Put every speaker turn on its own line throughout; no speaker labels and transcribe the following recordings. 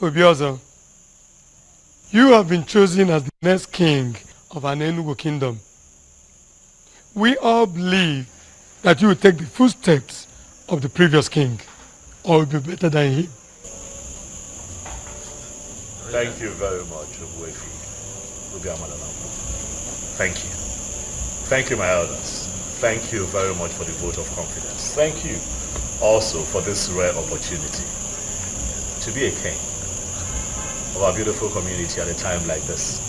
Obiozo, you have been chosen as the next king of an Enugu kingdom. We all believe that you will take the footsteps of the previous king, or will be better than him.
Thank you very much, Obuefi. Thank you. Thank you, my elders. Thank you very much for the vote of confidence. Thank you also for this rare opportunity to be a king of our beautiful community at a time like this.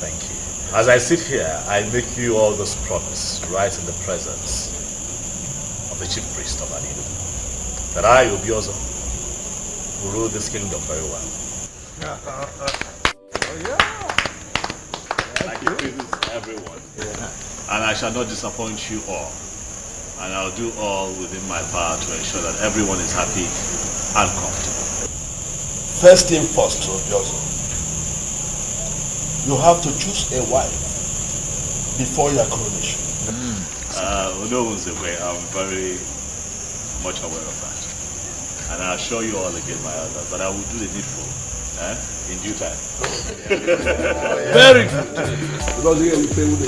Thank you. As I sit here, I make you all this promise right in the presence of the chief priest of Anino, that I, Obiozo, will rule this kingdom very well. I give praises to everyone, and I shall not disappoint you all. And I'll do all within my power to ensure that everyone is happy and comfortable.
First thing first, Obiozo. You have to choose a wife before your coronation.
No one's aware. I'm very much aware of that. And I assure you all again, my elders, that I will do the needful in due time.
Very good. Because here you pay with the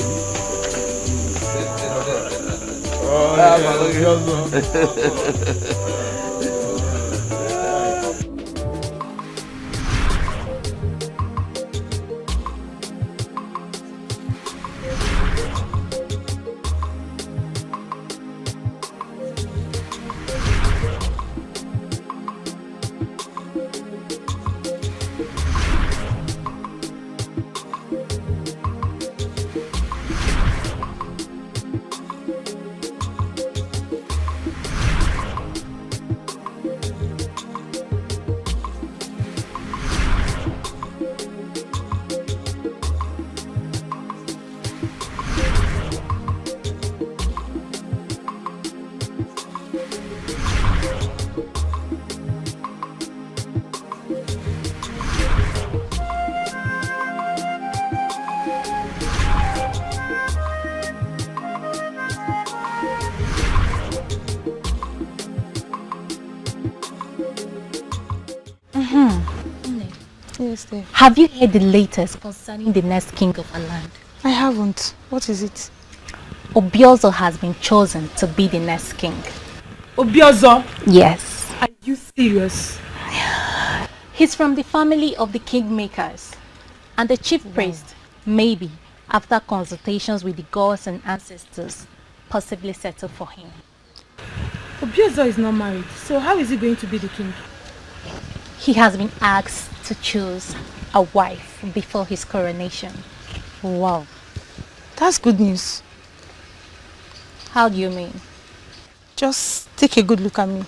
Have you heard the latest concerning the next king of our land?
I haven't. What is it?
Obiozo has been chosen to be the next king.
Obiozo?
Yes.
Are you serious?
He's from the family of the kingmakers, and the chief priest, maybe, after consultations with the gods and ancestors, possibly settle for him.
Obiozo is not married, so how is he going to be the king?
He has been asked to choose a wife before his coronation.
Wow. That's good news.
How do you mean?
Just take a good look at me.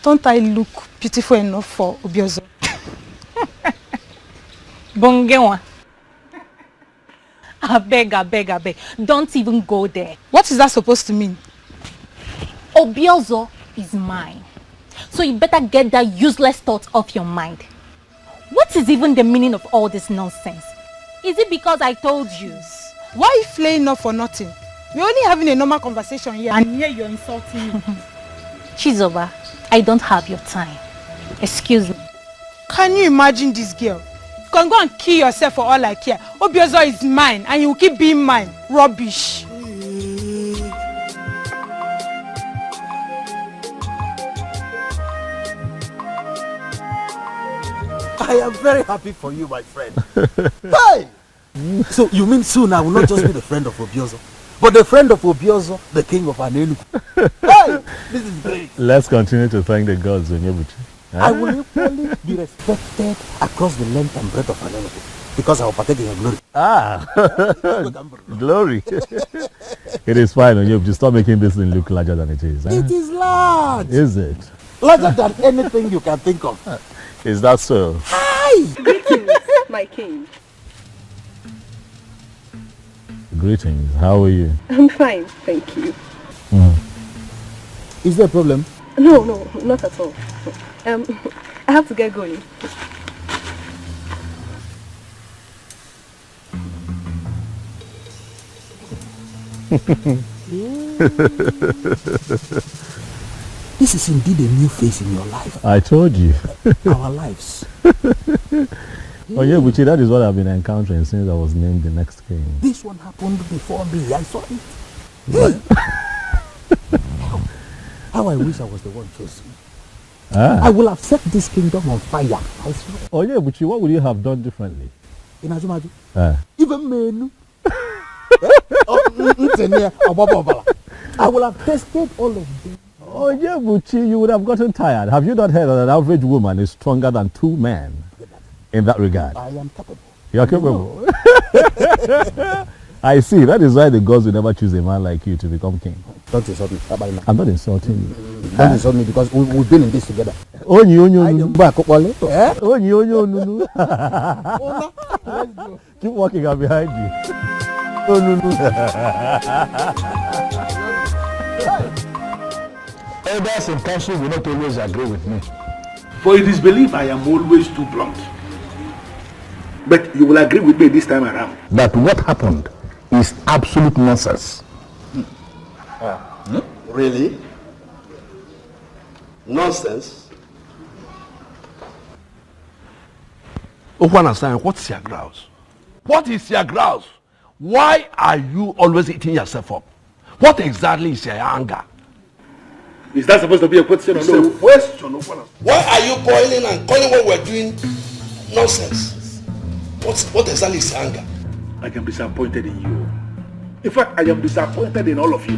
Don't I look beautiful enough for Obiozo?
Bongewa. I beg. Don't even go there.
What is that supposed to mean?
Obiozo is mine. So you better get that useless thought off your mind. What is even the meaning of all this nonsense? Is it because I told you?
Why are you flaying up for nothing? We're only having a normal conversation here, and here you're insulting me.
Chizoba, I don't have your time. Excuse me.
Can you imagine this girl? You can go and kill yourself for all I care. Obiozo is mine, and you will keep being mine. Rubbish.
I am very happy for you, my friend. Hey! So you mean soon I will not just be the friend of Obiozo, but the friend of Obiozo, the king of Anelu. Hey! This is great.
Let's continue to thank the gods, Onyebuchi.
I will equally be respected across the length and breadth of Anelu, because I will partake in your glory.
Glory. It is fine, Onyebuchi. Stop making this thing look larger than it is.
It is large.
Is it?
Larger than anything you can think of.
Is that so?
Hi!
Greetings, my king.
Greetings. How are you?
I'm fine, thank you.
Is there a problem?
No, not at all. I have to get going.
The this is indeed a new phase in your life.
I told you.
Our lives.
Oh yeah, Buchi, that is what I've been encountering since I was named the next king.
This one happened before me. I saw it. Hey. How I wish I was the one chosen. I will have set this kingdom on fire. I swear.
Oh yeah, Buchi, what would you have done differently?
In Azumaju.
Even
men. I will have tested all of them.
Oh yeah, Buchi, you would have gotten tired. Have you not heard that an average woman is stronger than 2 men in that regard?
I am capable.
You are capable? I see. That is why the gods will never choose a man like you to become king.
Don't insult me.
I'm not insulting you.
Don't insult me because we've been in this together.
Keep walking, I'm behind you. Elders in council will not always agree with me.
For it is believed I am always too blunt. But you will agree with me this time around.
That what happened is absolute nonsense.
Really? Nonsense?
Okwana-san, what's your grouse? What is your grouse? Why are you always eating yourself up? What exactly is your anger? Is that supposed to be a question or no? It's a question, Okwana.
Why are you boiling and calling what we're doing nonsense? What exactly is anger?
I am disappointed in you. In fact, I am disappointed in all of you.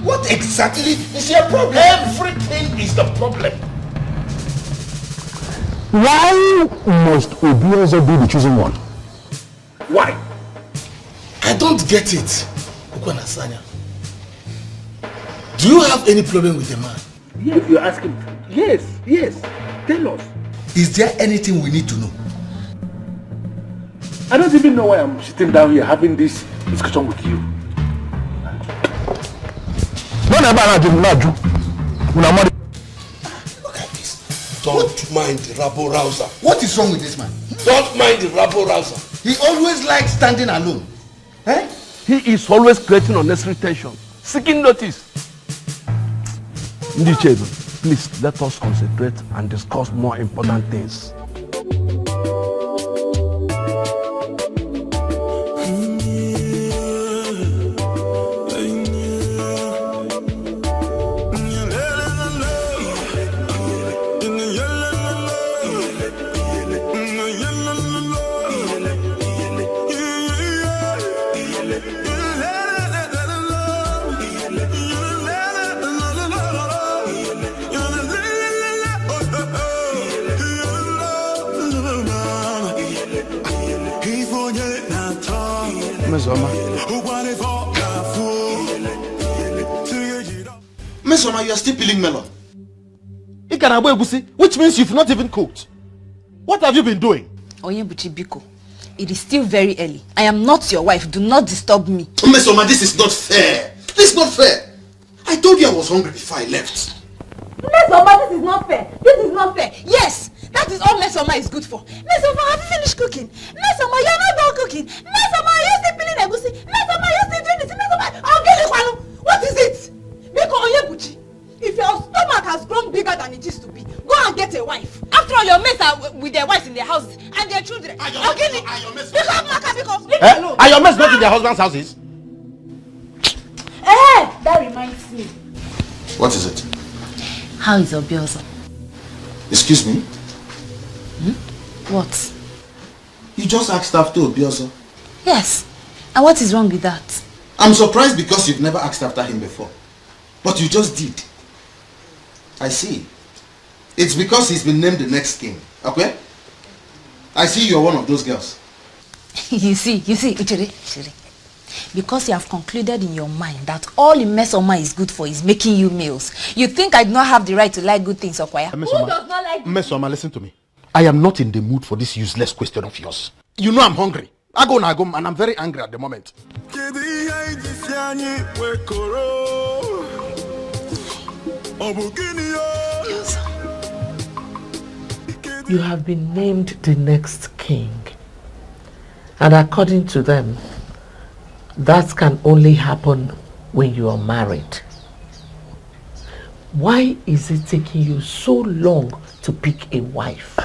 What exactly is your problem? Everything is the problem.
Why must Obiozo be the chosen one?
Why?
I don't get it, Okwana-sanya. Do you have any problem with the man?
Yes, you're asking. Yes. Tell us.
Is there anything we need to know?
I don't even know why I'm sitting down here having this discussion with you.
Look at this. Don't mind the rabble-rouser. What is wrong with this man? Don't mind the rabble-rouser. He always likes standing alone.
He is always creating unnecessary tension, seeking notice. Ndichebe, please let us concentrate and discuss more important things.
Mesoma, you are still peeling melon.
Which means you've not even cooked. What have you been doing?
Onyebuchi Biko, it is still very early. I am not your wife. Do not disturb me.
Mesoma, this is not fair. This is not fair. I told you I was hungry before I left.
Mesoma, this is not fair. This is not fair. Yes, that is all Mesoma is good for. Mesoma, have you finished cooking? Mesoma, you are not done cooking. Mesoma, you are still peeling egusi. Mesoma, you are still doing this. Mesoma, I'll get you. What is it? Biko Onyebuchi, if your stomach has grown bigger than it used to be, go and get a wife. After all, your mates are with their wives in their houses and their children. I'll get it. Biko, leave me alone.
Are your mates not in their husbands' houses?
That reminds me.
What is it?
How is Obiozo?
Excuse me?
What?
You just asked after Obiozo.
Yes. And what is wrong with that?
I'm surprised because you've never asked after him before. But you just did. I see. It's because he's been named the next king. Okay? I see you're one of those girls.
You see, Uchiri. Because you have concluded in your mind that all Mesoma is good for is making you males. You think I do not have the right to like good things, Okwaya?
Who does not like Mesoma, listen to me. I am not in the mood for this useless question of yours. You know I'm hungry. I go and I'm very angry at the moment.
You have been named the next king. And according to them, that can only happen when you are married. Why is it taking you so long to pick a wife?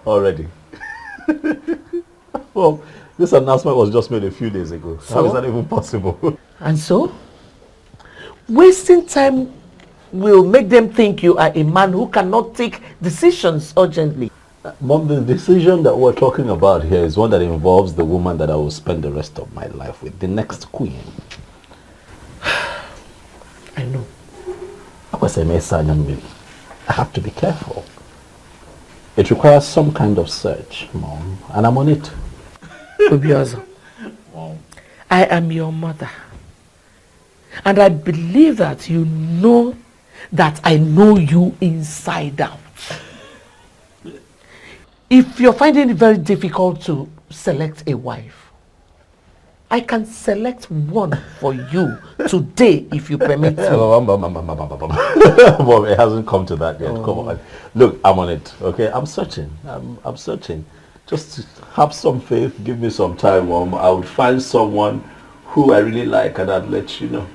Already. Well, this announcement was just made a few days ago. So? How is that even possible?
And so? Wasting time will make them think you are a man who cannot take decisions urgently.
Mom, the decision that we're talking about here is one that involves the woman that I will spend the rest of my life with, the next queen.
I know.
I have to be careful. It requires some kind of search, Mom, and I'm on it.
Obiozo, I am your mother. And I believe that you know that I know you inside out. If you're finding it very difficult to select a wife, I can select one for you today if you permit me.
Mom, it hasn't come to that yet. Come on. Look, I'm on it, okay? I'm searching. I'm searching. Just have some faith. Give me some time, Mom. I would find someone who I really like and I'd let you know.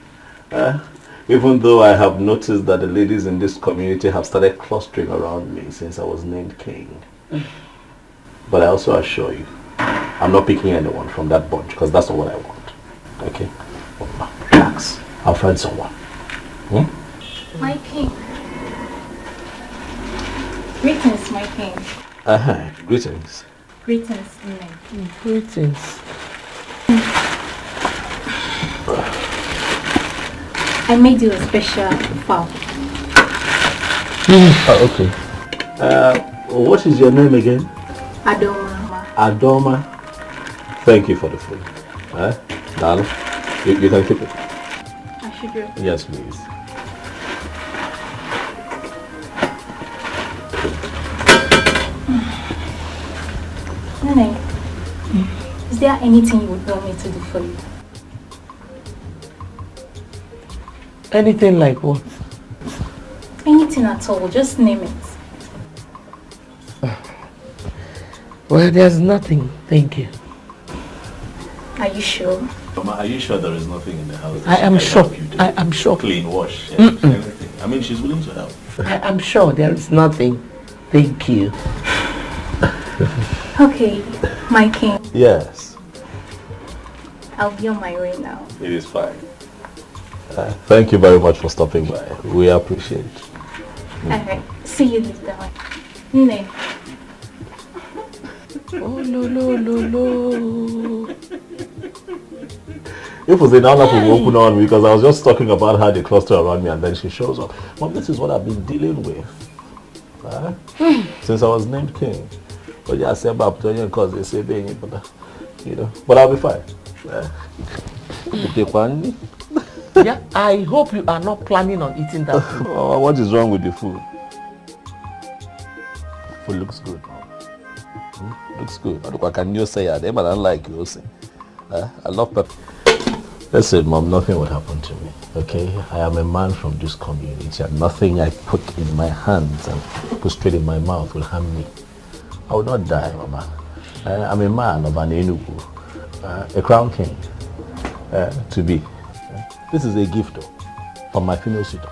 Even though I have noticed that the ladies in this community have started clustering around me since I was named king. But I also assure you, I'm not picking anyone from that bunch because that's not what I want. Okay? Relax. I'll find someone.
My king. Greetings, my king.
Greetings.
Greetings, Ini.
Greetings.
I made you a special fowl.
Oh, okay. What is your name again?
Adoma.
Adoma. Thank you for the food. Darling, you can keep it.
I should do.
Yes, please.
Nene, is there anything you would want me to do for you?
Anything like what?
Anything at all, just name it.
Well, there's nothing, thank you.
Are you sure?
Mama, are you sure there is nothing in the house?
I am sure. I am sure.
Clean, wash, everything. I mean, she's willing to help.
I am sure there is nothing. Thank you.
Okay, my king.
Yes.
I'll be on my way now.
It is fine.
Thank you very much for stopping by. We appreciate it.
Alright, see you later. Nene.
Oh, no.
If we say now that we open on because I was just talking about how they cluster around me and then she shows up. Mom, this is what I've been dealing with since I was named king. But yeah, I said about because they say being but but I'll be fine.
Yeah, I hope you are not planning on eating that food.
Oh, what is wrong with the food? Food looks good. Looks good. What can you say? I don't like you say. I love pepper. Listen, Mom, nothing would happen to me. Okay? I am a man from this community and nothing I put in my hands and put straight in my mouth will harm me. I will not die, Mama. I'm a man of an Enugu, a crown king, to be. This is a gift from my female suitor.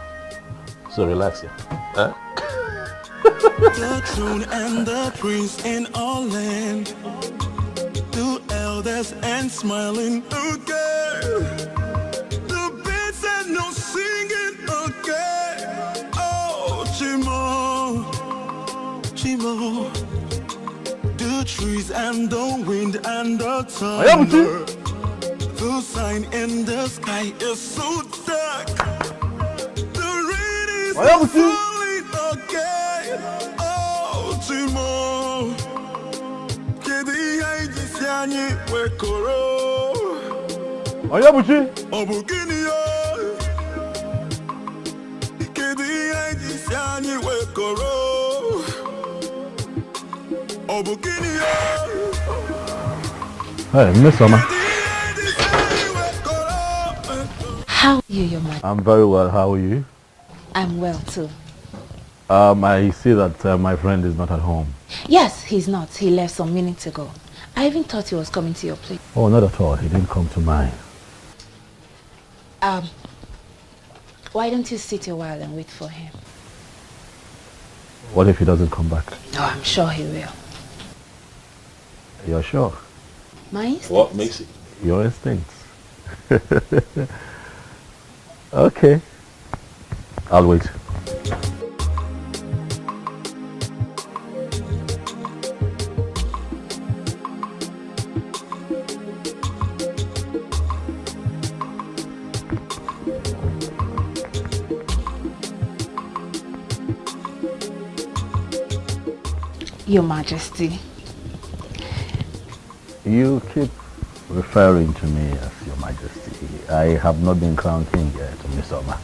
So relax here.
The throne and the prince in all land, two elders and smiling again. The beats and no singing again. Oh, Chimo, Chimo. The trees and the wind and the thunder. The sign in the sky is so dark. The rain is falling again. Oh, Chimo. Kedi haiji siani wekoro.
Ayabuchi.
Obukini yo. Kedi haiji siani wekoro. Obukini yo.
Hey, Miss Summer.
How are you, your mother?
I'm very well. How are you?
I'm well too.
I see that my friend is not at home.
Yes, he's not. He left some minutes ago. I even thought he was coming to your place.
Oh, not at all. He didn't come to mine.
Why don't you sit a while and wait for him?
What if he doesn't come back?
No, I'm sure he will.
You're sure?
My instincts.
What makes it? Your instincts. Okay. I'll wait.
Your Majesty.
You keep referring to me as Your Majesty. I have not been crowned king yet, Miss Oma.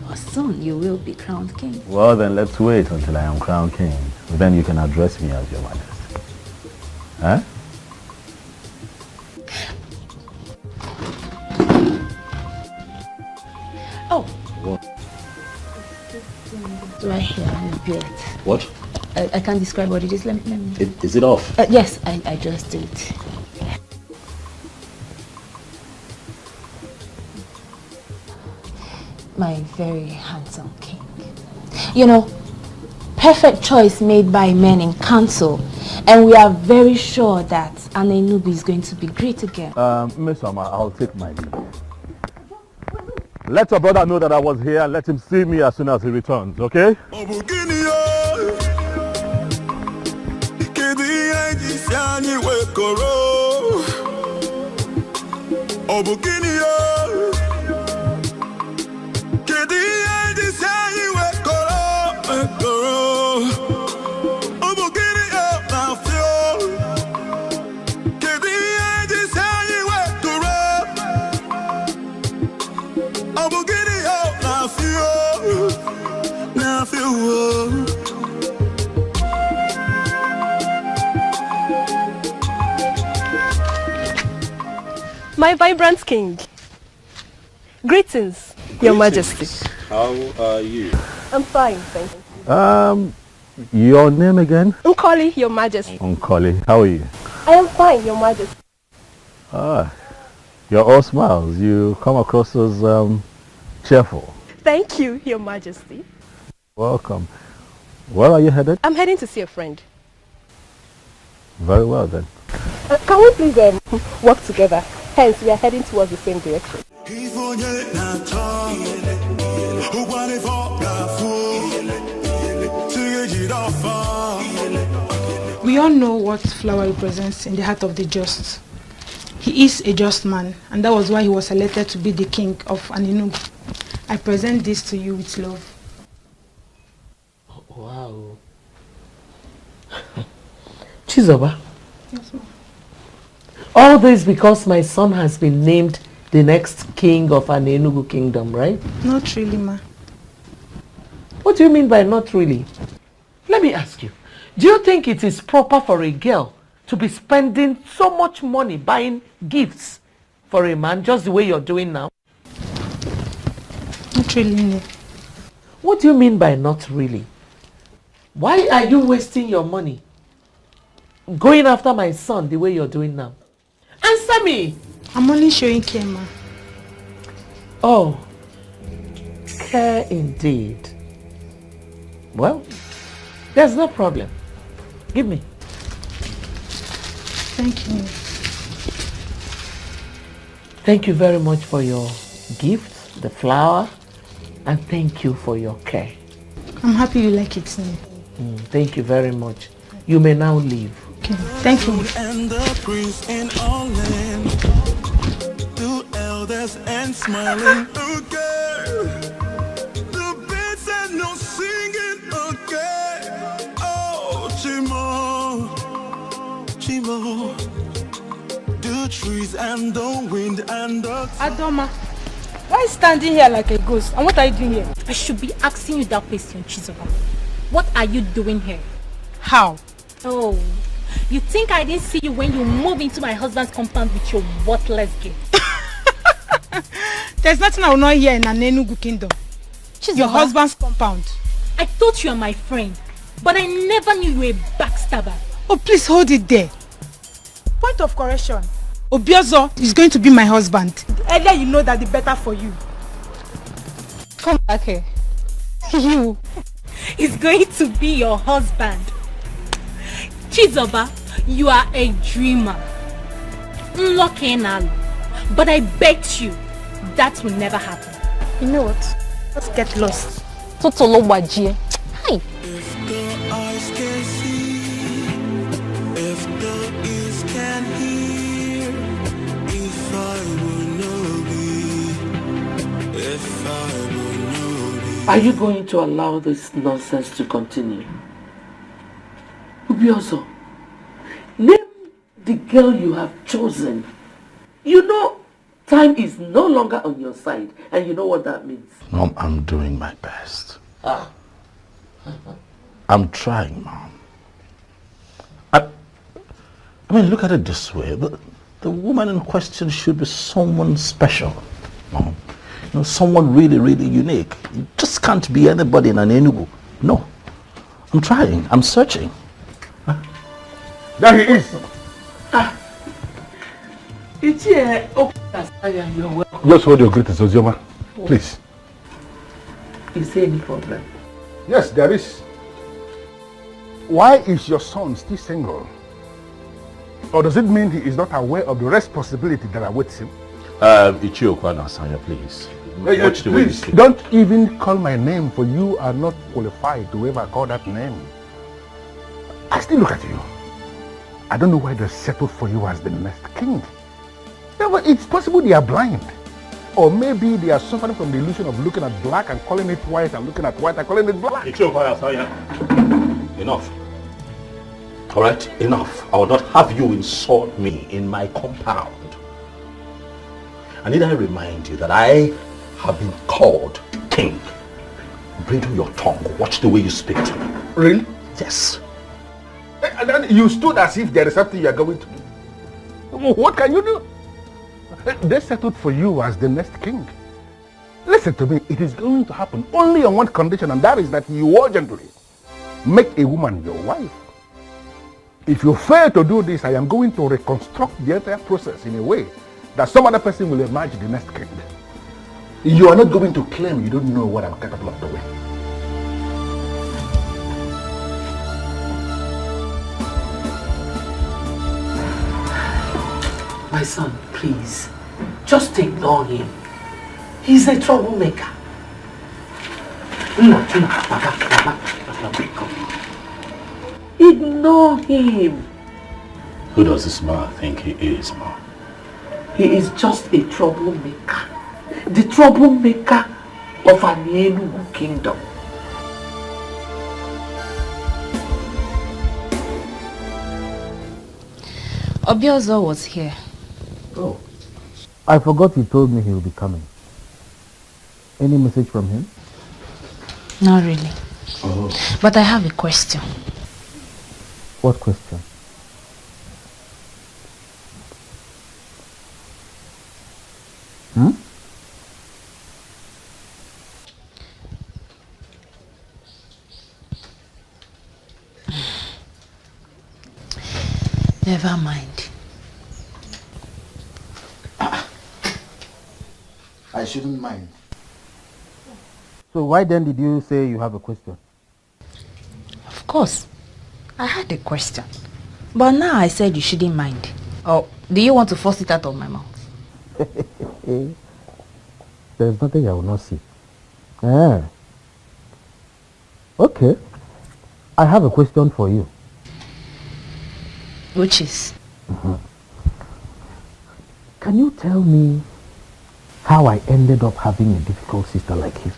Well, soon you will be crowned king.
Well, then let's wait until I am crowned king. Then you can address me as Your Majesty. Huh?
Oh.
What?
Right here on the beard.
What?
I can't describe what it is. Let me.
Is it off?
Yes, I just did. My very handsome king. You know, perfect choice made by men in council, and we are very sure that Anenubi is going to be great again.
Miss Oma, I'll take my leave. Let your brother know that I was here and let him see me as soon as he returns, okay?
My vibrant king. Greetings, Your Majesty.
How are you?
I'm fine, thank you.
Your name again?
Nkoli, Your Majesty.
Nkoli, how are you?
I am fine, Your Majesty.
You're all smiles. You come across as cheerful.
Thank you, Your Majesty.
Welcome. Where are you headed?
I'm heading to see a friend.
Very well then.
Can we please work together? Hence, we are heading towards the same direction.
We all know what flower represents in the heart of the just. He is a just man, and that was why he was selected to be the king of Anenugu. I present this to you with love.
Wow. Chizoba.
Yes, ma'am.
All this because my son has been named the next king of Anenugu kingdom, right?
Not really, ma.
What do you mean by not really? Let me ask you. Do you think it is proper for a girl to be spending so much money buying gifts for a man just the way you're doing now?
Not really, no.
What do you mean by not really? Why are you wasting your money going after my son the way you're doing now? Answer me!
I'm only showing care, ma.
Oh, care indeed. Well, there's no problem. Give me.
Thank you.
Thank you very much for your gift, the flower, and thank you for your care.
I'm happy you like it, Nene.
Thank you very much. You may now leave.
Okay, thank you.
And the prince in all land, two elders and smiling. Okay, the birds and no singing. Okay, oh Chimo, Chimo, the trees and the wind and the
Adoma, why are you standing here like a ghost? And what are you doing here?
I should be asking you that question, Chizoba. What are you doing here?
How?
Oh, you think I didn't see you when you moved into my husband's compound with your worthless gift?
There's nothing I will not hear in Anenugu kingdom.
Chizoba,
your husband's compound.
I thought you were my friend, but I never knew you were a backstabber.
Oh, please hold it there. Point of correction. Obiozo is going to be my husband. The earlier you know that, the better for you.
Come back here. You is going to be your husband. Chizoba, you are a dreamer. Lucky now. But I bet you that will never happen. You know what? Let's get lost. Totolo Wajie. Hi.
If the eyes can see, if the ears can hear, if I will know be, if I will know be.
Are you going to allow this nonsense to continue? Ubioso, name the girl you have chosen. You know, time is no longer on your side, and you know what that means.
Mom, I'm doing my best. I'm trying, Mom. I mean, look at it this way. The woman in question should be someone special, Mom. You know, someone really, really unique. You just can't be anybody in an Enugu. No. I'm trying. I'm searching.
There he is.
It's here. Oh, you're welcome.
Just hold your greetings, Ozioma. Please.
Is there any problem?
Yes, there is. Why is your son still single? Or does it mean he is not aware of the responsibility that awaits him?
Ichiokwana Sanya, please. Watch the way you
Please,
speak.
don't even call my name, for you are not qualified to ever call that name. I still look at you. I don't know why they settled for you as the next king. Yeah, but it's possible they are blind. Or maybe they are suffering from the illusion of looking at black and calling it white, and looking at white and calling it black.
Enough. All right, enough. I will not have you insult me in my compound. I need to remind you that I have been called king. Bridle your tongue. Watch the way you speak to me.
Really?
Yes.
And then you stood as if there is something you are going to do. What can you do? They settled for you as the next king. Listen to me, it is going to happen only on one condition, and that is that you urgently make a woman your wife. If you fail to do this, I am going to reconstruct the entire process in a way that some other person will emerge the next king. You are not going to claim you don't know what I'm capable of doing.
My son, please, just ignore him. He's a troublemaker. Ignore him.
Who does this man think he is, Mom?
He is just a troublemaker. The troublemaker of an Enugu kingdom.
Obiozo was here.
Oh. I forgot he told me he will be coming. Any message from him?
Not really.
Oh.
But I have a question.
What question? Hmm?
Never mind.
I shouldn't mind.
So why then did you say you have a question?
Of course. I had a question. But now I said you shouldn't mind. Oh, do you want to force it out of my mouth?
There's nothing I will not see. Ah. Okay. I have a question for you.
Which is?
Can you tell me how I ended up having a difficult sister like you?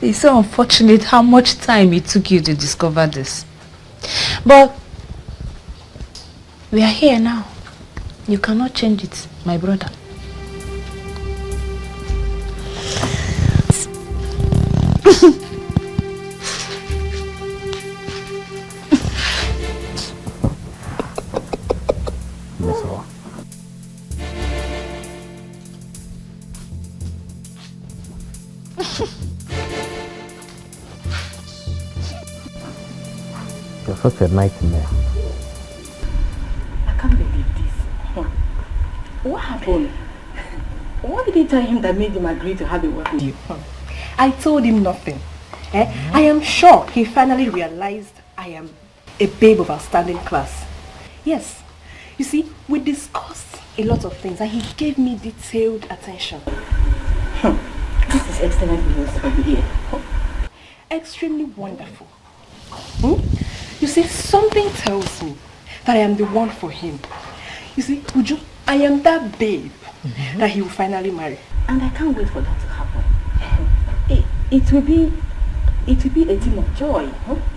It's so unfortunate how much time it took you to discover this. But we are here now. You cannot change it, my brother.
You're such a nightmare.
I can't believe this.
phone. What did you tell him that made him agree to have a word with you?
I told him nothing. I am sure he finally realized I am a babe of outstanding class. Yes. You see, we discussed a lot of things and he gave me detailed attention.
This is excellent news for the ear.
Extremely wonderful. You see, something tells me that I am the one for him. You see, Uju, I am that babe that he will finally marry.
And I can't wait for that to happen. It will be a thing of joy,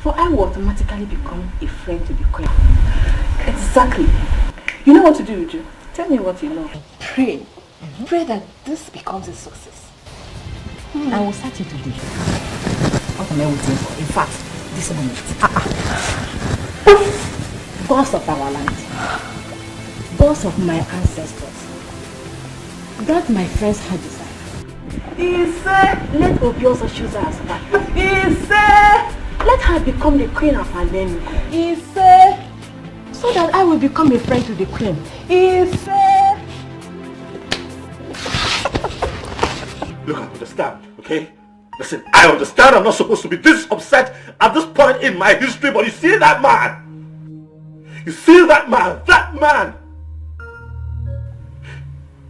for I will automatically become a friend to the queen. Exactly. You know what to do, Uju? Tell me what you know.
Pray. Pray that this becomes a success.
I will start it today. What am I waiting for? In fact, this moment. Boss of our land. Boss of my ancestors. Grant my friends her desire. He said, let Obi also choose her as wife. He said, let her become the queen of her name. He said, so that I will become a friend to the queen. He said.
Look, I understand, okay? Listen, I understand I'm not supposed to be this upset at this point in my history, but you see that man? You see that man?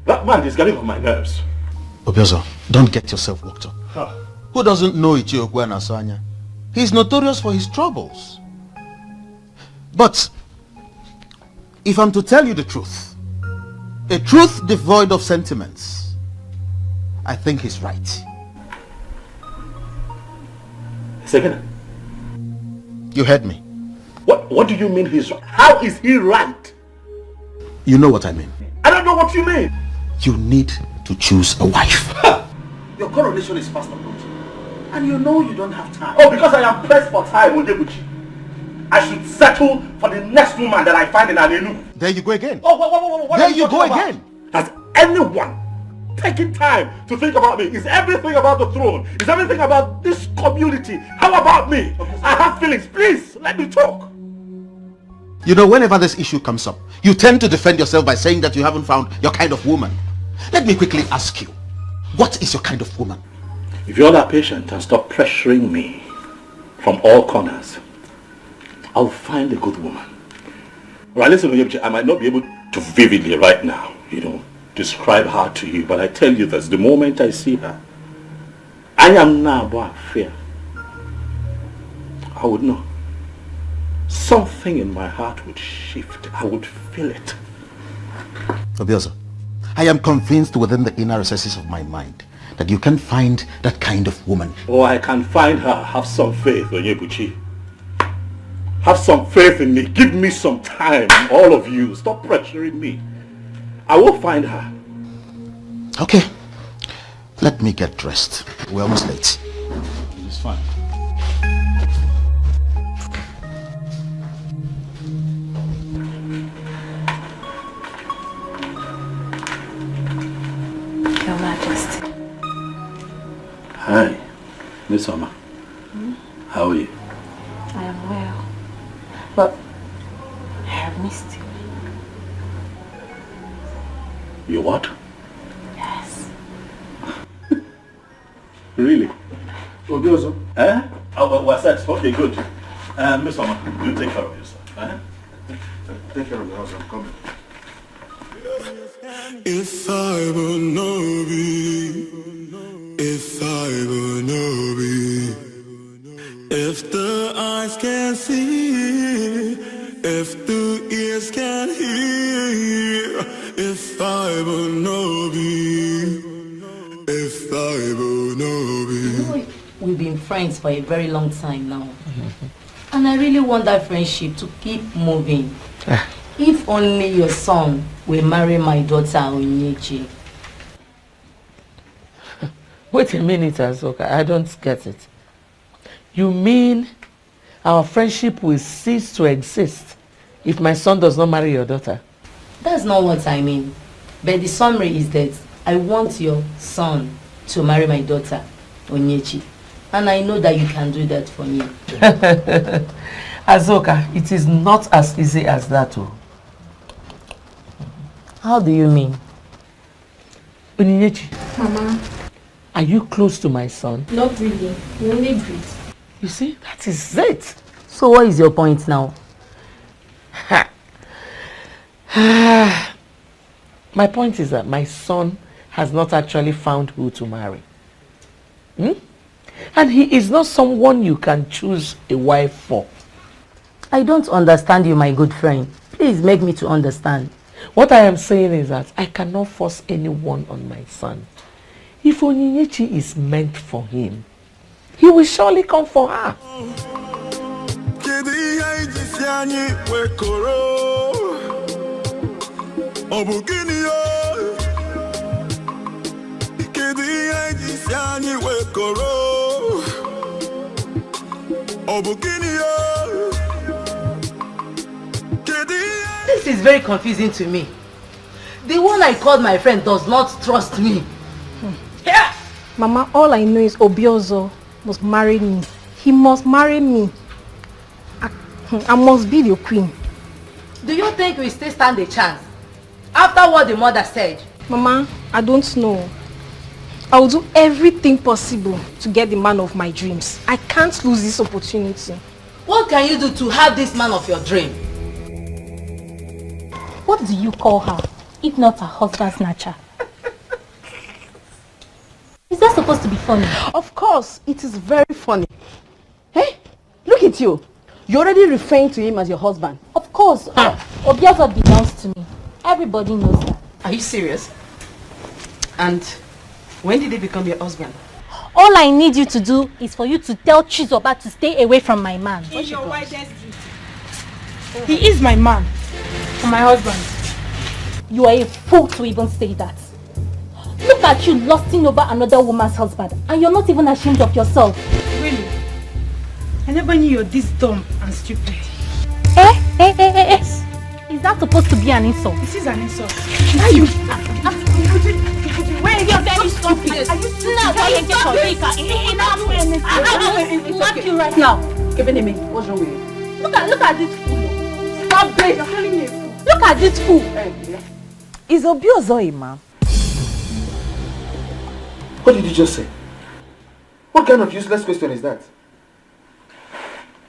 That man is getting on my nerves.
Obiozo, don't get yourself worked up. Who doesn't know Ichiokwu and Asanya? He's notorious for his troubles. But if I'm to tell you the truth, a truth devoid of sentiments, I think he's right.
Second.
You heard me.
What do you mean he's right? How is he right?
You know what I mean.
I don't know what you mean.
You need to choose a wife.
Your coronation is fast approaching. And you know you don't have time. Oh, because I am pressed for time, Odebuchi. I should settle for the next woman that I find in Anenu.
There you go again.
Oh, what
there you go again.
Has anyone taken time to think about me? Is everything about the throne? Is everything about this community? How about me? I have feelings. Please, let me talk.
You know, whenever this issue comes up, you tend to defend yourself by saying that you haven't found your kind of woman. Let me quickly ask you, what is your kind of woman?
If you're that patient and stop pressuring me from all corners, I'll find a good woman. Right, listen, I might not be able to vividly right now, describe her to you, but I tell you this, the moment I see her, I am now about fear. I would know. Something in my heart would shift. I would feel it.
Obiozo, I am convinced within the inner recesses of my mind that you can find that kind of woman.
Oh, I can find her. Have some faith, Onyebuchi. Have some faith in me. Give me some time, all of you. Stop pressuring me. I will find her.
Okay. Let me get dressed. We're almost late.
It's fine.
Your Majesty.
Hi, Miss Oma. How are you?
I am well. But I have missed you.
You what?
Yes.
Really? Obiozo? Eh? Oh, well, what's that? Okay, good. Miss Oma, you take care of yourself. Eh? Take care of the house. I'm coming.
If I will know be, if I will know be, if the eyes can see, if the ears can hear, if I will know be, if I will know be.
We've been friends for a very long time now. And I really want that friendship to keep moving. If only your son will marry my daughter Onyechi.
Wait a minute, Azoka. I don't get it. You mean our friendship will cease to exist if my son does not marry your daughter?
That's not what I mean. But the summary is that I want your son to marry my daughter Onyechi. And I know that you can do that for me.
Azoka, it is not as easy as that. Oh.
How do you mean?
Onyinyechi.
Mama.
Are you close to my son?
Not really. We only breathe.
You see, that is it.
So what is your point now?
My point is that my son has not actually found who to marry. And he is not someone you can choose a wife for.
I don't understand you, my good friend. Please make me to understand.
What I am saying is that I cannot force anyone on my son. If Onyinyechi is meant for him, he will surely come for her.
This is very confusing to me. The one I called my friend does not trust me.
Yeah. Mama, all I know is Obiozo must marry me. He must marry me. I must be your queen.
Do you think we still stand a chance? After what the mother said?
Mama, I don't know. I will do everything possible to get the man of my dreams. I can't lose this opportunity.
What can you do to have this man of your dream?
What do you call her, if not her husband snatcher? Is that supposed to be funny?
Of course, it is very funny. Hey, look at you. You're already referring to him as your husband.
Of course. Obiozo belongs to me. Everybody knows that.
Are you serious? And when did he become your husband?
All I need you to do is for you to tell Chizoba to stay away from my man.
It's your widest duty. He is my man. And my husband.
You are a fool to even say that. Look at you lusting over another woman's husband, and you're not even ashamed of yourself.
Really? I never knew you're this dumb and stupid.
Is that supposed to be an insult?
This is an insult.
Are you? Wait, you're very stupid. Are you now going to get your liquor? I'll slap you right now.
What's wrong with you?
Look at this fool. Stop it. You're calling me a fool. Look at this fool.
Is Obiozo a man?
What did you just say? What kind of useless question is that?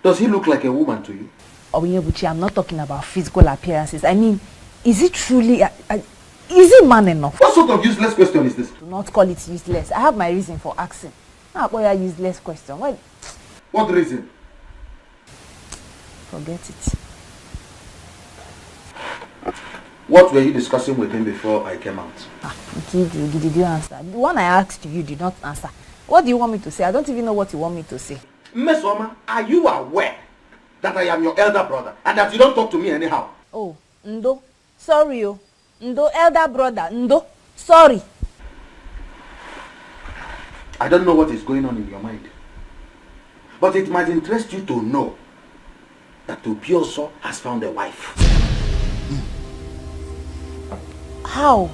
Does he look like a woman to you?
Obinyebuchi, I'm not talking about physical appearances. I mean, is it truly is he man enough?
What sort of useless question is this?
Do not call it useless. I have my reason for asking. Now, boy, a useless question.
What reason?
Forget it.
What were you discussing with him before I came out?
Did you answer? The one I asked you did not answer. What do you want me to say? I don't even know what you want me to say.
Mesoma, are you aware that I am your elder brother and that you don't talk to me anyhow?
Oh, Ndo. Sorry, oh. Ndo, elder brother. Ndo, sorry.
I don't know what is going on in your mind. But it might interest you to know that Obiozo has found a wife.
How?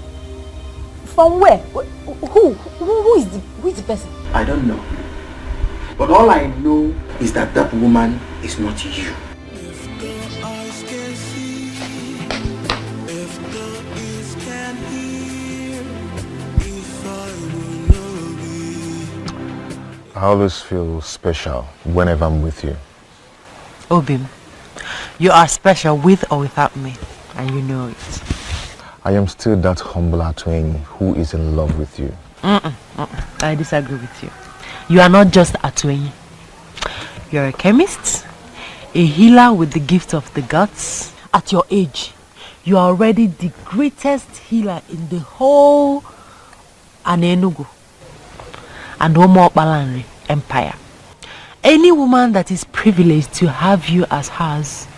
From where? Who is the person?
I don't know. But all I know is that that woman is not you.
I always feel special whenever I'm with you.
Obim, you are special with or without me, and you know it.
I am still that humble Atweni who is in love with you.
I disagree with you. You are not just Atweni. You are a chemist, a healer with the gift of the gods. At your age, you are already the greatest healer in the whole Anenugu and Omo Balanri Empire. Any woman that is privileged to have you as hers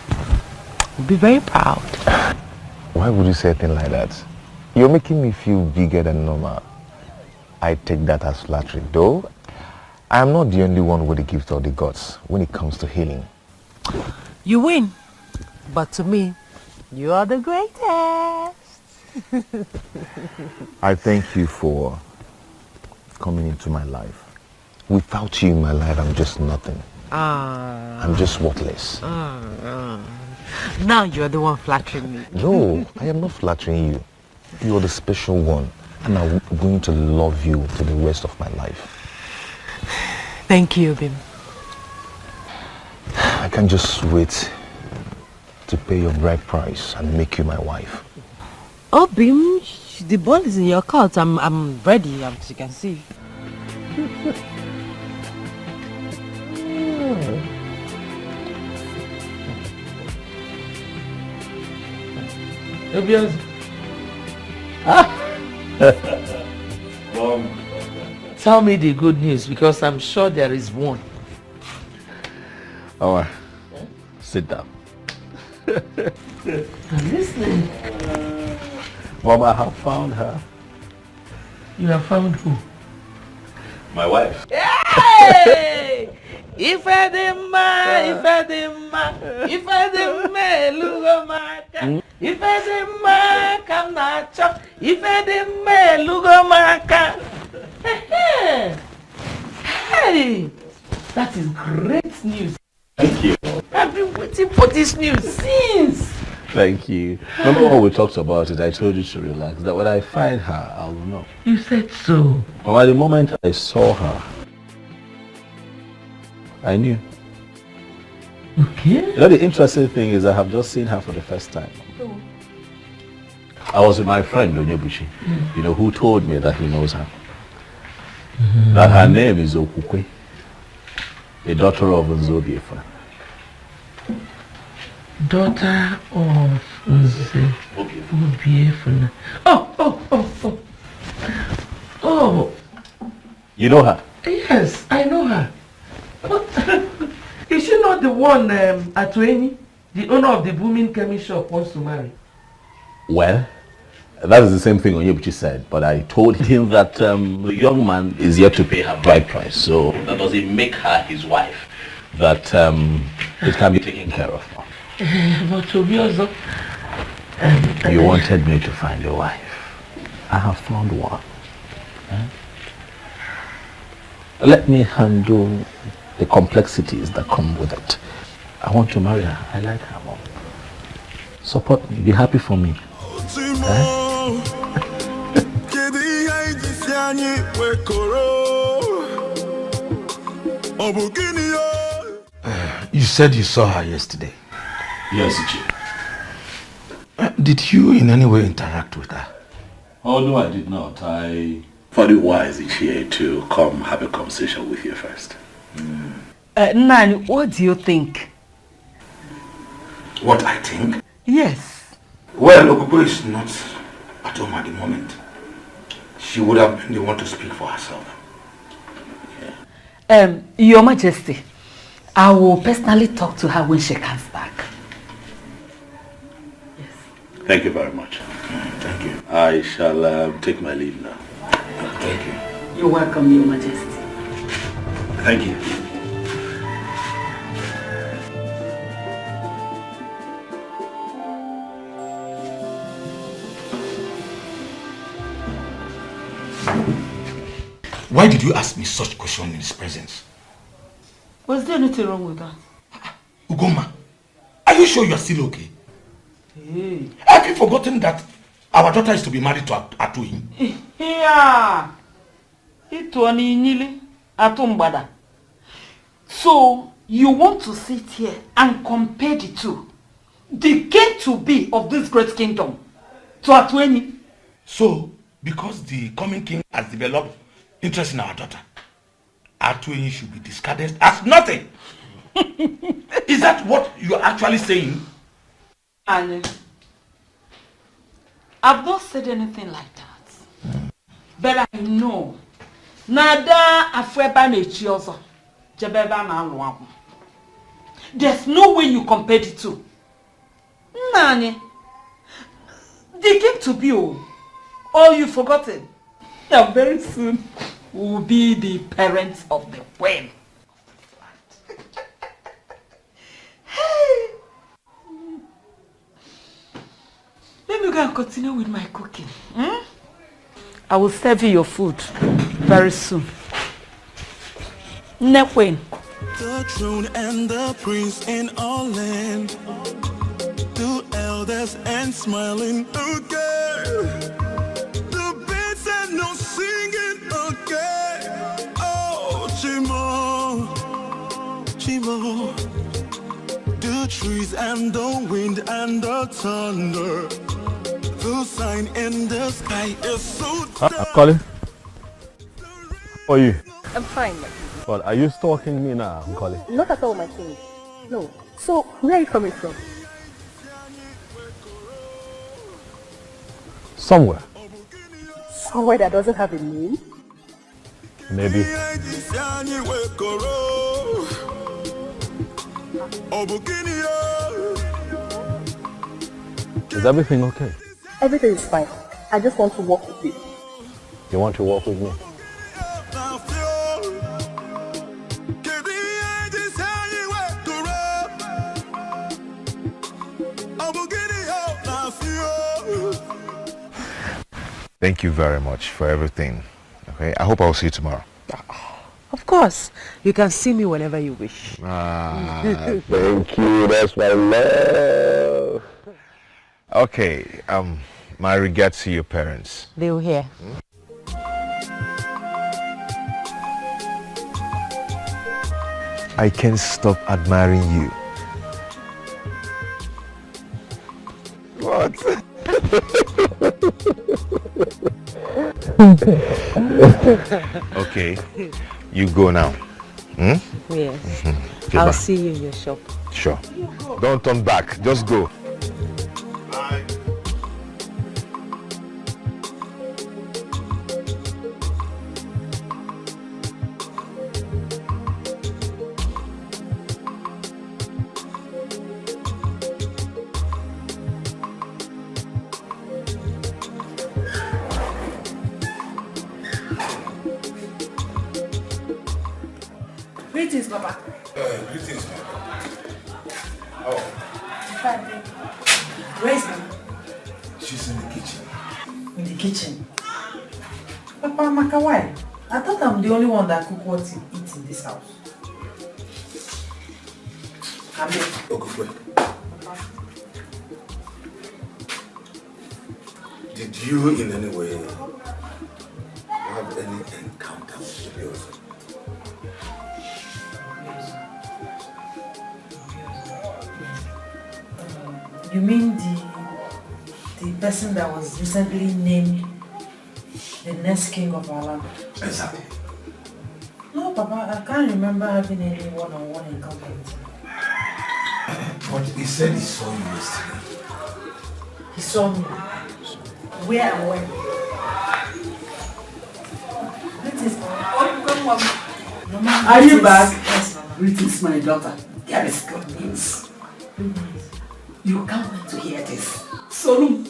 will be very proud.
Why would you say a thing like that? You're making me feel bigger than normal. I take that as flattery, though I am not the only one with the gift of the gods when it comes to healing.
You win, but to me, you are the greatest.
I thank you for coming into my life. Without you in my life, I'm just nothing. I'm just worthless.
Now you're the one flattering me.
No, I am not flattering you. You are the special one and I'm going to love you to the rest of my life.
Thank you, Bim.
I can't just wait to pay your bride price and make you my wife.
Oh, Bim, the ball is in your court. I'm ready, as you can see.
Tell me the good news, because I'm sure there is one.
Alright, sit down.
I'm listening.
Mom, I have found her.
You have found who?
My wife.
Hey! If I didn't Lugomaka. If I didn't come not chop. If I didn't Lugomaka. Hey! That is great news.
Thank you.
I've been waiting for this news since.
Thank you. Remember when we talked about it, I told you to relax, that when I find her, I will know.
You said so.
But at the moment I saw her, I knew.
Okay.
You know, the interesting thing is I have just seen her for the first time. I was with my friend, Onyebuchi, you know, who told me that he knows her. That her name is Okukwe, a daughter of Nzobiefa.
Daughter of Nzobiefa. Oh.
You know her?
Yes, I know her. But is she not the one Atueni, the owner of the booming chemist shop, wants to marry?
Well, that is the same thing Onyebuchi said, but I told him that the young man is yet to pay her bride price, so that doesn't make her his wife, that it can be taken care of.
But to be also,
you wanted me to find a wife. I have found one. Let me handle the complexities that come with it. I want to marry her. I like her, Mom. Support me. Be happy for me.
You said you saw her yesterday.
Yes, Chief.
Did you in any way interact with her?
Oh, no, I did not. I thought it wise each year to come have a conversation with you first.
Nani, what do you think?
What I think?
Yes.
Well, Okuko is not at home at the moment. She would have been the one to speak for herself.
Your Majesty, I will personally talk to her when she comes back.
Thank you very much.
Thank you.
I shall take my leave now.
Thank you.
You're welcome, Your Majesty.
Thank you.
Why did you ask me such question in his presence?
Was there anything wrong with that?
Ugoma, are you sure you are still okay?
Hey.
Have you forgotten that our daughter is to be married to Atuin?
Yeah. So, you want to sit here and compare the two? The king to be of this great kingdom to Atueni?
So, because the coming king has developed interest in our daughter, Atueni should be discarded as nothing. Is that what you are actually saying?
And I've not said anything like that. But I know. Nada afweba nechiozo. Jebeba na alwamu. There's no way you compare the two. Nani. They came to be oh you've forgotten. Yeah, very soon we'll be the parents of the queen. Hey. Let me go and continue with my cooking. I will serve you your food very soon. Nekwen.
The throne and the prince in all land, the elders and smiling again. The beats echo. The trees and the wind and the thunder. The sign in the sky is so
I'm calling. How are you?
I'm fine.
Well, are you stalking me now? I'm calling.
Not at all, my king. No. So, where are you coming from?
Somewhere.
Somewhere that doesn't have a name?
Maybe. Is everything okay?
Everything is fine. I just want to walk with you.
You want to walk with me?
Thank you very much for everything. Okay, I hope I'll see you tomorrow.
Of course. You can see me whenever you wish.
Thank you. That's my love. Okay, my regards to your parents.
They will hear.
I can't stop admiring you. What? Okay, you go now.
Yes.
Okay,
I'll
bye.
see you in your shop.
Sure. Don't turn back. Just go.
Greetings, Papa.
Greetings, man.
Where is Mama?
She's in the kitchen.
In the kitchen. Papa, Maka, why? I thought I'm the only one that cook what you eat in this house. Come here.
Okay, wait. Did you in any way have any encounter with the other?
You mean the person that was recently named the next king of our land?
Exactly.
No, Papa, I can't remember having any one-on-one encounter with him.
But he said he saw you yesterday.
He saw me. Where and when? Greetings, Mama. Mama,
Are you
greetings.
back?
Yes, Mama.
Greetings, my daughter. There is good news. You can't wait to hear this. So, come.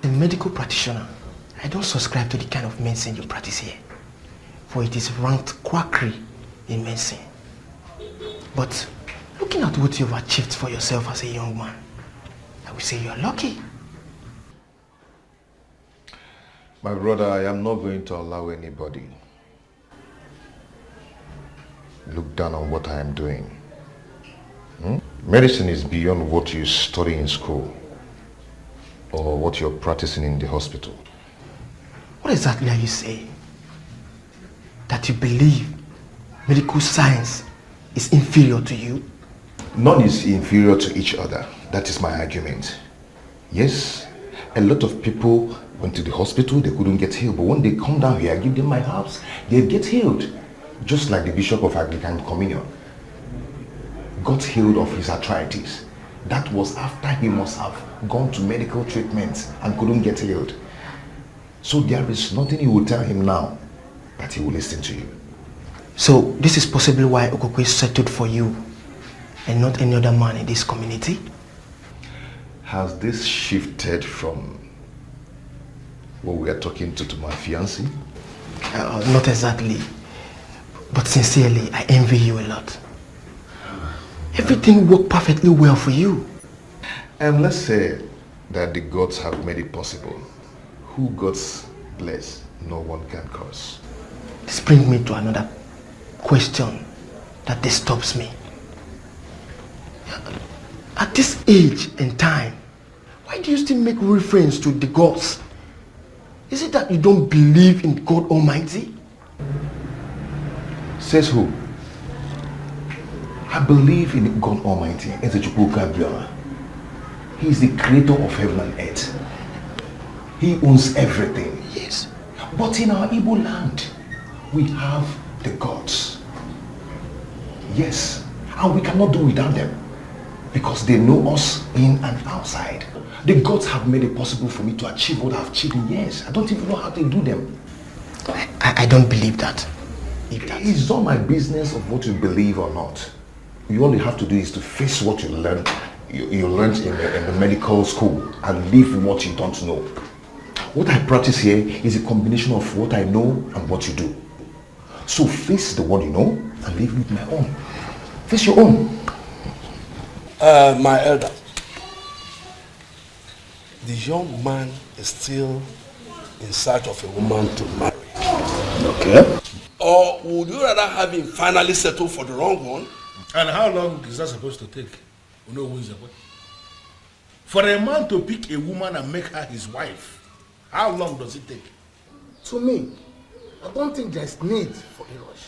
A medical practitioner, I don't subscribe to the kind of medicine you practice here, for it is ranked quackery in medicine. But looking at what you've achieved for yourself as a young man, I would say you are lucky.
My brother, I am not going to allow anybody look down on what I am doing. Medicine is beyond what you study in school or what you're practicing in the hospital.
What exactly are you saying? That you believe medical science is inferior to you?
None is inferior to each other. That is my argument. Yes, a lot of people went to the hospital, they couldn't get healed, but when they come down here, I give them my herbs, they get healed. Just like the Bishop of Anglican Communion got healed of his arthritis. That was after he must have gone to medical treatment and couldn't get healed. So there is nothing you will tell him now that he will listen to you.
So this is possibly why Okokwe settled for you and not any other man in this community?
Has this shifted from what we are talking to my fiancé?
Not exactly. But sincerely, I envy you a lot. Everything worked perfectly well for you.
And let's say that the gods have made it possible. Who gods bless, no one can curse.
This brings me to another question that disturbs me. At this age and time, Why do you still make reference to the gods? Is it that you don't believe in God Almighty?
Says who? I believe in God Almighty. He is the creator of heaven and earth. He owns everything. Yes. But in our Igbo land, we have the gods. Yes. And we cannot do without them. Because they know us in and outside. The gods have made it possible for me to achieve what I've achieved in years. I don't even know how they do them.
I don't believe that.
It's not my business of what you believe or not. You all you have to do is to face what you learned. You learned in the medical school and live with what you don't know. What I practice here is a combination of what I know and what you do. So face the one you know and live with my own. Face your own.
My elder, the young man is still in search of a woman to marry.
Okay.
Or would you rather have him finally settle for the wrong one?
And how long is that supposed to take? You know who is the boy? For a man to pick a woman and make her his wife, how long does it take?
To me, I don't think there's need for a rush.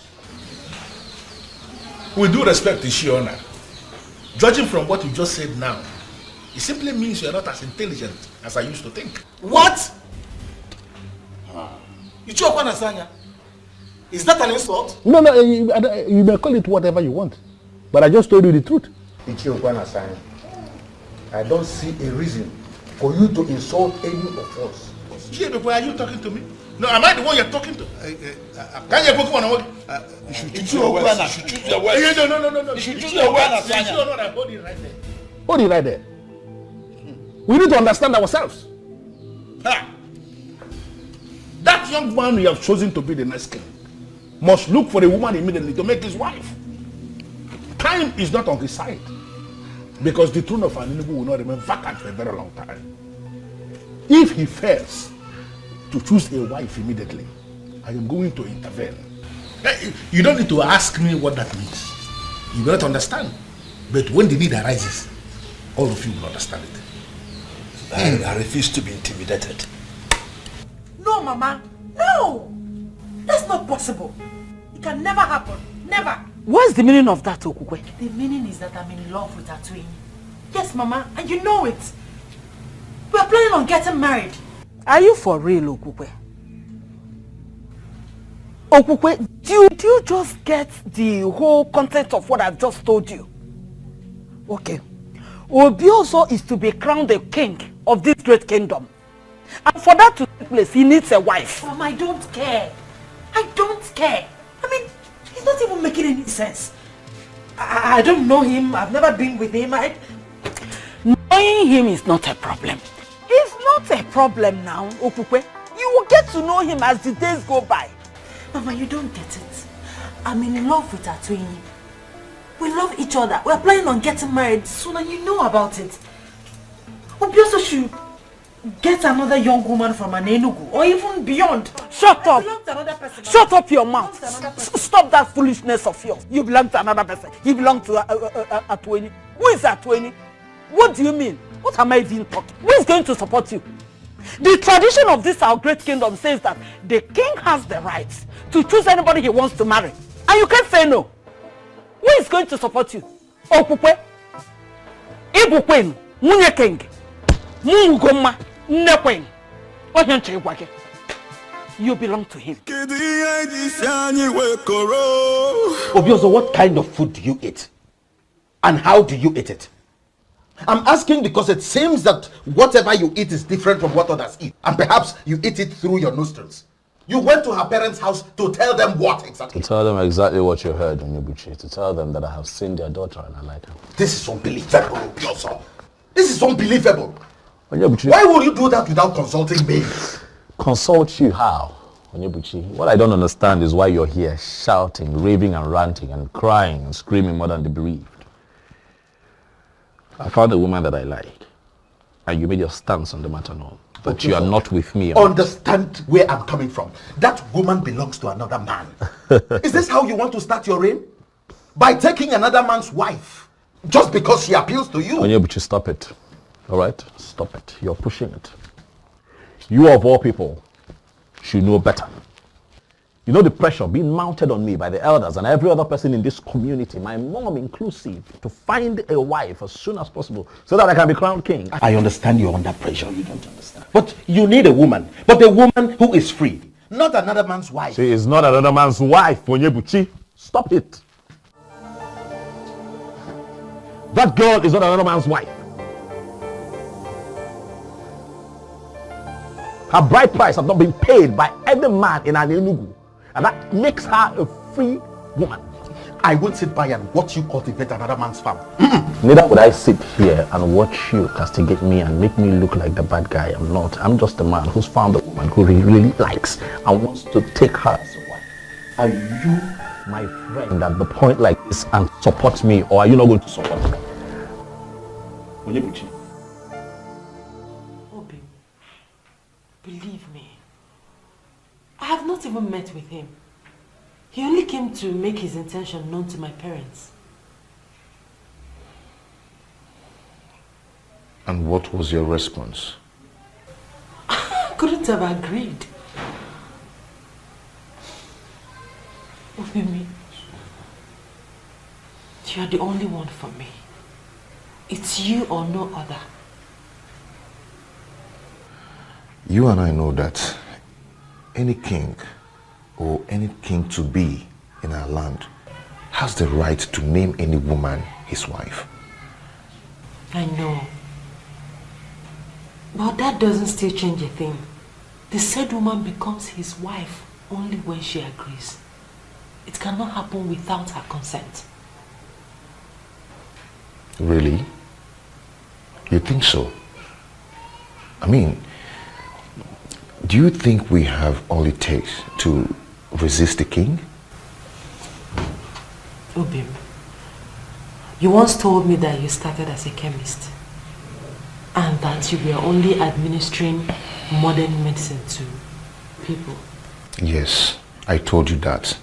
With due respect to Shiona, judging from what you just said now, it simply means you're not as intelligent as I used to think.
What? You choke on Asanya? Is that an insult?
No, you may call it whatever you want. But I just told you the truth.
I don't see a reason for you to insult any of us.
Chiebekwe, are you talking to me? No, am I the one you're talking to? Can you go on? You should choose your words. You should choose your words. No. You should choose your words. Hold it right there.
Hold it right there. We need to understand ourselves.
Ha! That young man you have chosen to be the next king must look for a woman immediately to make his wife. Time is not on his side. Because the throne of Aninubu will not remain vacant for a very long time. If he fails to choose a wife immediately, I am going to intervene. You don't need to ask me what that means. You will not understand. But when the need arises, all of you will understand it.
I refuse to be intimidated.
No, Mama. No! That's not possible. It can never happen. Never.
What's the meaning of that, Okukwe?
The meaning is that I'm in love with Atuini. Yes, Mama, and you know it. We're planning on getting married.
Are you for real, Okukwe? Okukwe, do you just get the whole content of what I've just told you? Okay. Obioso is to be crowned the king of this great kingdom. And for that to take place, he needs a wife.
Mama, I don't care. I don't care. I mean, it's not even making any sense. I don't know him. I've never been with him.
Knowing him is not a problem. It's not a problem now, Okukwe. You will get to know him as the days go by.
Mama, you don't get it. I'm in love with Atuini. We love each other. We're planning on getting married soon and you know about it. Obioso should get another young woman from an Enugu or even beyond.
Shut up.
Belong to another person.
Shut up your mouth. Stop that foolishness of yours. You belong to another person. You belong to Atuini. Who is Atuini? What do you mean? What am I even talking? Who is going to support you? The tradition of this our great kingdom says that the king has the right to choose anybody he wants to marry. And you can't say no. Who is going to support you? Okukwe? Ibukwen? Munye king? Mungoma? Nekwen? You belong to him.
Obioso, what kind of food do you eat? And how do you eat it? I'm asking because it seems that whatever you eat is different from what others eat. And perhaps you eat it through your nostrils. You went to her parents' house to tell them what exactly?
To tell them exactly what you heard, Onyebuchi. To tell them that I have seen their daughter and I like her.
This is unbelievable, Obioso. This is unbelievable.
Onyebuchi,
why would you do that without consulting me?
Consult you how? Onyebuchi, what I don't understand is why you're here shouting, raving and ranting and crying and screaming more than the bereaved. I found a woman that I like, and you made your stance on the matter known. But okay, you are not with me.
Understand where I'm coming from. That woman belongs to another man. Is this how you want to start your reign? By taking another man's wife, just because she appeals to you?
Onyebuchi, stop it. All right? Stop it. You're pushing it. You of all people should know better. You know the pressure being mounted on me by the elders and every other person in this community, my mom inclusive, to find a wife as soon as possible so that I can be crowned king.
I understand you're under pressure. You don't understand. But you need a woman. But a woman who is free. Not another man's wife.
She is not another man's wife, Onyebuchi. Stop it. That girl is not another man's wife. Her bride price has not been paid by any man in an Enugu. And that makes her a free woman.
I won't sit by and watch you cultivate another man's farm.
Neither would I sit here and watch you castigate me and make me look like the bad guy. I'm not. I'm just a man who's found a woman who he really likes and wants to take her as a wife. Are you my friend at the point like this and support me, or are you not going to support me?
Onyebuchi.
Obi, believe me, I have not even met with him. He only came to make his intention known to my parents.
And what was your response?
I couldn't have agreed. Obimi, you are the only one for me. It's you or no other.
You and I know that any king or any king to be in our land has the right to name any woman his wife.
I know. But that doesn't still change a thing. The said woman becomes his wife only when she agrees. It cannot happen without her consent.
Really? You think so? I mean, do you think we have all it takes to resist the king?
Obim, you once told me that you started as a chemist and that you were only administering modern medicine to people.
Yes, I told you that.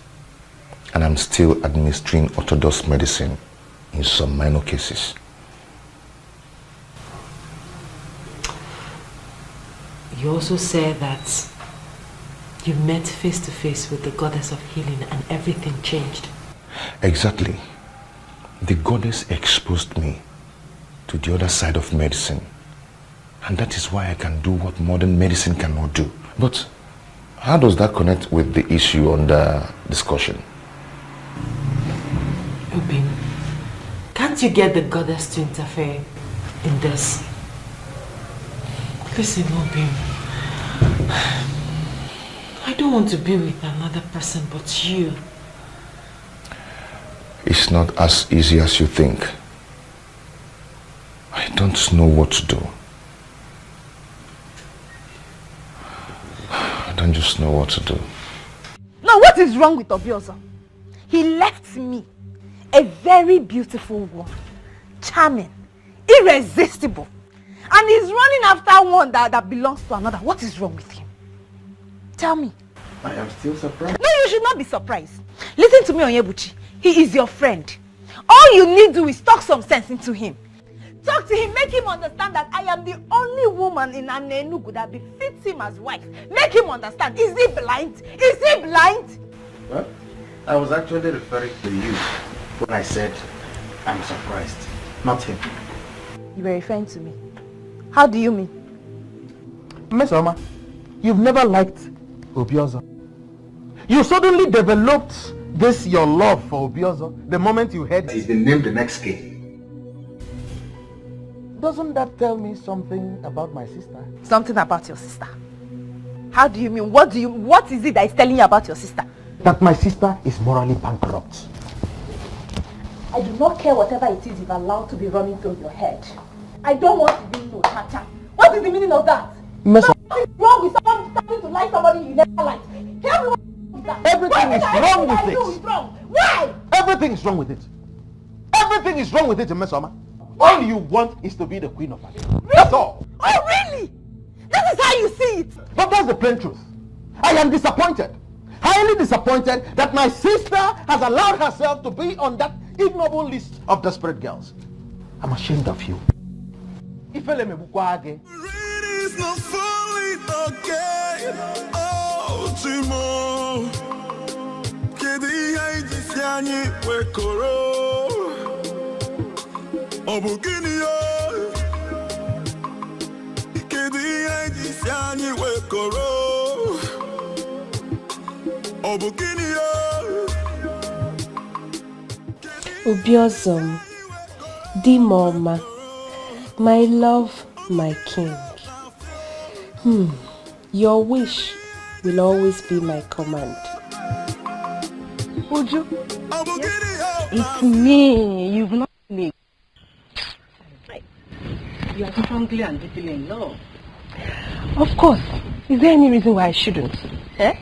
And I'm still administering orthodox medicine in some minor cases.
You also said that you met face to face with the goddess of healing and everything changed.
Exactly. The goddess exposed me to the other side of medicine. And that is why I can do what modern medicine cannot do. But how does that connect with the issue under discussion?
Obin, can't you get the goddess to interfere in this? Listen, Obin, I don't want to be with another person but you.
It's not as easy as you think. I don't know what to do. I don't just know what to do.
Now, what is wrong with Obiozo? He left me, a very beautiful woman, charming, irresistible, and he's running after one that belongs to another. What is wrong with him? Tell me.
I am still surprised.
No, you should not be surprised. Listen to me, Onyebuchi. He is your friend. All you need to do is talk some sense into him. Talk to him, make him understand that I am the only woman in Enugu that befits him as wife. Make him understand. Is he blind? Is he blind?
Well, I was actually referring to you when I said I'm surprised, not him.
You were referring to me. How do you mean?
Miss Oma, you've never liked Obiozo. You suddenly developed this your love for Obiozo the moment you heard he's been named the next king. Doesn't that tell me something about my sister?
Something about your sister? How do you mean? What is it that is telling you about your sister?
That my sister is morally bankrupt.
I do not care whatever it is you've allowed to be running through your head. I don't want to be no cha-cha. What is the meaning of that?
Miss,
what is wrong with someone starting to like somebody you never liked? Tell me what is that?
Everything is wrong with it.
Wrong. Why?
Everything is wrong with it. Everything is wrong with it, Miss Oma. All you want is to be the queen of us. Really? That's all.
Oh, really? That is how you see it.
But that's the plain truth. I am disappointed. Highly disappointed that my sister has allowed herself to be on that ignoble list of desperate girls. I'm ashamed of you. ifele mebukwa gị.
It's not falling again. Oh, Timo. Kedi ya ijisi anyị wekoro. Obugini yo. Kedi ya ijisi anyị wekoro. Obugini yo.
Obiozom, Dimoma, my love, my king. Your wish will always be my command.
Uju, it's me. You've not me. You are strongly and deeply in love. Of course. Is there any reason why I shouldn't? Eh?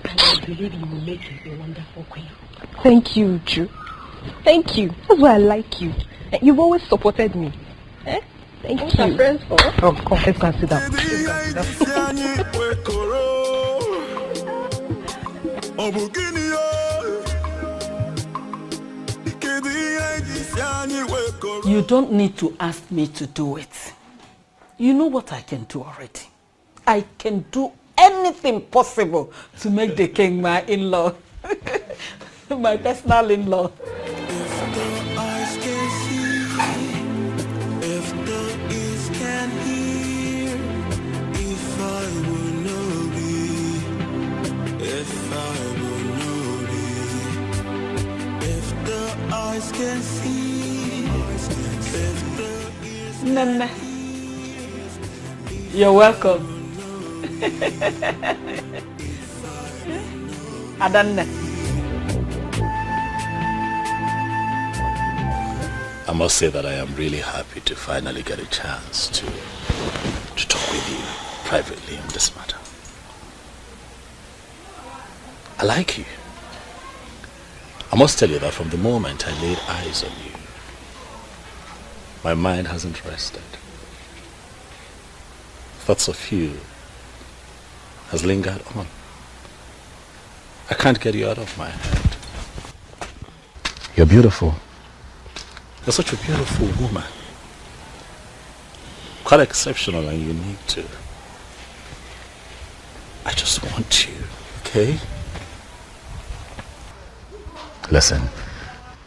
And I believe you will make me a wonderful queen. Thank you, Uju. Thank you. That's why I like you. You've always supported me. Eh? Thank you. Our friends for? Oh, come, let's go and sit down.
You don't need to ask me to do it. You know what I can do already. I can do anything possible to make the king my in-law. My personal in-law.
Can see
Nana. You're welcome. Adanne.
I must say that I am really happy to finally get a chance to talk with you privately on this matter. I like you. I must tell you that from the moment I laid eyes on you, my mind hasn't rested. Thoughts of you has lingered on. I can't get you out of my head. You're beautiful. You're such a beautiful woman. Quite exceptional and unique too. I just want you, okay? Listen,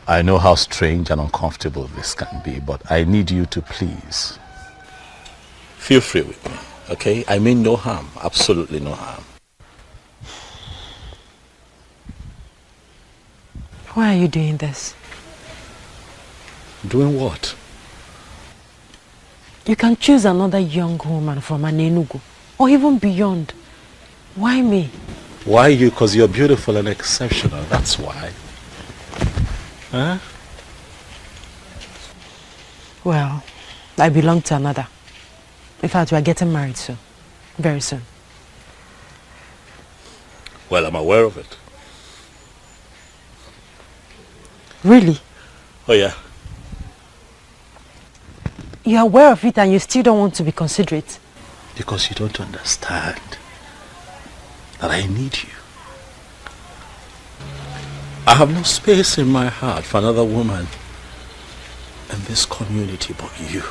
I know how strange and uncomfortable this can be, but I need you to please feel free with me, okay? I mean no harm, absolutely no harm.
Why are you doing this?
Doing what?
You can choose another young woman from Anenugu, or even beyond. Why me?
Why you? Because you're beautiful and exceptional, that's why. Huh?
Well, I belong to another. In fact, we are getting married soon. Very soon.
Well, I'm aware of it.
Really?
Oh, yeah.
You're aware of it and you still don't want to be considerate?
Because you don't understand that I need you. I have no space in my heart for another woman in this community but you.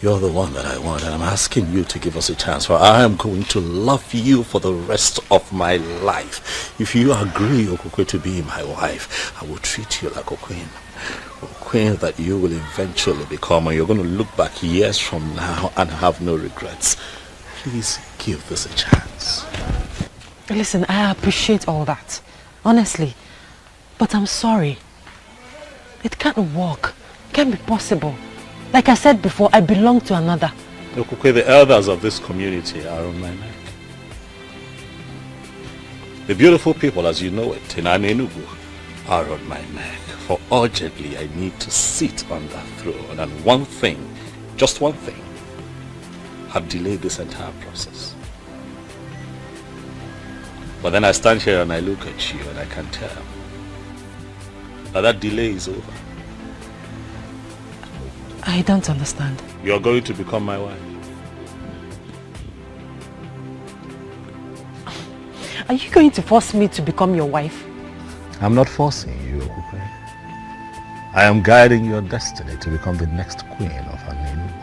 You're the one that I want, and I'm asking you to give us a chance, for I am going to love you for the rest of my life. If you agree, Okokwe, to be my wife, I will treat you like a queen. A queen that you will eventually become, and you're going to look back years from now and have no regrets. Please give this a chance.
Listen, I appreciate all that, honestly. But I'm sorry. It can't work. It can't be possible. Like I said before, I belong to another.
Okokwe, the elders of this community are on my neck. The beautiful people, as you know it, in Anenugu, are on my neck. For urgently, I need to sit on that throne. And one thing, just one thing, have delayed this entire process. But then I stand here and I look at you and I can tell that delay is over.
I don't understand.
You're going to become my wife.
Are you going to force me to become your wife?
I'm not forcing you, Okukwe. I am guiding your destiny to become the next queen of Anenugu.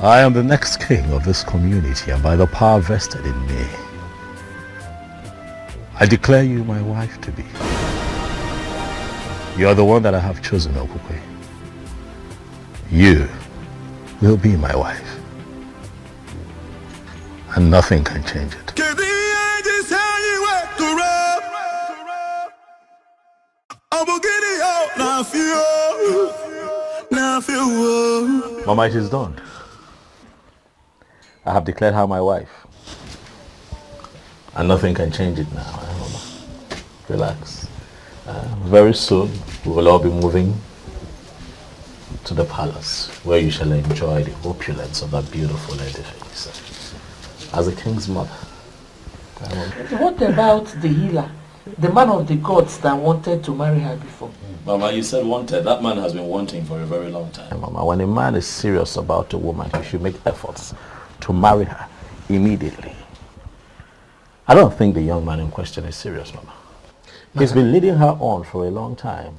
I am the next king of this community, and by the power vested in me, I declare you my wife to be. You are the one that I have chosen, Okukwe. You will be my wife, and nothing can change it. Mama, it is done. I have declared her my wife, and nothing can change it now. Mama, relax. Very soon we will all be moving to the palace, where you shall enjoy the opulence of that beautiful edifice as a king's mother.
What about the healer, the man of the gods that wanted to marry her before?
Mama, you said wanted. That man has been wanting for a very long time. Mama, when a man is serious about a woman, he should make efforts to marry her immediately. I don't think the young man in question is serious, Mama. He's been leading her on for a long time.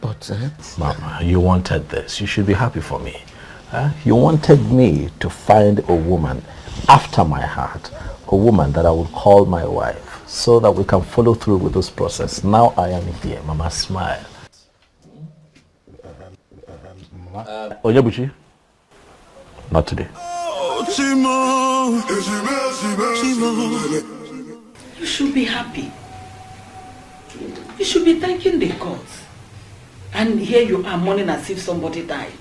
But,
Mama, you wanted this. You should be happy for me. You wanted me to find a woman after my heart, a woman that I would call my wife, so that we can follow through with this process. Now I am here. Mama, smile. Onyebuchi? Not today.
You should be happy. You should be thanking the gods. And here you are mourning as if somebody died.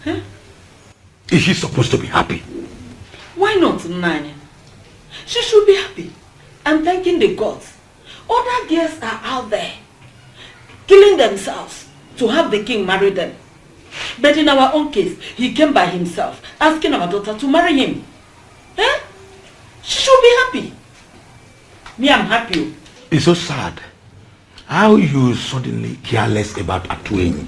Huh?
Is she supposed to be happy?
Why not, Nani? She should be happy and thanking the gods. Other girls are out there killing themselves to have the king marry them. But in our own case, he came by himself, asking our daughter to marry him. Eh? She should be happy. Me, I'm happy.
It's so sad how you suddenly care less about Atueni.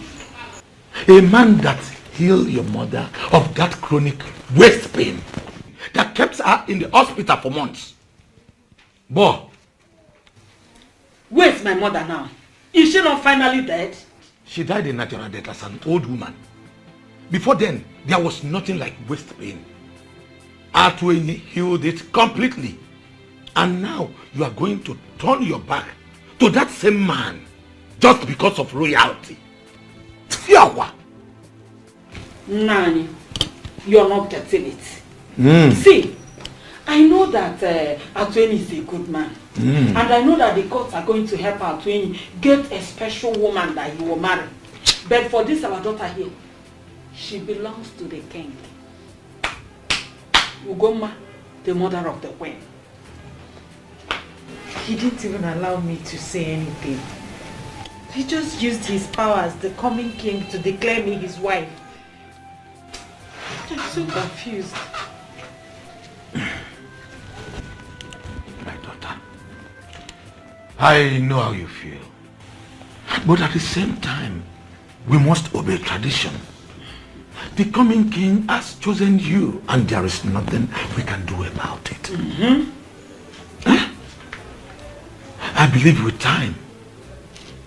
A man that healed your mother of that chronic waist pain that kept her in the hospital for months. Boy.
Where's my mother now? Is she not finally dead?
She died a natural death as an old woman. Before then, there was nothing like waist pain. Atueni healed it completely. And now you are going to turn your back to that same man just because of royalty. Fiawa!
Nani, you're not getting it. See, I know that Atueni is a good man. And I know that the gods are going to help Atueni get a special woman that he will marry. But for this our daughter here, she belongs to the king. Ugoma, the mother of the queen.
He didn't even allow me to say anything. He just used his power as the coming king to declare me his wife. I'm so confused.
My daughter, I know how you feel. But at the same time, we must obey tradition. The coming king has chosen you, and there is nothing we can do about it. I believe with time,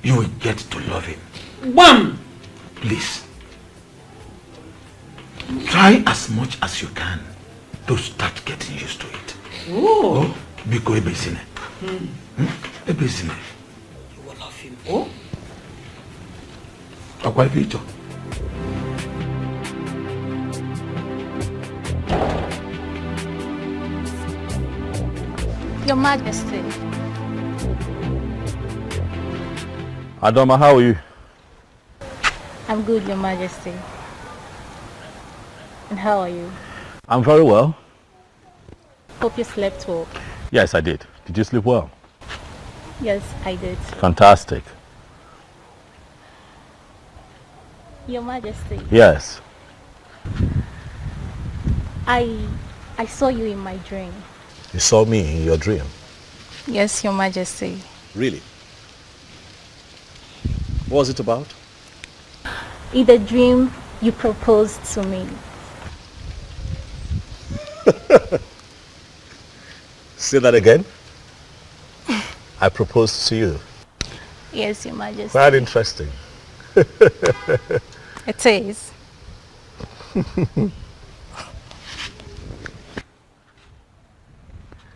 you will get to love him.
Bam!
Please, try as much as you can to start getting used to it.
Oh,
Biko ebezine. Ebezine.
You will love him. Oh?
Akwa Vito.
Your Majesty.
Adoma, how are you?
I'm good, Your Majesty. And how are you?
I'm very well.
Hope you slept well.
Yes, I did. Did you sleep well?
Yes, I did.
Fantastic.
Your Majesty.
Yes.
I saw you in my dream.
You saw me in your dream?
Yes, Your Majesty.
Really? What was it about?
In the dream, you proposed to me.
Say that again. I proposed to you.
Yes, Your Majesty.
Quite interesting.
It is.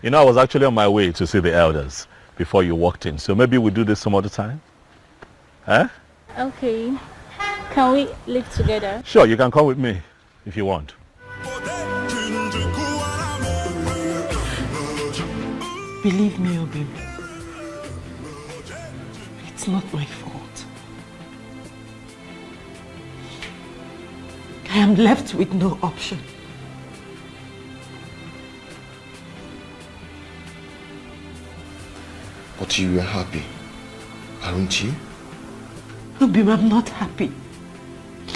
You know, I was actually on my way to see the elders before you walked in. So maybe we'll do this some other time? Huh?
Okay. Can we live together?
Sure, you can come with me if you want.
Believe me, Obi. It's not my fault. I am left with no option.
But you were happy, aren't you?
Obi, I'm not happy.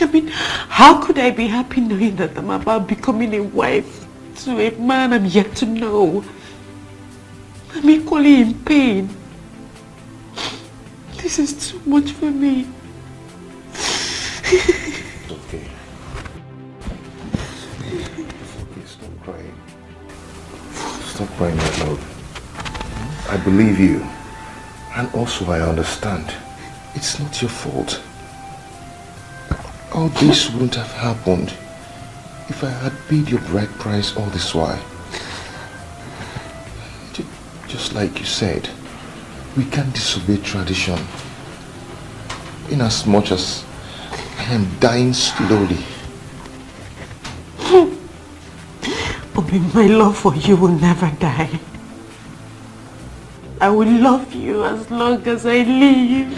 I mean, how could I be happy knowing that I'm about becoming a wife to a man I'm yet to know? I'm equally in pain. This is too much for me.
Okay. Okay, stop crying. Stop crying, my love. I believe you. And also I understand. It's not your fault. All this wouldn't have happened if I had paid your bride price all this while. Just like you said, we can't disobey tradition. In as much as I am dying slowly.
Obi, my love for you will never die. I will love you as long as I live.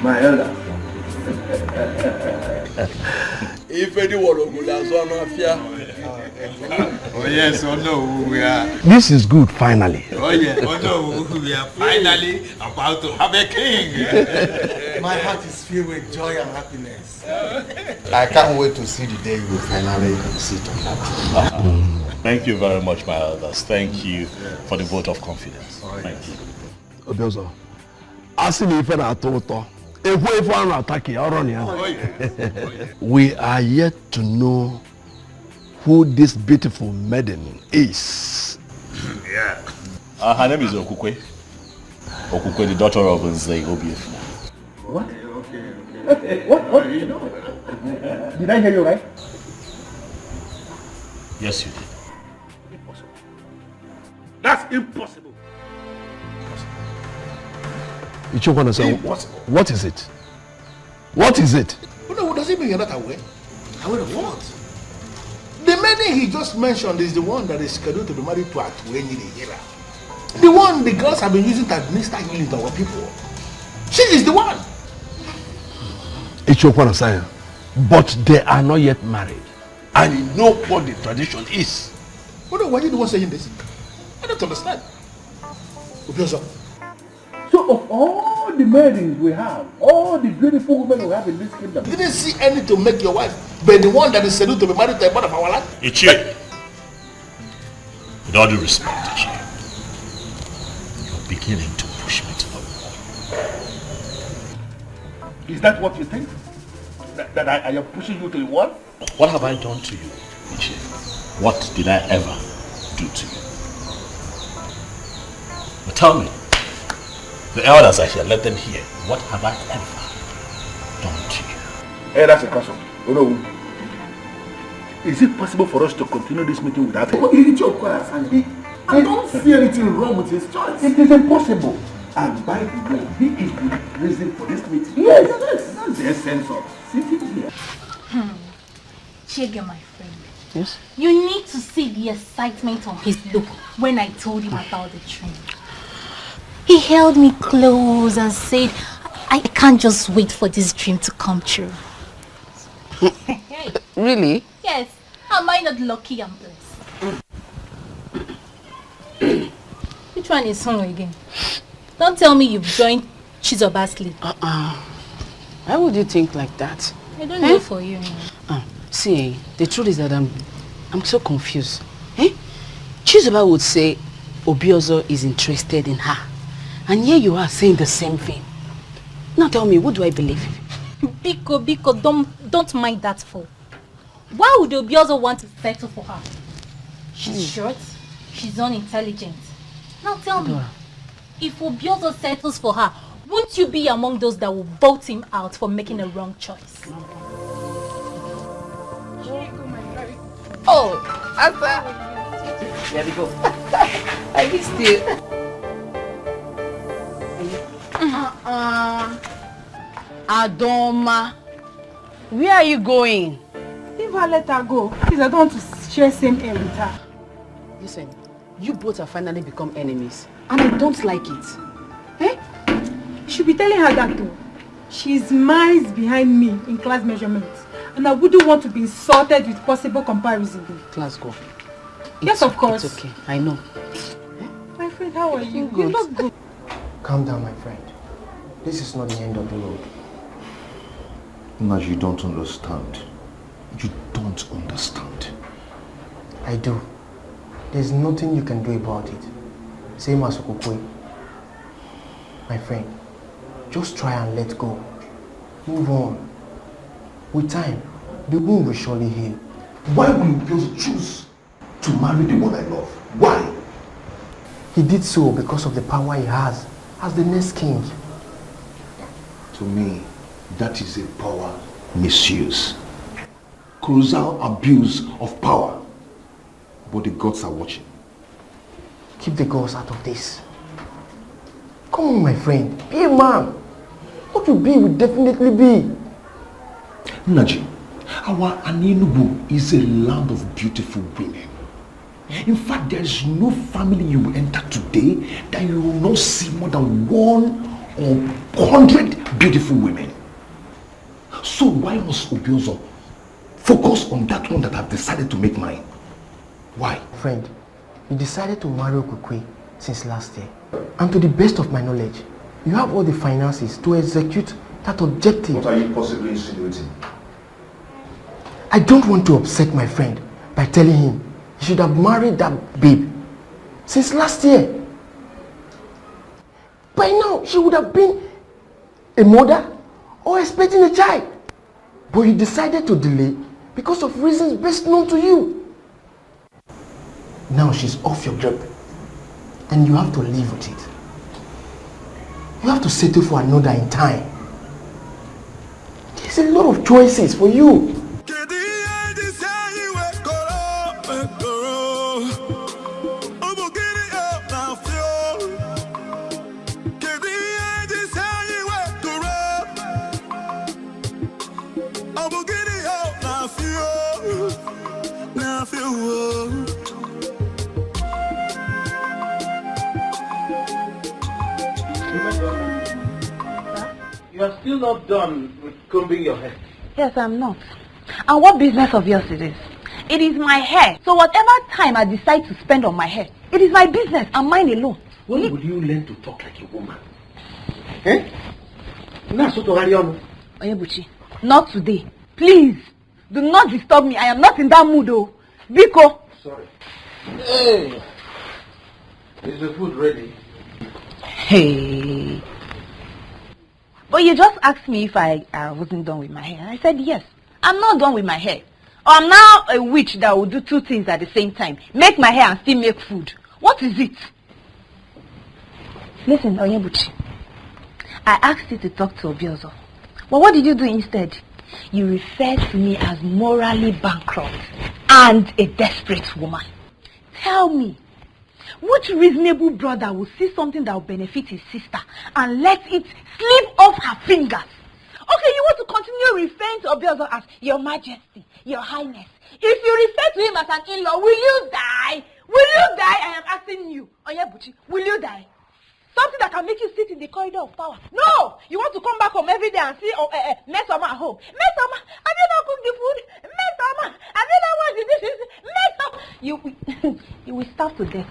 My elder. If anyone would have
oh yes, oh no, we are.
This is good, finally.
Oh yeah, oh no, we are finally about to have a king.
My heart is filled with joy and happiness. I can't wait to see the day you finally sit on that throne.
Thank you very much, my elders. Thank you for the vote of confidence. Thank you.
Obiozo, asking if I told we are yet to know who this beautiful maiden is.
Yeah. Her name is Okukwe. Okukwe, the daughter of Nzei Obiefuna.
What? Okay. What? You know? Did I hear you right?
Yes, you did.
Impossible. That's impossible.
Impossible. What is it? What is it?
No, does it mean you're not aware? Aware of what? The maiden he just mentioned is the one that is scheduled to be married to Atuenyi the Hera. The one the girls have been using to administer healing to our people. She is the one.
But they are not yet married. And you know what the tradition is.
No, why are you the one saying this? I don't understand.
So of all the maidens we have, all the beautiful women we have in this kingdom,
you didn't see any to make your wife, but the one that is scheduled to be married to a part of our land?
Ichi, with all due respect, Ichi, you're beginning to push me to the wall.
Is that what you think? That I am pushing you to the wall?
What have I done to you, Ichi? What did I ever do to you? But tell me, the elders are here, let them hear. What have I ever done to you?
Hey, that's a question. Oh no. Is it possible for us to continue this meeting without him? I don't see anything wrong with his choice. It is impossible. And by the way, he is the reason for this meeting. Yes, that's the essence of sitting here.
Chege, my friend.
Yes?
You need to see the excitement on his look when I told him about the train. He held me close and said, I can't just wait for this dream to come true.
Really?
Yes. Am I not lucky and blessed? Which one is home again? Don't tell me you've joined Chizoba's league.
Why would you think like that?
I don't know for you.
See, the truth is that I'm so confused. Chizoba would say Obiozo is interested in her. And here you are saying the same thing. Now tell me, what do I believe?
Biko, don't mind that fool. Why would Obiozo want to settle for her? She's short, she's unintelligent. Now tell me, if Obiozo settles for her, won't you be among those that will vote him out for making a wrong choice?
Oh, Asa. There we go. I missed you.
Adoma, where are you going?
Leave her, let her go. Please, I don't want to share same air with her.
Listen, you both have finally become enemies, and I don't like it.
Eh? You should be telling her that too. She's miles behind me in class measurements, and I wouldn't want to be insulted with possible comparison.
Class go.
Yes, of course.
It's okay, I know.
My friend, how are you?
Good.
You look good.
Calm down, my friend. This is not the end of the road.
Naj, you don't understand. You don't understand.
I do. There's nothing you can do about it. Same as Okokwe. My friend, just try and let go. Move on. With time, the wound will surely heal.
Why will you just choose to marry the one I love? Why?
He did so because of the power he has as the next king.
To me, that is a power misuse. Colossal abuse of power. But the gods are watching.
Keep the gods out of this. Come on, my friend. Be a man. What you be will definitely be.
Naji, our Anenubu is a land of beautiful women. In fact, there is no family you will enter today that you will not see more than 100 beautiful women. So why must Obiozo focus on that one that I've decided to make mine? Why?
Friend, you decided to marry Okukwe since last year. And to the best of my knowledge, you have all the finances to execute that objective.
What are you possibly insinuating?
I don't want to upset my friend by telling him he should have married that babe since last year. By now, she would have been a mother or expecting a child. But you decided to delay because of reasons best known to you. Now she's off your grip and you have to live with it. You have to settle for another in time. There's a lot of choices for you.
You are still not done with combing your hair.
Yes, I'm not. And what business of yours it is? It is my hair. So whatever time I decide to spend on my hair, it is my business and mine alone.
When will you learn to talk like a woman? Eh?
Onyebuchi, not today. Please, do not disturb me. I am not in that mood, though. Biko.
Sorry. Hey! Is the food ready?
Hey. But you just asked me if I wasn't done with my hair. I said yes. I'm not done with my hair. Or I'm now a witch that will do two things at the same time. Make my hair and still make food. What is it? Listen, Onyebuchi. I asked you to talk to Obiozo. But what did you do instead? You referred to me as morally bankrupt and a desperate woman. Tell me, which reasonable brother will see something that will benefit his sister and let it slip off her fingers? Okay, you want to continue referring to Obiozo as Your Majesty, Your Highness. If you refer to him as an in-law, will you die? Will you die? I am asking you. Onyebuchi, will you die? Something that can make you sit in the corridor of power. No! You want to come back home every day and see Mesoma at home. Mesoma, have you not cooked the food? Mesoma, have you not washed the dishes? Mesoma! You will starve to death.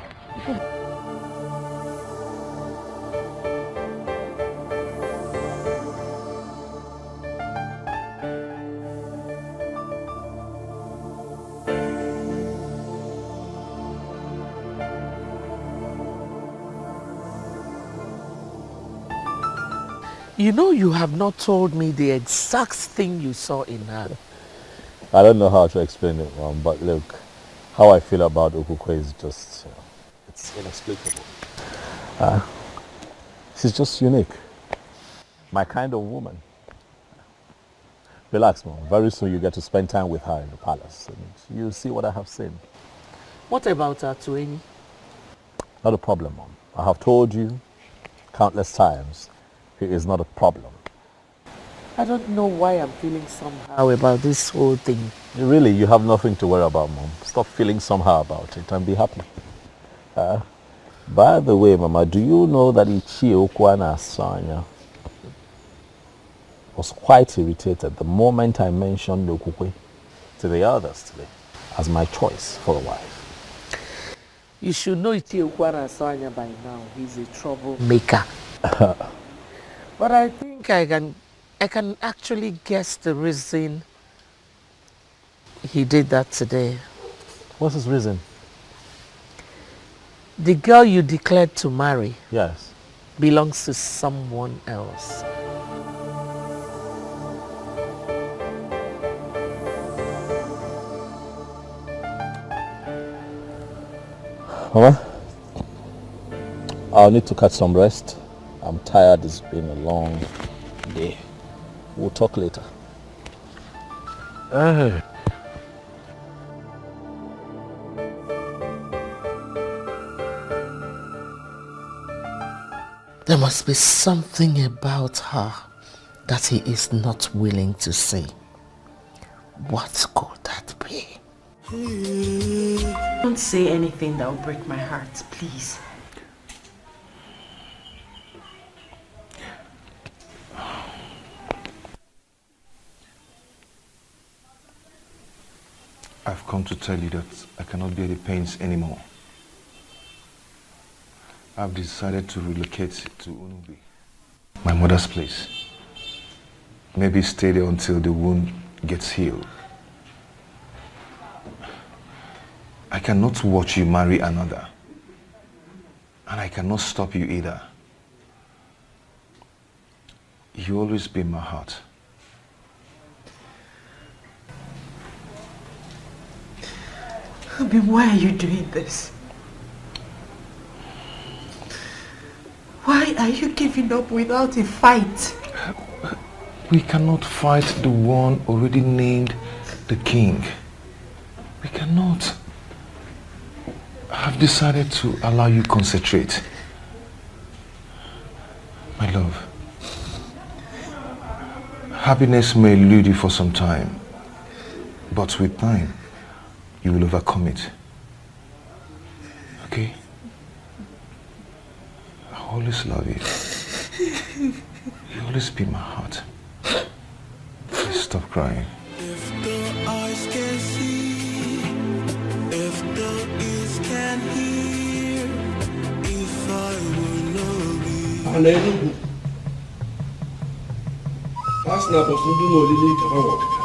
You know you have not told me the exact thing you saw in her.
I don't know how to explain it, Mom, but look, how I feel about Okukwe is just, it's inexplicable. She's just unique. My kind of woman. Relax, Mom. Very soon you get to spend time with her in the palace. And you'll see what I have seen.
What about Atueni?
Not a problem, Mom. I have told you countless times he is not a problem.
I don't know why I'm feeling somehow about this whole thing.
Really, you have nothing to worry about, Mom. Stop feeling somehow about it and be happy. By the way, Mama, do you know that Ichie Okwana Asanya was quite irritated the moment I mentioned Okukwe to the others today as my choice for a wife?
You should know Ichie Okwana Asanya by now. He's a troublemaker. But I think I can actually guess the reason he did that today.
What's his reason?
The girl you declared to marry,
yes,
belongs to someone else.
Mama, I'll need to catch some rest. I'm tired. It's been a long day. We'll talk later.
There must be something about her that he is not willing to say. What could that be?
Don't say anything that will break my heart, please.
I've come to tell you that I cannot bear the pains anymore. I've decided to relocate to Unubi, my mother's place. Maybe stay there until the wound gets healed. I cannot watch you marry another. And I cannot stop you either. You always be in my heart.
Abi, why are you doing this? Why are you giving up without a fight?
We cannot fight the one already named the king. We cannot. I've decided to allow you concentrate. My love, happiness may elude you for some time, but with time, you will overcome it. Okay? I always love you. You always be in my heart. Please stop crying.
If the eyes can see, if the ears can hear, if I will not be.
Hallelujah. Pastor Bosundun Olili Kama Wakaka.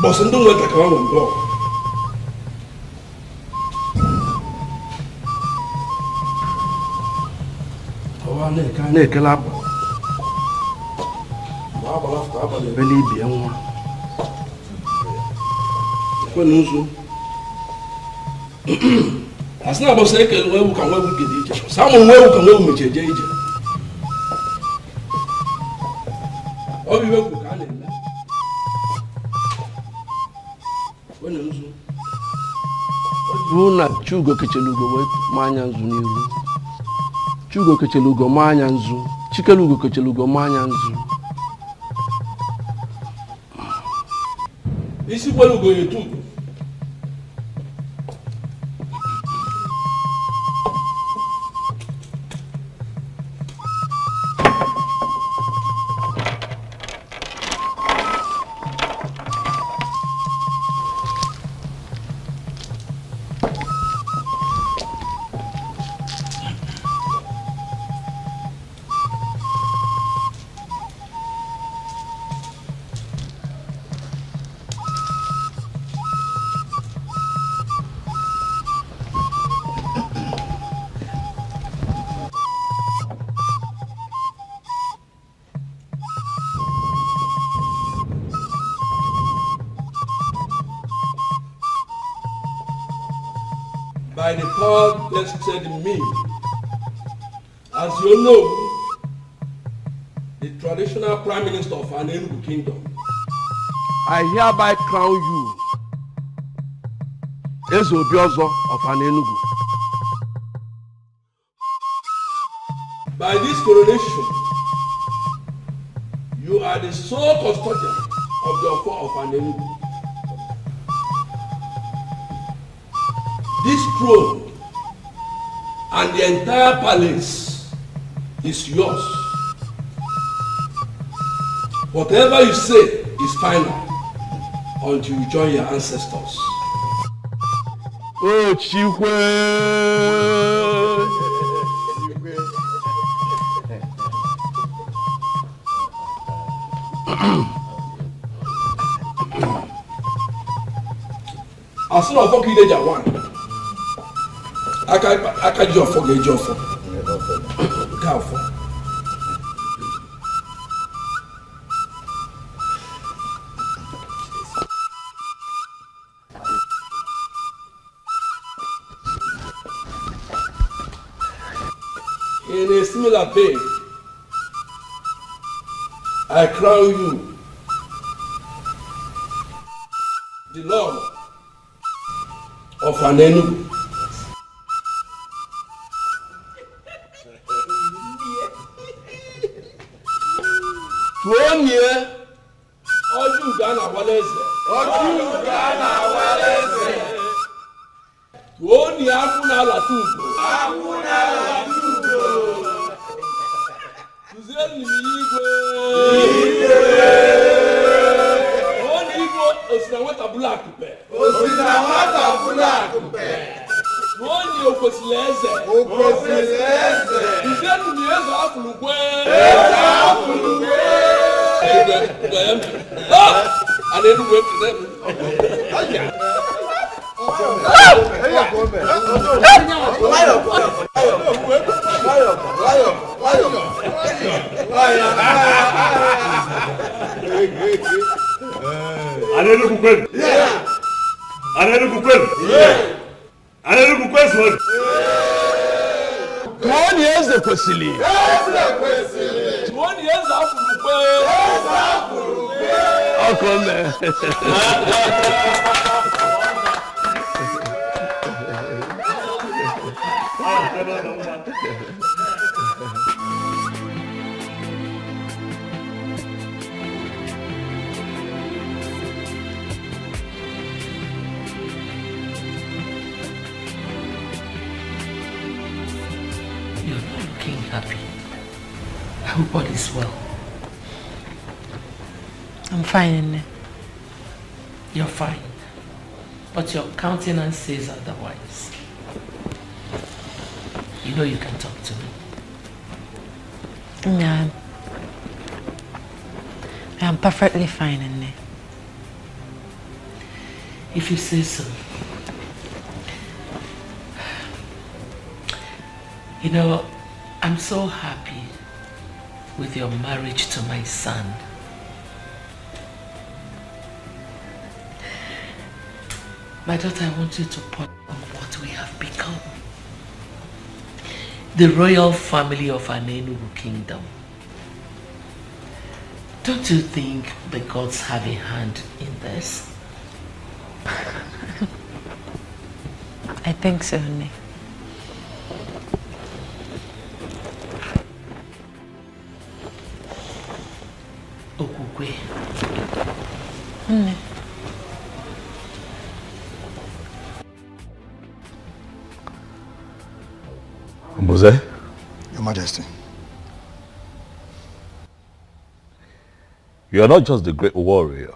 Bosundun Weka Kama Wambo. Na-ekele akwa ma agbara afọ abalị ebele ibie nwa ekwena nzu asị na agbasa ekele nwa ewu ka nwa ewu gede ije sa amụ nwa ewu ka nwa ewu mechi eje ije ọ bụ iwe kwu ka a na-eme ekwena nzu o ji hụ na Chugo kechara ugo wee ma anya nzu n'iru Chugo kechara ugo ma anya nzu Chikere ugo kechara ugo ma anya nzu isi kwere ugo yetu ugo by the power vested in me. As you know, the traditional Prime Minister of an Enugu Kingdom, I hereby crown you as Obiozo of an Enugu. By this coronation, you are the sole custodian of the Ofo of an Enugu. This throne and the entire palace is yours. Whatever you say is final until you join your ancestors. Oh, Chikwe! As soon as I get you one, I can't just forget your phone. Can't forget. In a similar vein, I crown you the Lord of an Enugu. Tuonye Oju Ghana Waleze. Oju Ghana Waleze. Tuonye Akuna Latugo. Akuna Latugo. Tuzeni Igwe. Tuonye Igwe Osinaweta Bulakupe. Osinaweta Bulakupe. Tuonye Okosileze. Okosileze. Tuzeni Mieza Afulukwe. Afulukwe. I didn't wait for them.
You're not looking happy. I hope all is well.
I'm fine.
You're fine. But your countenance says otherwise. You know you can talk to me.
Yeah. I'm perfectly fine in there.
If you say so. You know, I'm so happy with your marriage to my son. My daughter, I want you to ponder on what we have become. The royal family of an Enugu kingdom. Don't you think the gods have a hand in this?
I think so, Nne.
Okukwe.
Nne.
Mose?
Your Majesty.
You are not just the great warrior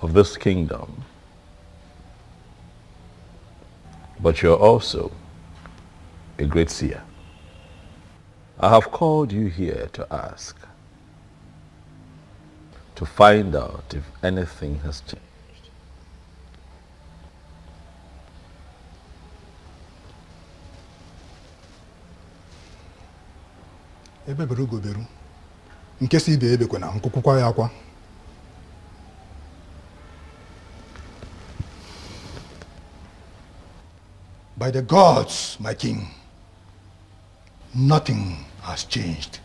of this kingdom, but you're also a great seer. I have called you here to ask, to find out if anything has changed.
Ebe beru go beru. Nke si ibe ebe kwena nkukwukwa ya akwa. By the gods, my king, nothing has changed.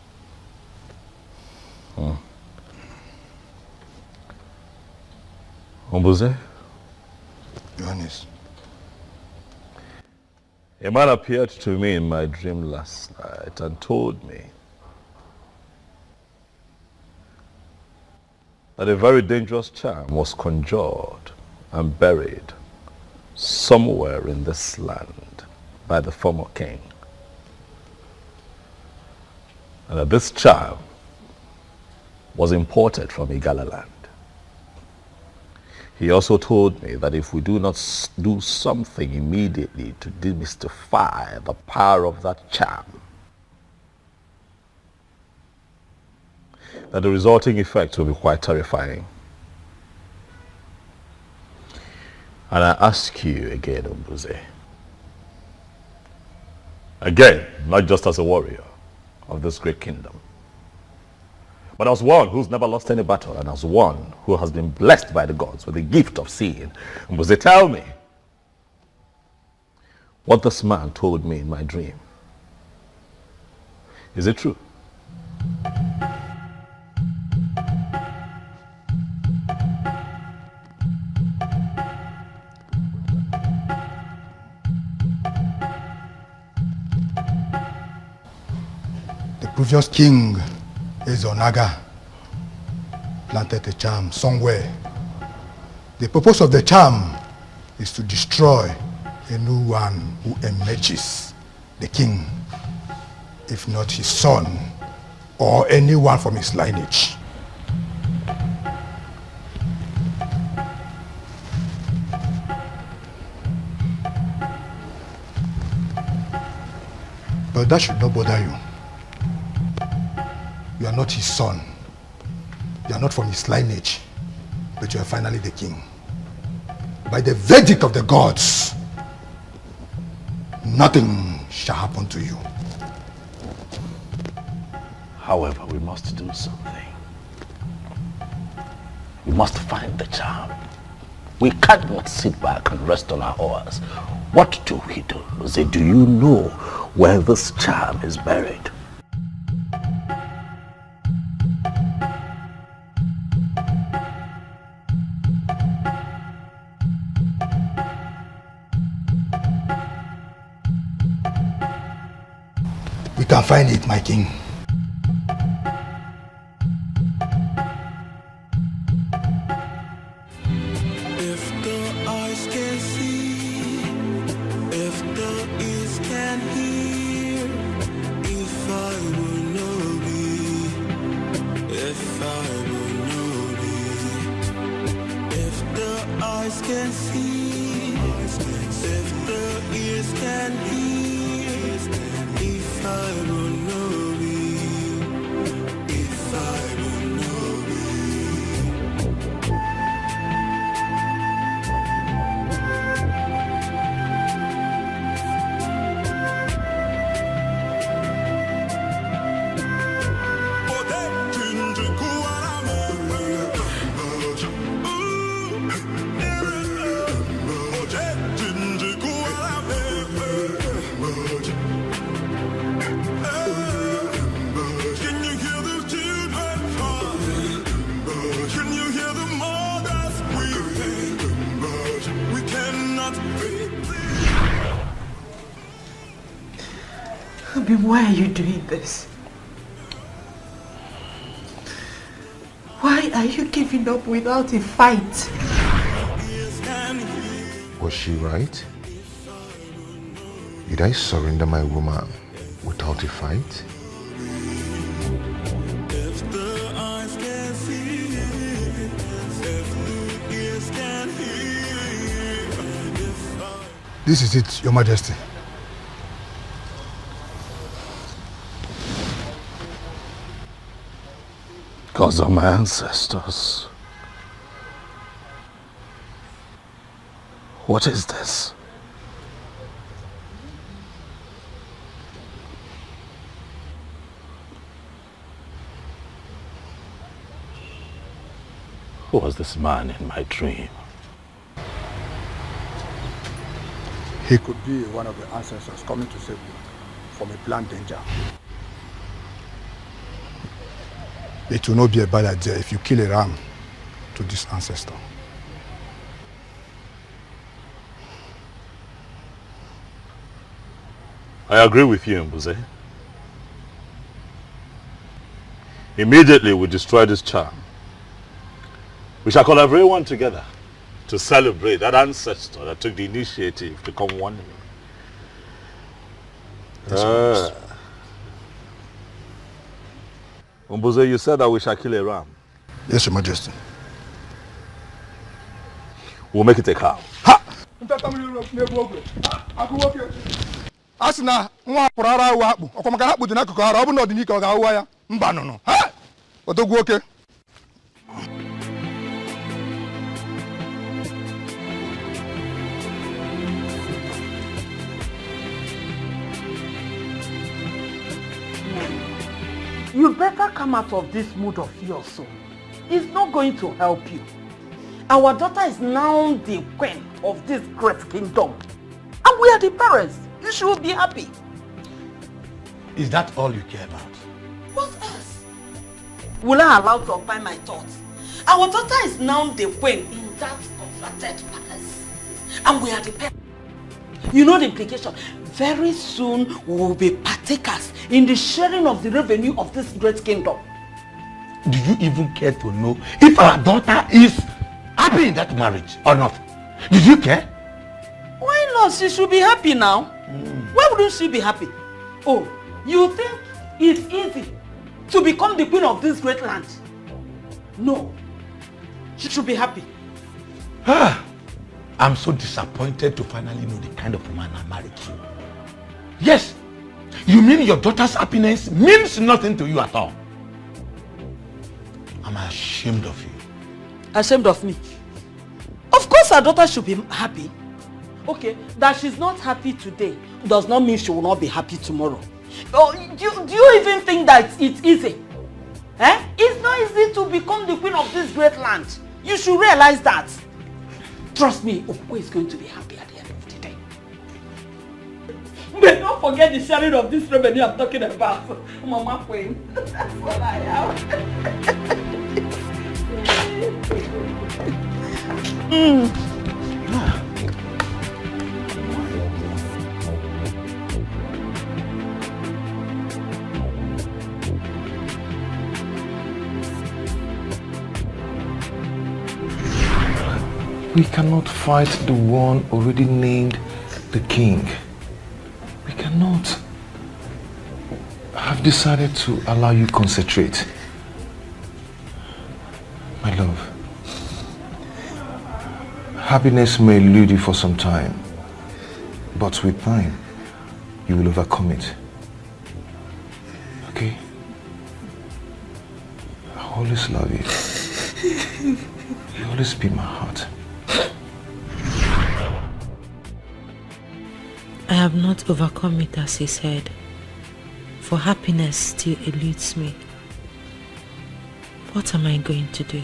Ombuze?
Johannes.
A man appeared to me in my dream last night and told me that a very dangerous charm was conjured and buried somewhere in this land by the former king. And that this charm was imported from Igala land. He also told me that if we do not do something immediately to demystify the power of that charm, that the resulting effects will be quite terrifying. And I ask you again, Ombuze, again, not just as a warrior of this great kingdom, but as one who's never lost any battle and as one who has been blessed by the gods with the gift of seeing. Ombuze, tell me what this man told me in my dream. Is it true?
The previous king, Ezonaga, planted a charm somewhere. The purpose of the charm is to destroy anyone who emerges the king, if not his son or anyone from his lineage. But that should not bother you. You are not his son. You are not from his lineage, but you are finally the king. By the verdict of the gods, nothing shall happen to you.
However, we must do something. We must find the charm. We cannot sit back and rest on our oars. What do we do? Say, do you know where this charm is buried?
We can find it, my king.
If the eyes can see, if the ears can hear, if I will know be, if I will know be, if the eyes can see, if the ears can hear, if I will know be, if I will know be.
Why are you doing this? Why are you giving up without a fight?
Was she right? Did I surrender my woman without a fight?
This is it, Your Majesty.
Because of my ancestors. What is this? Who was this man in my dream?
He could be one of the ancestors coming to save you from a planned danger. It will not be a bad idea if you kill a ram to this ancestor.
I agree with you, Mbuze. Immediately we destroy this charm. We shall call everyone together to celebrate that ancestor that took the initiative to come one way. Mbuze, you said that we shall kill a ram.
Yes, Your Majesty.
We'll make it a cow.
Asina nwa purara awu akpu okomaka akpu dị n'akụkụ ara ọ bụ na ọdịnika ọ ga-awụwa ya mba nụnụ ha odogwu oke.
You better come out of this mood of yours soon. It's not going to help you. Our daughter is now the queen of this great kingdom. And we are the parents. You should be happy.
Is that all you care about?
What else? Will I allow to occupy my thoughts? Our daughter is now the queen in that converted palace. And we are the parents. You know the implication. Very soon we will be partakers in the sharing of the revenue of this great kingdom.
Do you even care to know if our daughter is happy in that marriage or not? Did you care?
Why not? She should be happy now. Why wouldn't she be happy? Oh, you think it's easy to become the queen of this great land? No. She should be happy.
I'm so disappointed to finally know the kind of woman I married to. Yes, you mean your daughter's happiness means nothing to you at all. I'm ashamed of you.
Ashamed of me? Of course our daughter should be happy. Okay, that she's not happy today does not mean she will not be happy tomorrow. Oh, do you even think that it's easy? Eh? It's not easy to become the queen of this great land. You should realize that. Trust me, Okwe is going to be happy at the end of the day. But don't forget the sharing of this revenue I'm talking about. Mama Queen. That's what I am.
We cannot fight the one already named the king. We cannot. I've decided to allow you concentrate. My love, happiness may elude you for some time, but with time, you will overcome it. Okay? I always love you. You always be my heart.
I have not overcome it as he said, for happiness still eludes me. What am I going to do?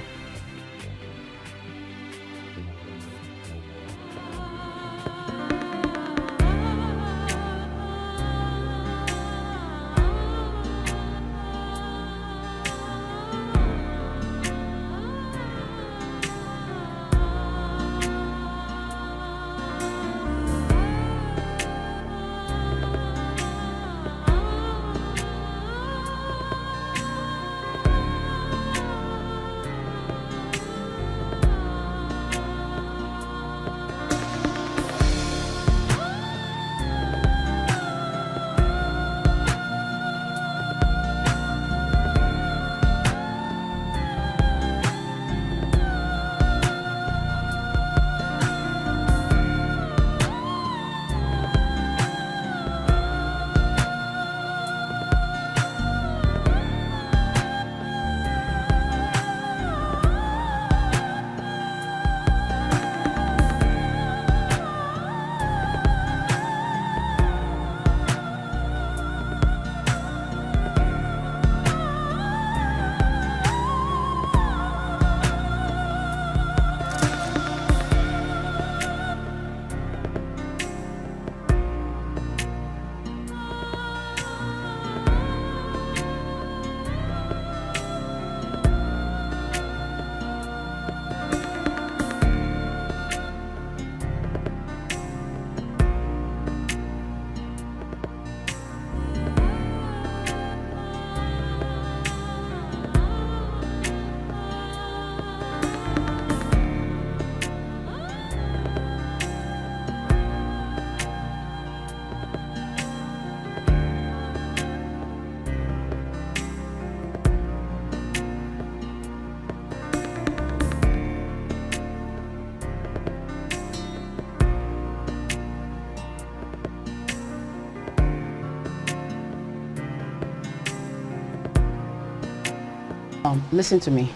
Listen to me.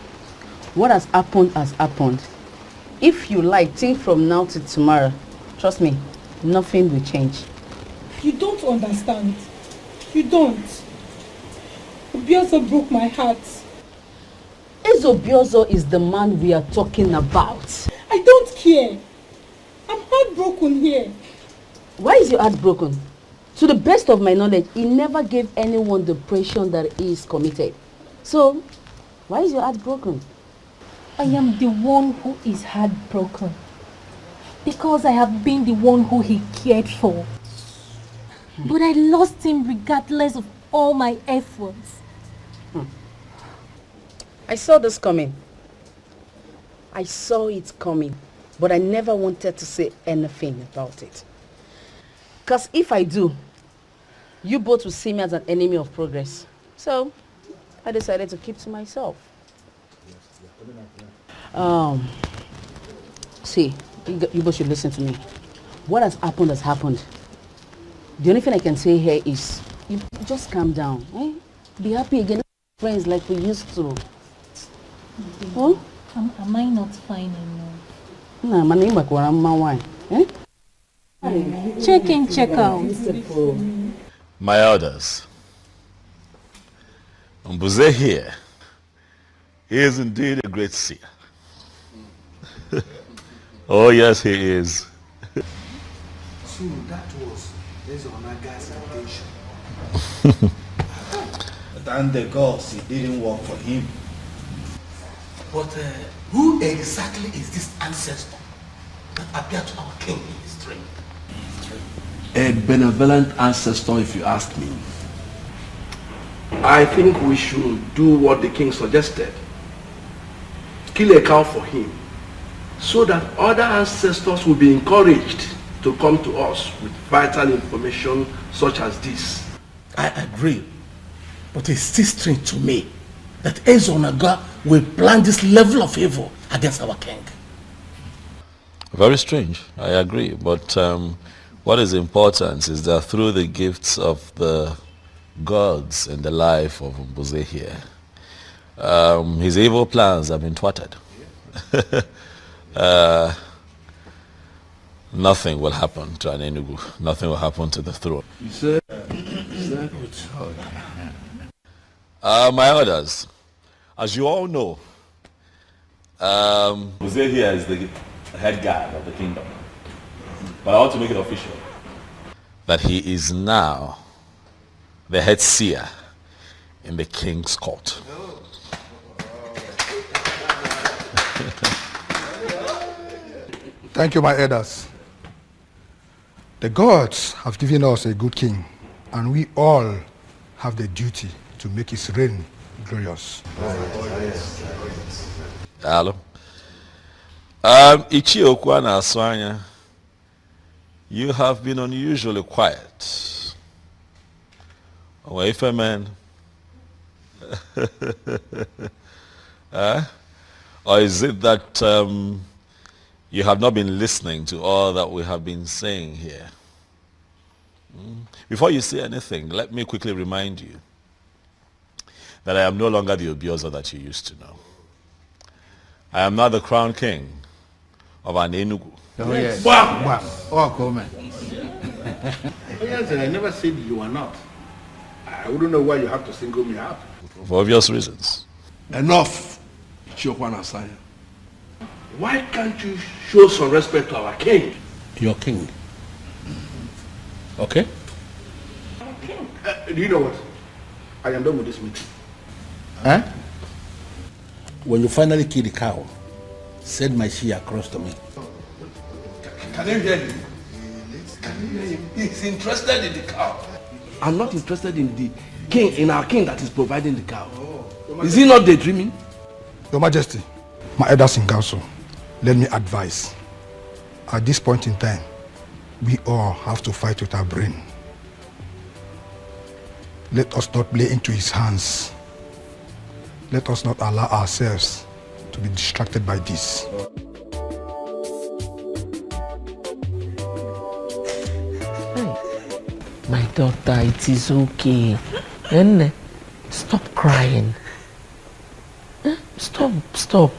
What has happened has happened. If you like, think from now to tomorrow. Trust me, nothing will change.
You don't understand. You don't. Obiozo broke my heart.
Obiozo is the man we are talking about.
I don't care. I'm heartbroken here.
Why is your heart broken? To the best of my knowledge, he never gave anyone the impression that he is committed. So, why is your heart broken?
I am the one who is heartbroken. Because I have been the one who he cared for. But I lost him regardless of all my efforts.
I saw this coming. I saw it coming. But I never wanted to say anything about it. Because if I do, you both will see me as an enemy of progress. So, I decided to keep to myself. See, you both should listen to me. What has happened has happened. The only thing I can say here is, you just calm down. Eh? Be happy again, friends like we used to.
Huh? Am I not fine enough?
Nah, my name is wine. Eh?
Check in, check out.
My elders, Mbuze here, he is indeed a great seer. Oh yes, he is.
So that was Ezonaga's intention.
Thank the gods it didn't work for him.
But who exactly is this ancestor that appeared to our king in his dream?
A benevolent ancestor, if you ask me. I think we should do what the king suggested. Kill a cow for him, so that other ancestors will be encouraged to come to us with vital information such as this.
I agree, but it's still strange to me that Ezonaga will plan this level of evil against our king.
Very strange, I agree, but what is important is that through the gifts of the gods in the life of Mbuze here, his evil plans have been thwarted. Nothing will happen to an Enugu. Nothing will happen to the throne.
You said?
My elders, as you all know, Mbuze here is the head guard of the kingdom. But I want to make it official that he is now the head seer in the king's court.
Thank you, my elders. The gods have given us a good king, and we all have the duty to make his reign glorious.
Hello. Ichi Okwana Aswanya, you have been unusually quiet. Away man. Or is it that you have not been listening to all that we have been saying here? Before you say anything, let me quickly remind you that I am no longer the Obiozo that you used to know. I am now the crown king of an Enugu.
Oh yes.
Wow.
Oh, cool man. Yes, I never said you are not. I wouldn't know why you have to single me out.
For obvious reasons.
Enough, Chiokwana Asanya. Why can't you show some respect to our king?
Your king. Okay?
Do you know what? I am done with this meeting.
Huh? When you finally kill the cow, send my she across to me.
Can you hear him? Can you hear him? He's interested in the cow. I'm not interested in the king, in our king that is providing the cow. Is he not daydreaming?
Your Majesty, my elders in council, let me advise. At this point in time, we all have to fight with our brain. Let us not play into his hands. Let us not allow ourselves to be distracted by this.
My daughter, it is okay. Stop crying. Stop.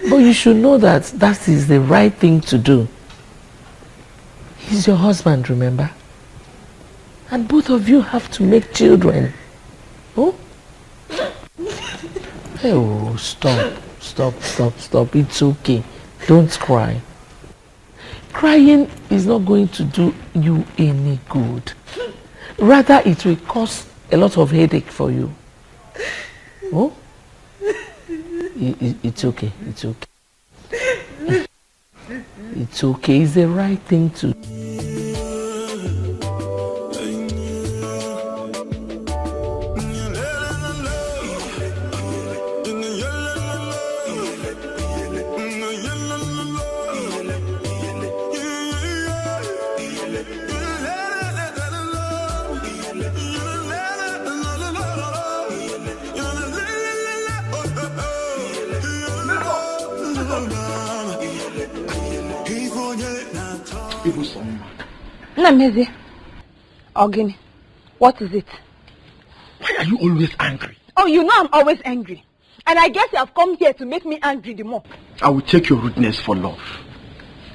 But you should know that that is the right thing to do. He's your husband, remember? And both of you have to make children. Oh? Oh, stop. It's okay. Don't cry. Crying is not going to do you any good. Rather, it will cause a lot of headache for you. Oh? It's okay. It's okay. It's the right thing to do.
Namezi, Ogini, what is it?
Why are you always angry?
Oh, you know I'm always angry. And I guess you have come here to make me angry the more.
I will take your rudeness for love.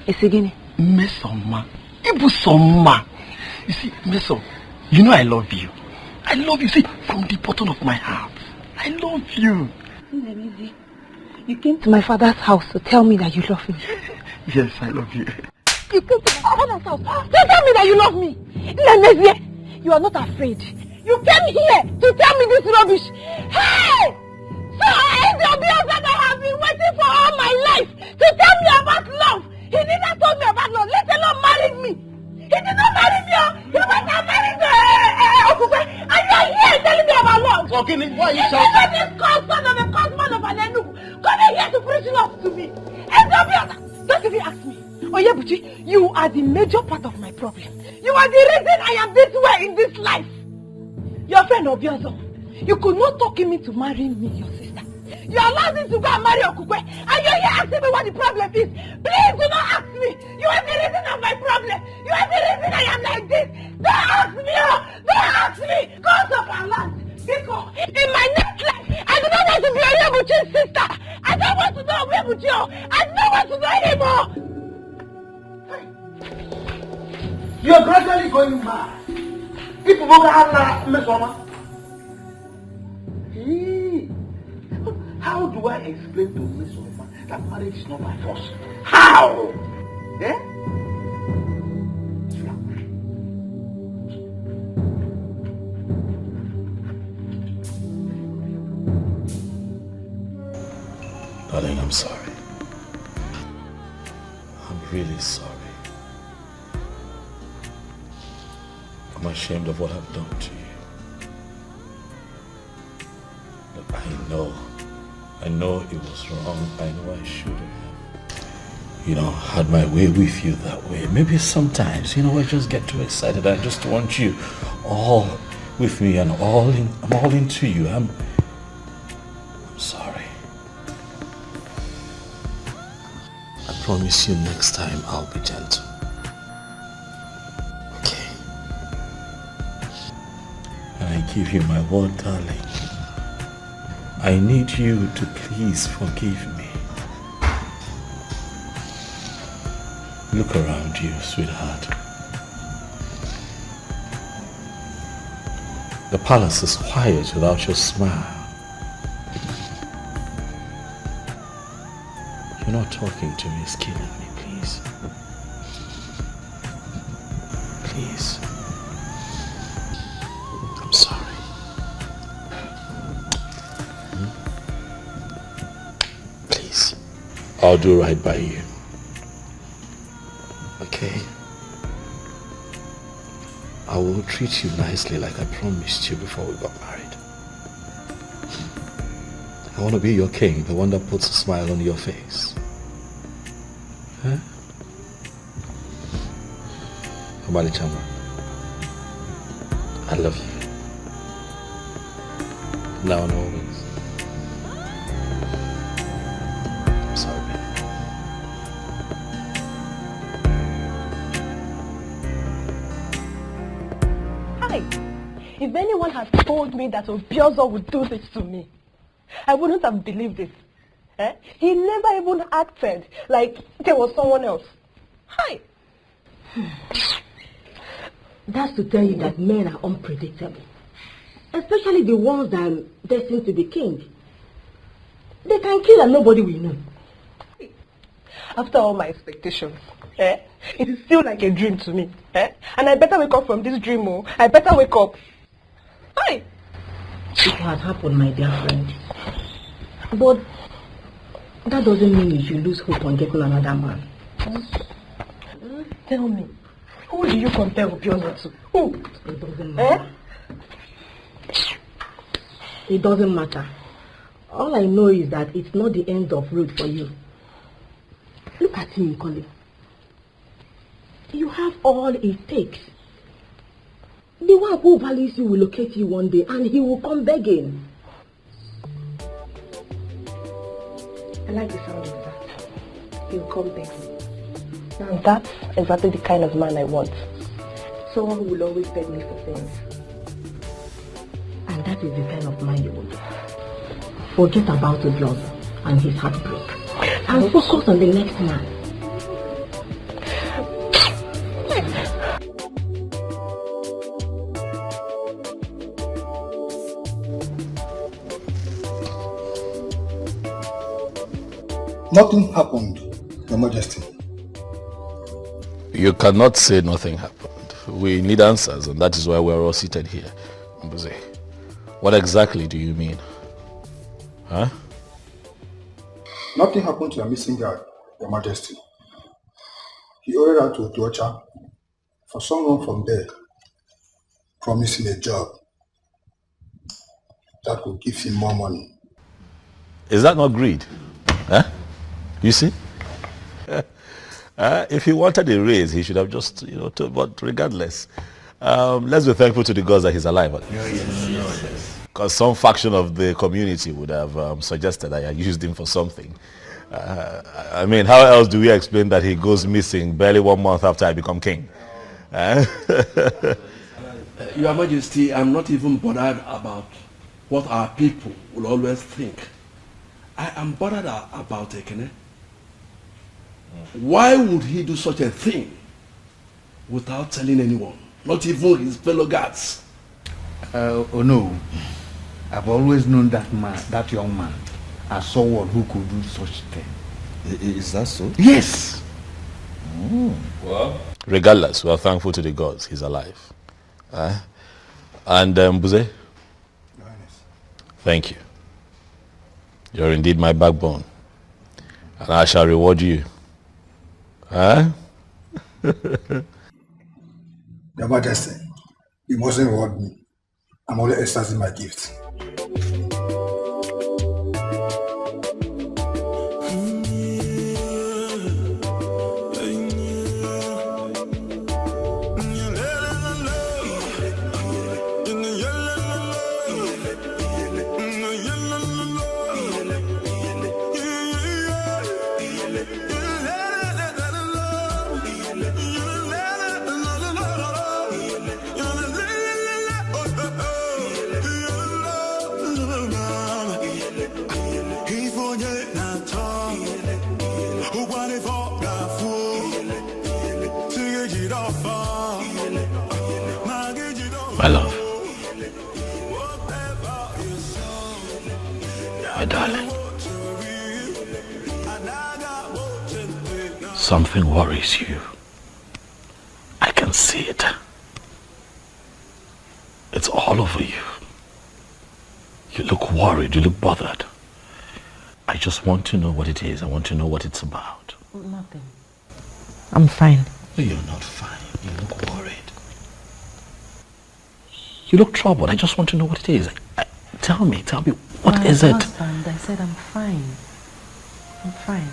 Isigini.
Mesoma. Ibusoma. You see, Meso, you know I love you. I love you, see, from the bottom of my heart. I love you.
Namezi, you came to my father's house to tell me that you love me.
Yes, I love you.
You came to my father's house to tell me that you love me. Namezi, you are not afraid. You came here to tell me this rubbish. Hey! So I am the abuse that I have been waiting for all my life to tell me about love. He never told me about love, let alone marry me. He did not marry me. He was not married to Okupe. And you are here telling me about love.
Okay, why are you
shouting? This cousin of a cousin of an Enugu coming here to preach love to me. And don't even ask me. Oh yeah, Buchi, you are the major part of my problem. You are the reason I am this way in this life. Your friend Obiozo, you could not talk him into marrying me, your sister. You allowed him to go and marry Okukwe, and you're here asking me what the problem is. Please do not ask me. You are the reason of my problem. You are the reason I am like this. Don't ask me. Don't ask me. Cause of our land. Because in my next life, I do not want to be Oyebuchi's sister. I don't want to know Oyebuchi. I don't want to know anymore.
You are gradually going mad. People will have Mesoma. How do I explain to Mesoma that marriage is not by force? How? Eh?
Darling, I'm sorry. I'm really sorry. I'm ashamed of what I've done to you. Look, I know it was wrong. I know I should have, had my way with you that way. Maybe sometimes, I just get too excited. I just want you all with me and I'm all into you. I'm sorry. I promise you next time I'll be gentle. Okay? And I give you my word, darling. I need you to please forgive me. Look around you, sweetheart. The palace is quiet without your smile. You're not talking to me, it's killing me, please. Please. I'm sorry. Please. I'll do right by you. Okay? I will treat you nicely like I promised you before we got married. I want to be your king, the one that puts a smile on your face. Huh? Amali Chama, I love you. Now and always. I'm sorry, baby.
Hi. If anyone has told me that Obiozo would do this to me,
I wouldn't have believed it. He never even acted like there was someone else. Hi.
That's to tell you that men are unpredictable. Especially the ones that are destined to be king. They can kill and nobody will know.
After all my expectations, it is still like a dream to me. And I better wake up from this dream, oh. I better wake up. Hi.
It has happened, my dear friend. But that doesn't mean you should lose hope on getting another man.
Tell me, who do you compare Obiozo to? Who?
It doesn't matter. It doesn't matter. All I know is that it's not the end of road for you. Look at him, Colin. You have all it takes. The one who values you will locate you one day and he will come begging.
I like the sound of that. He'll come begging. Now that's exactly the kind of man I want. Someone who will always beg me for things.
And that is the kind of man you will get. Forget about the blood and his heartbreak. And focus on the next man.
Nothing happened, Your Majesty.
You cannot say nothing happened. We need answers, and that is why we're all seated here. Mbuze, what exactly do you mean? Huh?
Nothing happened to your missing guy, Your Majesty. He ordered out to Otuocha for someone from there, promising a job that would give him more money.
Is that not greed? Huh? You see? If he wanted a raise, he should have just, but regardless, let's be thankful to the gods that he's alive. Because some faction of the community would have suggested that I used him for something. I mean, how else do we explain that he goes missing barely 1 month after I become king?
Your Majesty, I'm not even bothered about what our people will always think. I am bothered about Ekene. Why would he do such a thing without telling anyone, not even his fellow guards?
Oh no, I've always known that man, that young man, as someone who could do such thing.
Is that so?
Yes.
Well, regardless, we are thankful to the gods he's alive. And Buze, thank you. You're indeed my backbone, and I shall reward you.
Your Majesty, you mustn't reward me. I'm only exercising my gift.
My love, my darling, something worries you. I can see it. It's all over you. You look worried, you look bothered. I just want to know what it is. I want to know what it's about.
Nothing. I'm fine.
You're not fine. You look worried. You look troubled. I just want to know what it is. Tell me, what is it?
Husband, I said I'm fine. I'm fine.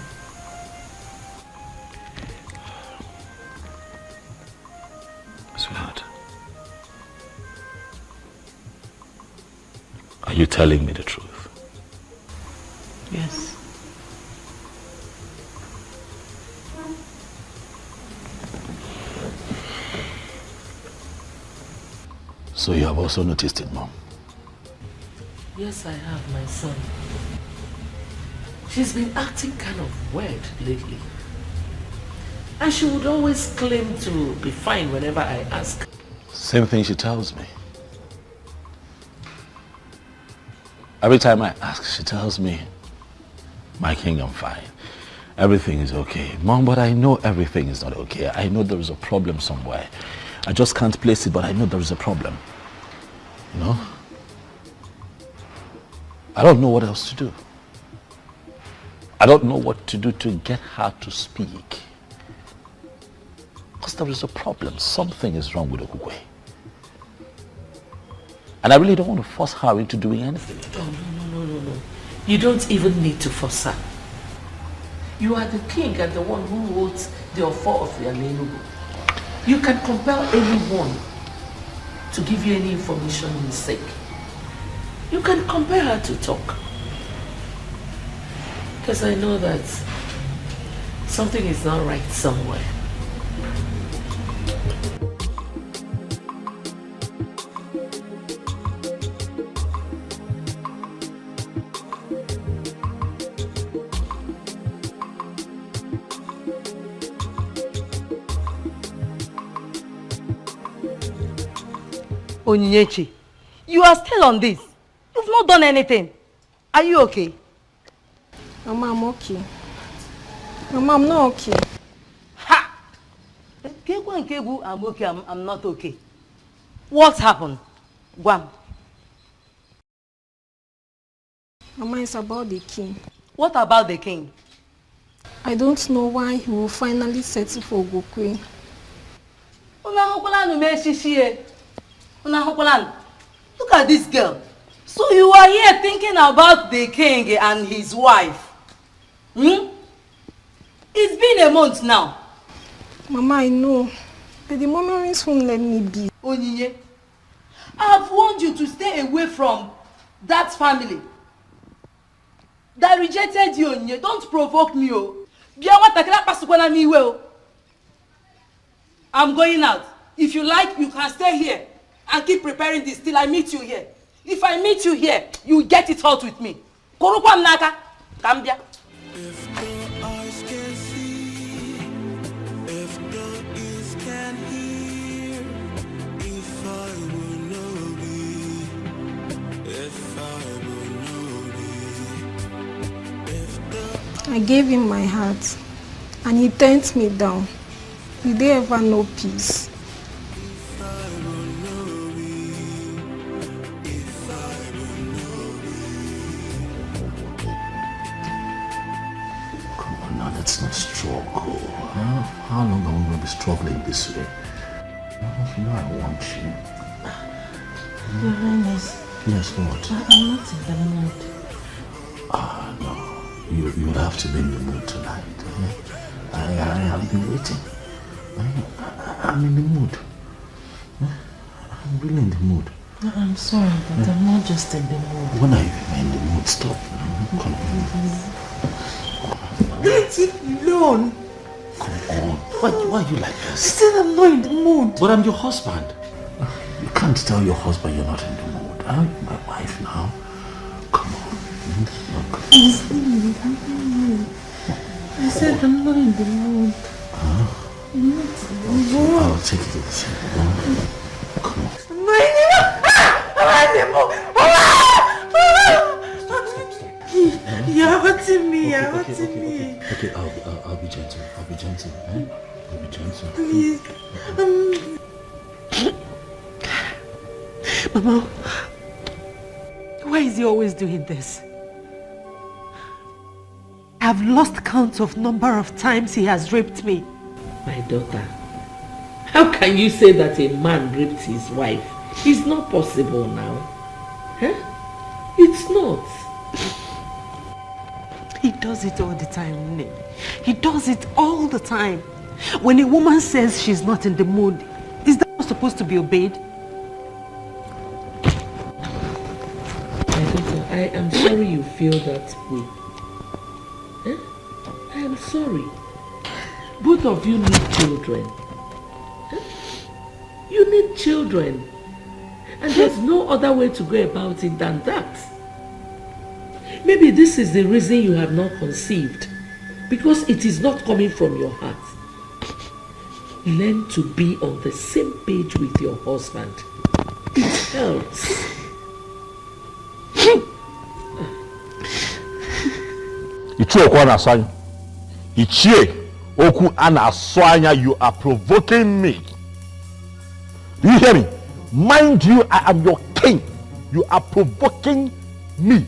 Sweetheart, are you telling me the truth?
Yes.
So you have also noticed it, Mom?
Yes, I have, my son. She's been acting kind of weird lately. And she would always claim to be fine whenever I ask.
Same thing she tells me. Every time I ask, she tells me, my king, I'm fine. Everything is okay. Mom, but I know everything is not okay. I know there is a problem somewhere. I just can't place it, but I know there is a problem. You know? I don't know what else to do. I don't know what to do to get her to speak. Because there is a problem. Something is wrong with Okugwe. And I really don't want to force her into doing anything.
Oh, no. You don't even need to force her. You are the king and the one who holds the authority of the Alenugu. You can compel anyone to give you any information you seek. You can compel her to talk. Because I know that something is not right somewhere.
Onyinyechi, you are still on this. You've not done anything. Are you okay?
Mama, I'm okay. Mama, I'm not okay.
Ha! I'm okay, I'm not okay. What happened? Guam.
Mama, it's about the king.
What about the king?
I don't know why he will finally settle for Gokwe.
Look at this girl. So you are here thinking about the king and his wife. It's been a month now.
Mama, I know. But the memories won't let me be.
Onyinye, I have warned you to stay away from that family that rejected you, Onyinye. Don't provoke me, oh. I'm going out. If you like, you can stay here and keep preparing this till I meet you here. If I meet you here, you get it out with me. Korukwa mnaka, kambia.
If the eyes can see, if the ears can hear, if I will know thee, if I will know thee, if the...
I gave him my heart and he turned me down. Will they ever know peace?
Let's not struggle. How long are we going to be struggling this way? You know I want you.
Your Highness.
Yes, what?
I'm not in the mood.
No. You would have to be in the mood tonight. I have been waiting. I'm in the mood. I'm really in the mood.
I'm sorry, but I'm not just in the mood.
When are you in the mood? Stop. Come on.
Let it alone.
Come on. Why are you like this?
I said I'm not in the mood.
But I'm your husband. You can't tell your husband you're not in the mood. I'm my wife now. Come on.
I said I'm not in the mood. I'm not in the mood.
I'll take it easy. Come on.
I'm not in the mood. You're hurting me. You're hurting me.
Okay, I'll be gentle. I'll be gentle. I'll be gentle.
Please. Mama, why is he always doing this? I've lost count of number of times he has raped me.
My daughter, how can you say that a man raped his wife? It's not possible now. Huh? It's not.
He does it all the time, Nne. He does it all the time. When a woman says she's not in the mood, is that not supposed to be obeyed?
My daughter, I am sorry you feel that way. Huh? I am sorry. Both of you need children. Huh? You need children. And there's no other way to go about it than that. Maybe this is the reason you have not conceived. Because it is not coming from your heart. Learn to be on the same page with your husband. It helps.
You are provoking me. Do you hear me? Mind you, I am your king. You are provoking me.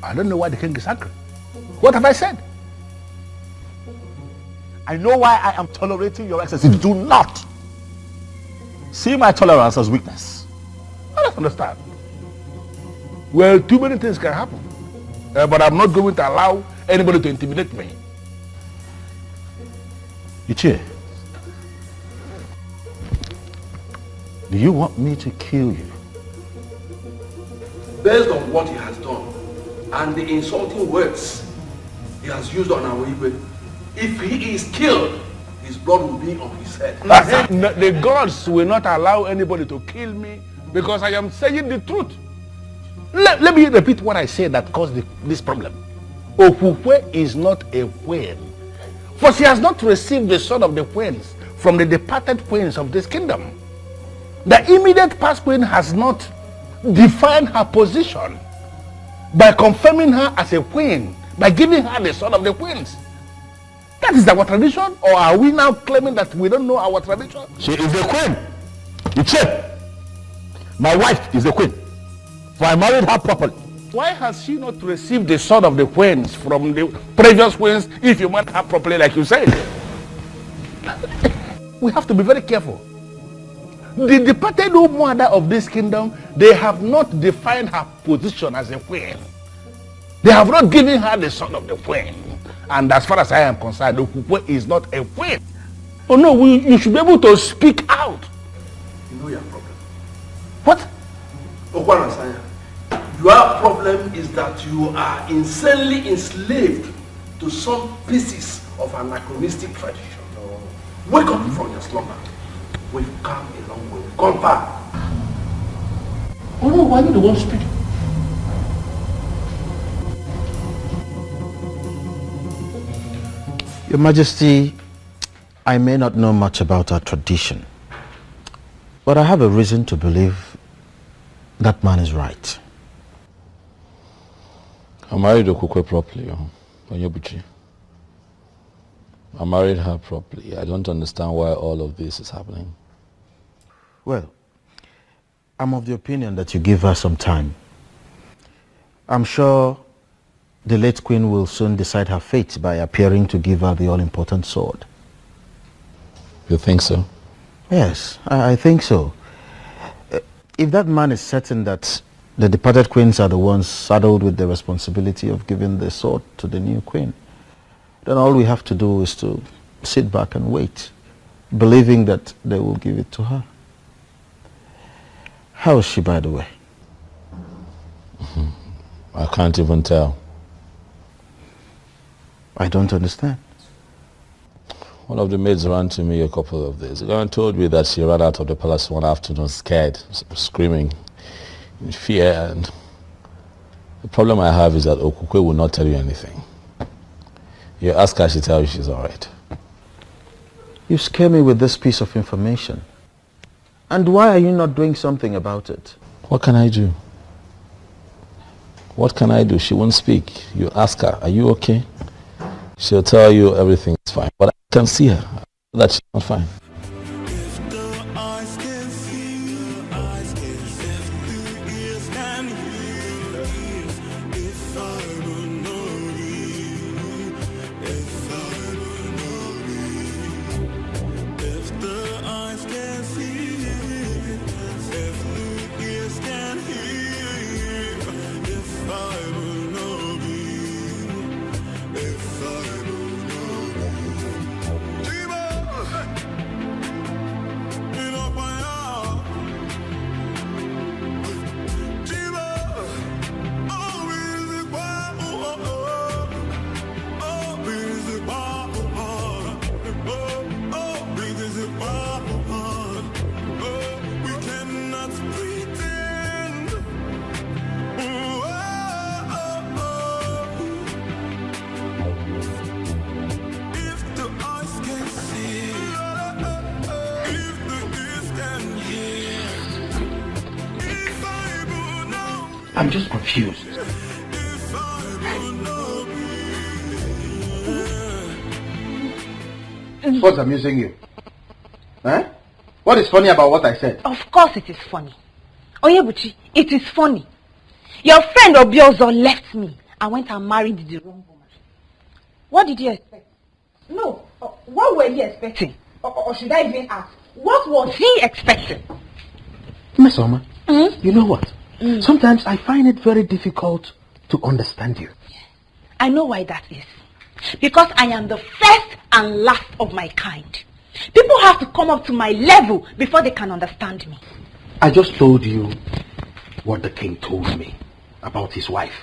I don't know why the king is angry. What have I said? I know why I am tolerating your excesses. Do not see my tolerance as weakness. I don't understand. Well, too many things can happen. But I'm not going to allow anybody to intimidate me. Ichie, do you want me to kill you?
Based on what he has done and the insulting words he has used on our Igwe, if he is killed, his blood will be on his head.
The gods will not allow anybody to kill me because I am saying the truth. Let me repeat what I said that caused this problem. Okukwe is not a queen, for she has not received the sword of the queens from the departed queens of this kingdom. The immediate past queen has not defined her position by confirming her as a queen, by giving her the sword of the queens. That is our tradition, or are we now claiming that we don't know our tradition? She is a queen. Iche, my wife is a queen, for I married her properly. Why has she not received the sword of the queens from the previous queens if you married her properly like you said? We have to be very careful. The departed mother of this kingdom, they have not defined her position as a queen. They have not given her the sword of the queen. And as far as I am concerned, Okukwe is not a queen. Oh no, you should be able to speak out.
You know your problem.
What?
Okwanasanya, your problem is that you are insanely enslaved to some pieces of anachronistic tradition. Wake up from your slumber. We've come a long way. We've gone far.
Oh no, why are you the one speaking?
Your Majesty, I may not know much about our tradition, but I have a reason to believe that man is right.
I married Okukwe properly, Onyebuchi. I married her properly. I don't understand why all of this is happening.
Well, I'm of the opinion that you give her some time. I'm sure the late queen will soon decide her fate by appearing to give her the all-important sword.
You think so?
Yes, I think so. If that man is certain that the departed queens are the ones saddled with the responsibility of giving the sword to the new queen, then all we have to do is to sit back and wait, believing that they will give it to her. How is she, by the way?
I can't even tell.
I don't understand.
One of the maids ran to me a couple of days ago and told me that she ran out of the palace one afternoon scared, screaming in fear, and the problem I have is that Okukwe will not tell you anything. You ask her, she tells you she's alright.
You scare me with this piece of information. And why are you not doing something about it?
What can I do? What can I do? She won't speak. You ask her, are you okay? She'll tell you everything is fine. But I can see her, that she's not fine.
I'm just confused. What's amusing you? Huh? What is funny about what I said?
Of course it is funny. Oyebuchi, it is funny. Your friend Obiozo left me and went and married the wrong woman. What did you expect? No, what were you expecting? Or should I even ask? What was he expecting?
Miss Oma, you know what? Sometimes I find it very difficult to understand you.
I know why that is. Because I am the first and last of my kind. People have to come up to my level before they can understand me.
I just told you what the king told me about his wife.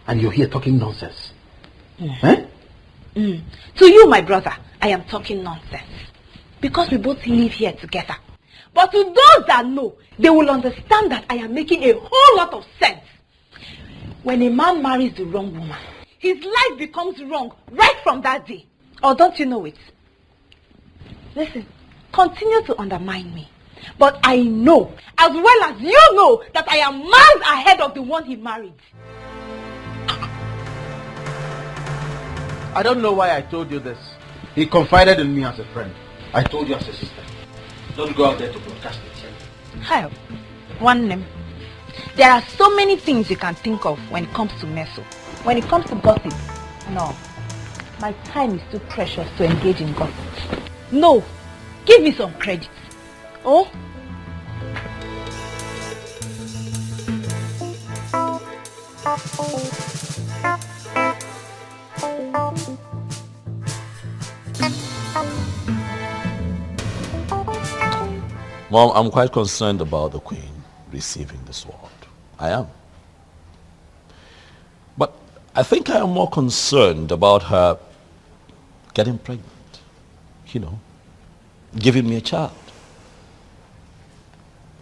And you're here talking nonsense. Eh?
To you, my brother, I am talking nonsense. Because we both live here together. But to those that know, they will understand that I am making a whole lot of sense. When a man marries the wrong woman, his life becomes wrong right from that day. Or don't you know it? Listen, continue to undermine me. But I know, as well as you know, that I am miles ahead of the one he married.
I don't know why I told you this. He confided in me as a friend. I told you as a sister. Don't go out there to broadcast it.
Hi, one name. There are so many things you can think of when it comes to meso. When it comes to gossip, no. My time is too precious to engage in gossip. No, give me some credit. Oh?
Mom, I'm quite concerned about the Queen receiving the sword. I am. But I think I am more concerned about her getting pregnant. You know, giving me a child.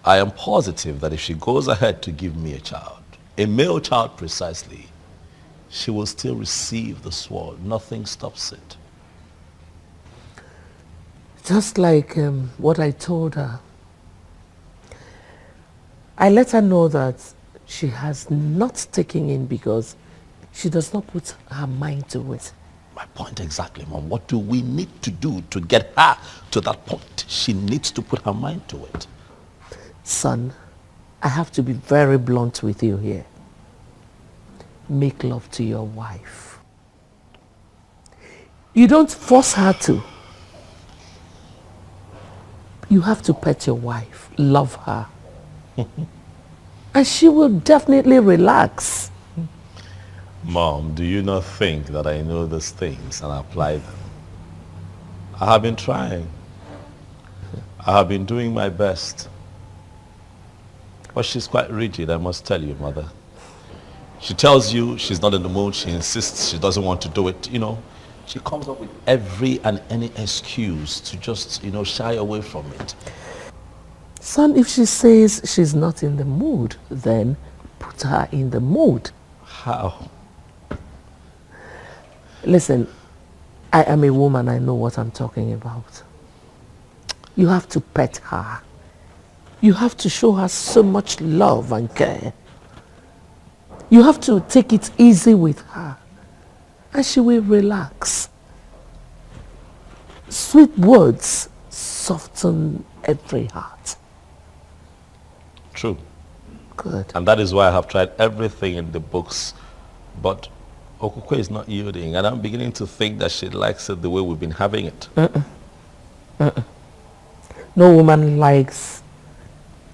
I am positive that if she goes ahead to give me a child, a male child precisely, she will still receive the sword. Nothing stops it.
Just like what I told her. I let her know that she has not taken in because she does not put her mind to it.
My point exactly, Mom. What do we need to do to get her to that point? She needs to put her mind to it.
Son, I have to be very blunt with you here. Make love to your wife. You don't force her to. You have to pet your wife, love her. And she will definitely relax.
Mom, do you not think that I know these things and apply them? I have been trying. I have been doing my best. But she's quite rigid, I must tell you, Mother. She tells you she's not in the mood. She insists she doesn't want to do it. You know, she comes up with every and any excuse to just, you know, shy away from it.
Son, if she says she's not in the mood, then put her in the mood.
How?
Listen, I am a woman. I know what I'm talking about. You have to pet her. You have to show her so much love and care. You have to take it easy with her. And she will relax. Sweet words soften every heart.
True.
Good.
And that is why I have tried everything in the books. But Okukwe is not yielding. And I'm beginning to think that she likes it the way we've been having it.
No woman likes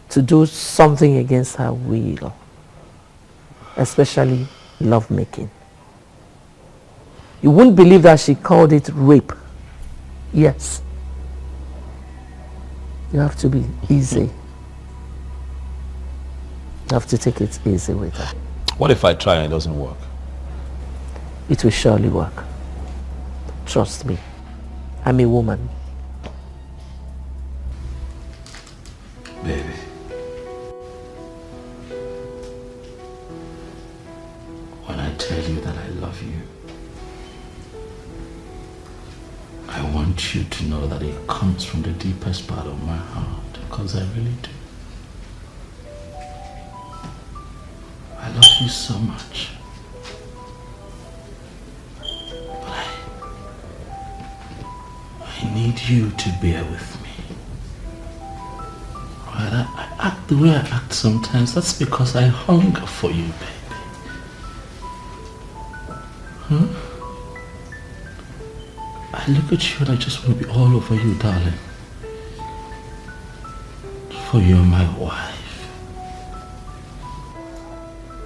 to do something against her will. Especially lovemaking. You wouldn't believe that she called it rape. Yes. You have to be easy. You have to take it easy with her.
What if I try and it doesn't work?
It will surely work. Trust me. I'm a woman.
Baby. When I tell you that I love you, I want you to know that it comes from the deepest part of my heart, because I really do. I you so much. But I need you to bear with me. Right? I act the way I act sometimes. That's because I hunger for you, baby. Huh? I look at you and I just want to be all over you, darling. For you're my wife.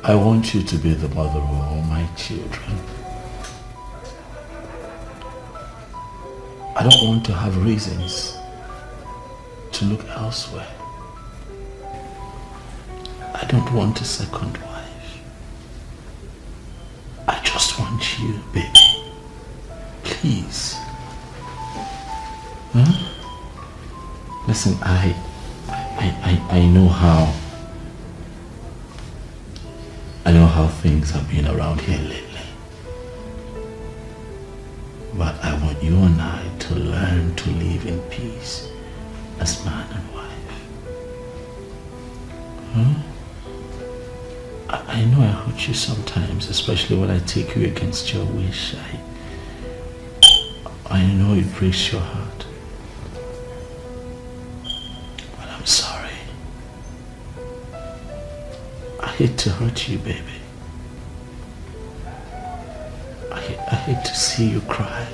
I want you to be the mother of all my children. I don't want to have reasons to look elsewhere. I don't want a second wife. I just want you, baby. Please. Huh? Listen, I know how things have been around here lately. But I want you and I to learn to live in peace as man and wife. Huh? I know I hurt you sometimes, especially when I take you against your wish. I know it breaks your heart. But I'm sorry. I hate to hurt you, baby. I hate to see you cry.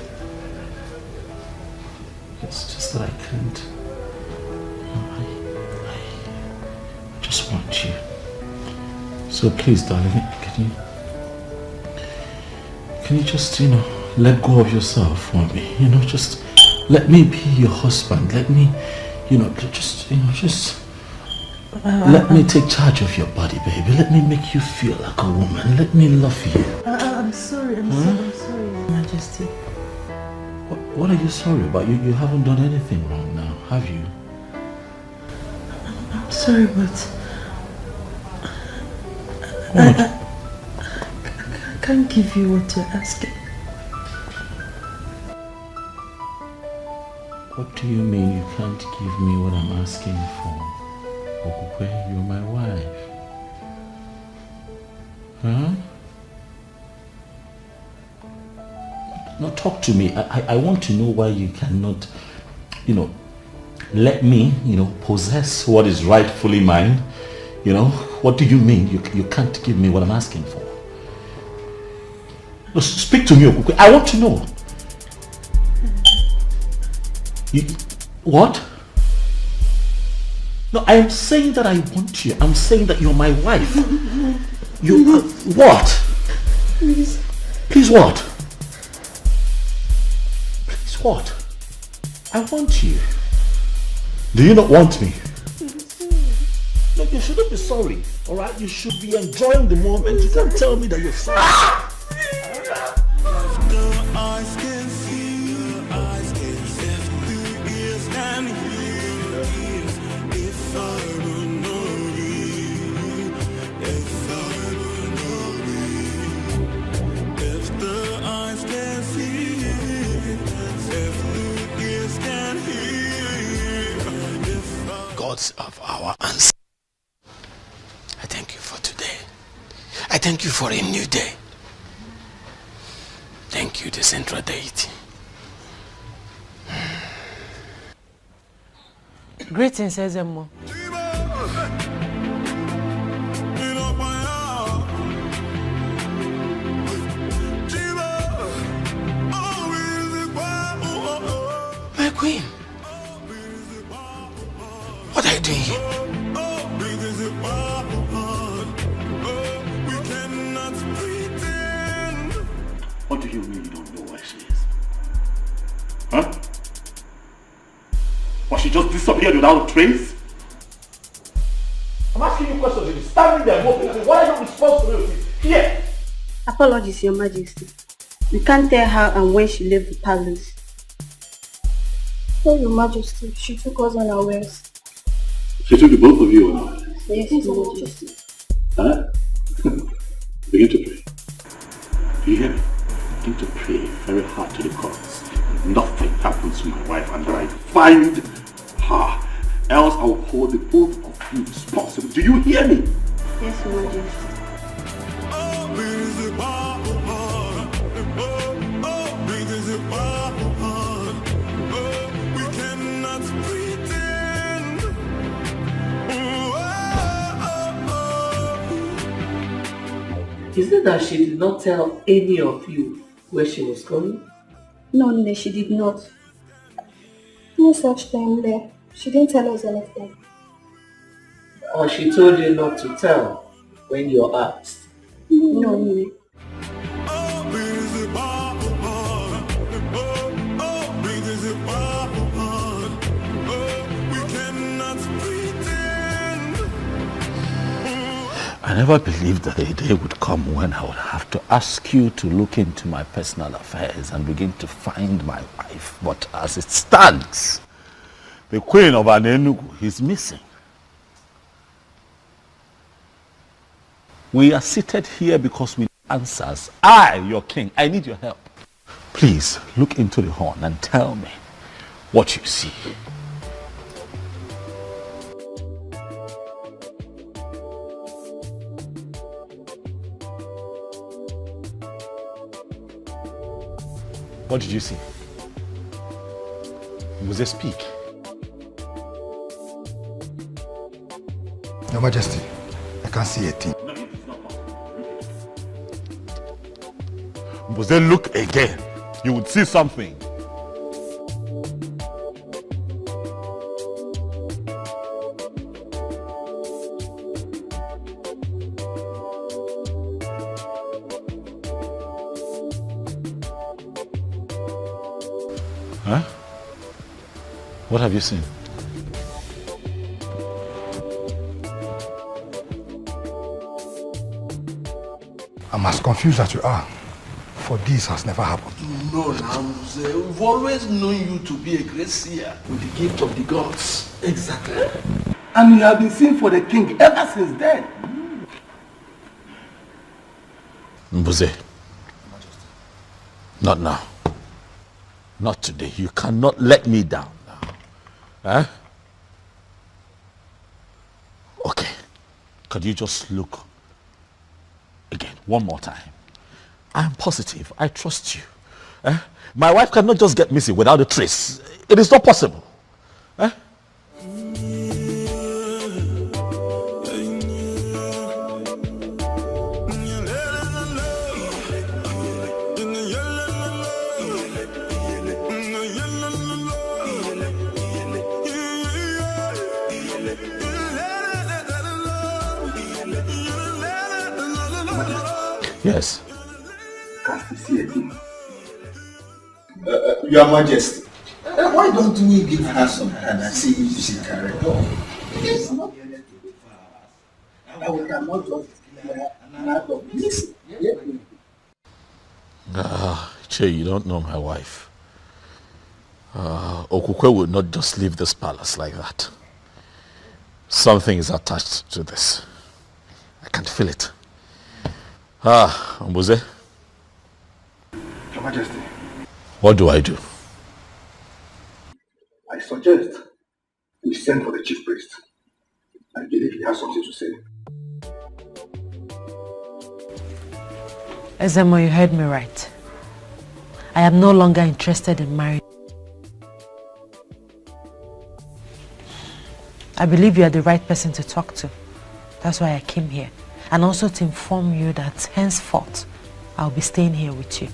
It's just that I can't. I just want you. So please, darling, can you just, let go of yourself for me? Just let me be your husband. Let me, let me take charge of your body, baby. Let me make you feel like a woman. Let me love you.
I'm sorry. I'm sorry, Your Majesty.
What are you sorry about? You haven't done anything wrong now, have you?
I'm sorry, but
What?
I can't give you what you're asking.
What do you mean you can't give me what I'm asking for? Okukwe, you're my wife. Huh? No, talk to me. I want to know why you cannot, let me, possess what is rightfully mine. What do you mean you can't give me what I'm asking for? No, speak to me, Okukwe. I want to know. What? No, I am saying that I want you. I'm saying that you're my wife. You what?
Please.
Please what? Please what? I want you. Do you not want me? No, you shouldn't be sorry. Alright? You should be enjoying the moment. You can't tell me that you're sorry.
Gods of our ancestors, I thank you for today. I thank you for a new day. Thank you, the central deity.
Greetings, Ezemo.
My queen, what are you doing here?
What do you mean you don't know where she is? Huh? Was she just disappeared without a trace? I'm asking you questions. You're standing there moping. What are your responsibilities here?
Apologies, Your Majesty. We can't tell how and when she left the palace.
Oh, Your Majesty, she took us unawares.
She took the both of you unawares?
Yes, Your Majesty.
Huh? Begin to pray. Do you hear me? Begin to pray very hard to the gods. Nothing happens to my wife and I find her. Else I will hold the both of you responsible. Do you hear me?
Yes, Your Majesty.
Is it that she did not tell any of you where she was going?
No, Nne, she did not. No such thing there. She didn't tell us anything.
Or she told you not to tell when you're asked?
No, Nne.
I never believed that a day would come when I would have to ask you to look into my personal affairs and begin to find my wife. But as it stands, the Queen of Anenugu is missing. We are seated here because we need answers. I, your king, I need your help. Please look into the horn and tell me what you see. What did you see? Was there speak?
Your Majesty, I can't see a thing.
Was there look again? You would see something. Huh? What have you seen?
I'm as confused as you are, for this has never happened.
No, Namze, we've always known you to be a great seer with the gift of the gods. Exactly. And you have been seen for the king ever since then.
Mbuze, not now. Not today. You cannot let me down now. Huh? Okay. Could you just look again, one more time? I am positive. I trust you. My wife cannot just get missing without a trace. It is not possible. Yes.
Your Majesty, why don't we give her some hand and see if she can recover? Yes. We cannot just out of this.
Che, you don't know my wife. Okukwe would not just leave this palace like that. Something is attached to this. I can feel it. Mbuze.
Your Majesty.
What do I do?
I suggest we send for the chief priest. I believe he has something to say.
Ezemo, you heard me right. I am no longer interested in marriage. I believe you are the right person to talk to. That's why I came here. And also to inform you that henceforth, I'll be staying here with you.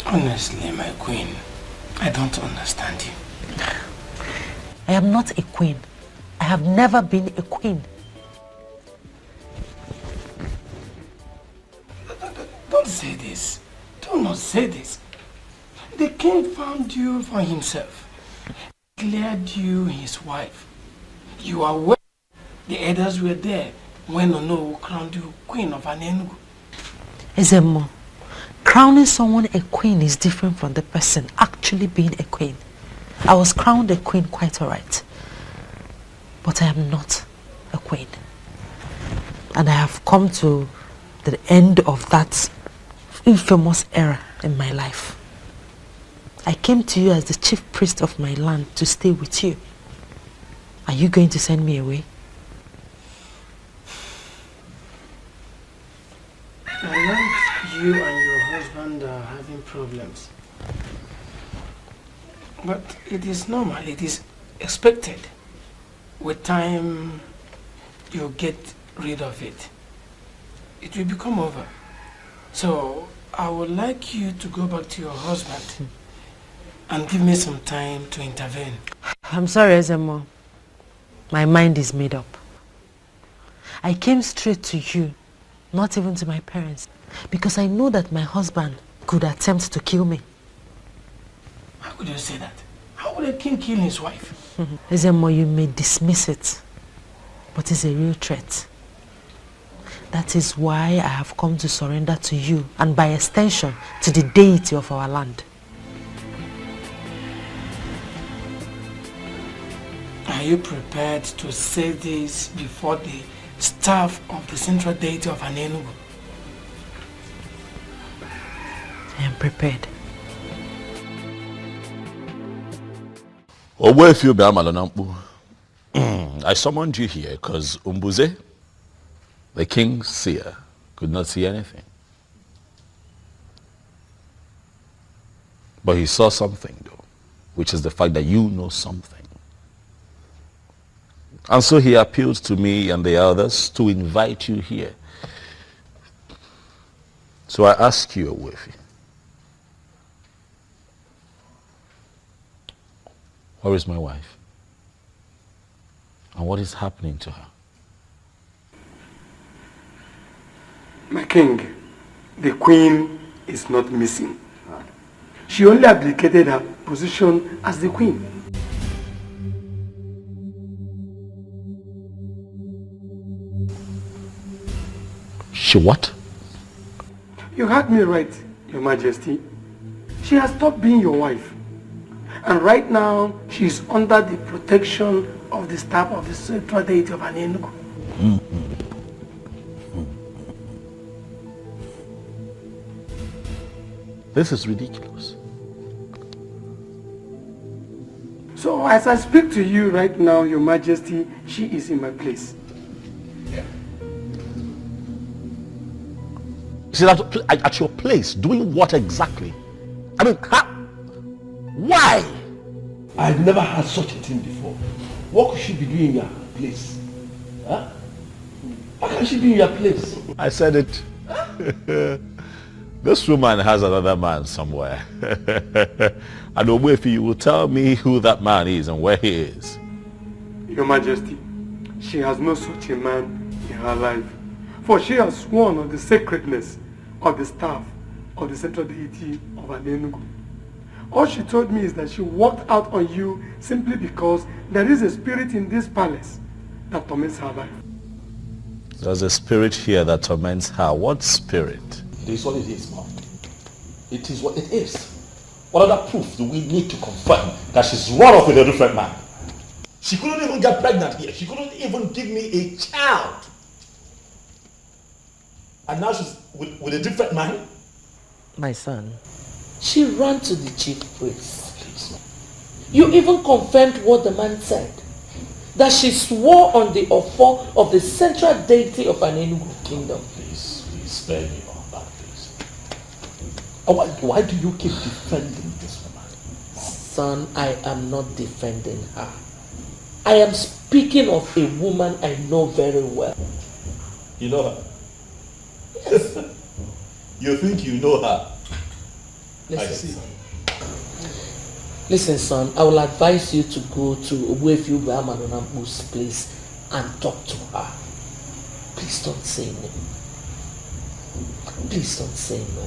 Honestly, my queen, I don't understand you.
I am not a queen. I have never been a queen.
Don't say this. Do not say this. The king found you for himself. Declared you his wife. You are aware the elders were there when Ono crowned you queen of Anenugu.
Ezemo, crowning someone a queen is different from the person actually being a queen. I was crowned a queen quite alright. But I am not a queen. And I have come to the end of that infamous era in my life. I came to you as the chief priest of my land to stay with you. Are you going to send me away?
problems. But it is normal, it is expected. With time, you get rid of it. It will become over. So, I would like you to go back to your husband and give me some time to intervene.
I'm sorry, Ezemo. My mind is made up. I came straight to you, not even to my parents, because I know that my husband could attempt to kill me.
How could you say that? How would a king kill his wife?
Ezemo, you may dismiss it, but it's a real threat. That is why I have come to surrender to you, and by extension, to the deity of our land.
Are you prepared to say this before the staff of the central deity of Anenugu?
I am prepared.
I summoned you here because Umbuze, the king's seer, could not see anything. But he saw something though, which is the fact that you know something. And so he appealed to me and the others to invite you here. So I ask you, Owefi, where is my wife? And what is happening to her?
My king, the queen is not missing. She only abdicated her position as the queen.
She what?
You heard me right, Your Majesty. She has stopped being your wife. And right now, she is under the protection of the staff of the central deity of Anenugu.
This is ridiculous.
So as I speak to you right now, Your Majesty, she is in my place.
She's at your place, doing what exactly? I mean, why?
I've never had such a thing before. What could she be doing in your place? Huh? How can she be in your place?
I said it. This woman has another man somewhere. And Owefi, you will tell me who that man is and where he is.
Your Majesty, she has no such a man in her life. For she has sworn on the sacredness of the staff of the central deity of Anenugu. All she told me is that she walked out on you simply because there is a spirit in this palace that torments her life.
There's a spirit here that torments her. What spirit?
It is what it is, Mom. It is what it is. What other proof do we need to confirm that she's run off with a different man? She couldn't even get pregnant here. She couldn't even give me a child. And now she's with a different man?
My son.
She ran to the chief priest. Please. You even confirmed what the man said. That she swore on the offer of the central deity of an Enugu kingdom.
Please spare me on that, please. Why do you keep defending this woman?
Son, I am not defending her. I am speaking of a woman I know very well.
You know her? Yes. You think you know her?
Listen, Listen, son, I will advise you to go to Owefi Ubeamadonambu's place and talk to her. Please don't say no. Please don't say no.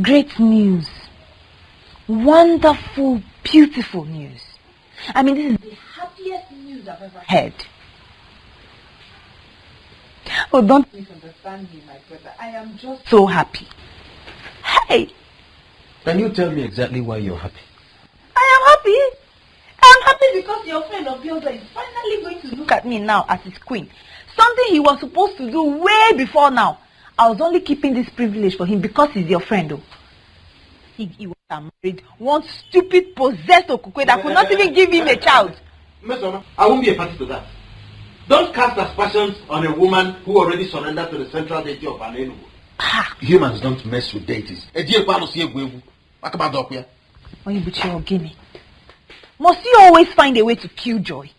Great news. Wonderful, beautiful news. I mean, this is the happiest news I've ever heard. Oh, don't misunderstand me, my brother. I am just so happy. Hey!
Can you tell me exactly why you're happy?
I am happy. I'm happy
Only because your friend of yours is finally going to look at me now as his queen. Something he was supposed to do way before now. I was only keeping this privilege for him because he's your friend, though. He was married one stupid possessed Okukwe that could not even give him a child.
Mesoma, I won't be a party to that. Don't cast aspersions on a woman who already surrendered to the central deity of Anenu. Humans don't mess with deities.
Must you always find a way to kill joy?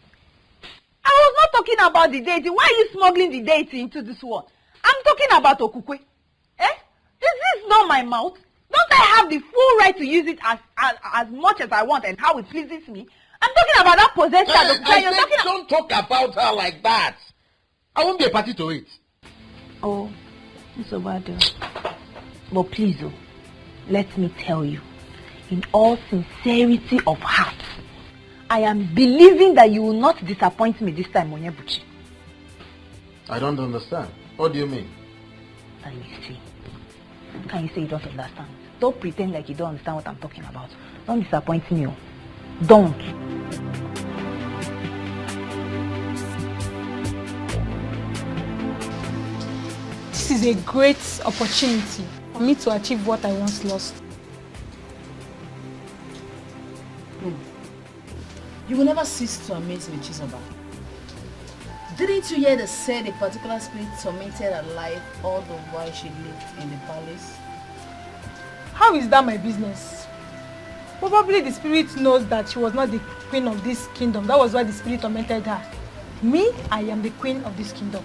I was not talking about the deity. Why are you smuggling the deity into this one? I'm talking about Okukwe. Eh? Is this not my mouth? Don't I have the full right to use it as much as I want and how it pleases me? I'm talking about that possessed child.
Don't talk about her like that. I won't be a party to it.
Oh, it's so bad. But please, let me tell you, in all sincerity of heart, I am believing that you will not disappoint me this time, Onyebuchi.
I don't understand. What do you mean?
Can you say you don't understand? Don't pretend like you don't understand what I'm talking about. Don't disappoint me. Don't.
This is a great opportunity for me to achieve what I once lost.
You will never cease to amaze me, Chizoba. Didn't you hear they said a particular spirit tormented her life all the while she lived in the palace?
How is that my business? Probably the spirit knows that she was not the queen of this kingdom. That was why the spirit tormented her. Me, I am the queen of this kingdom.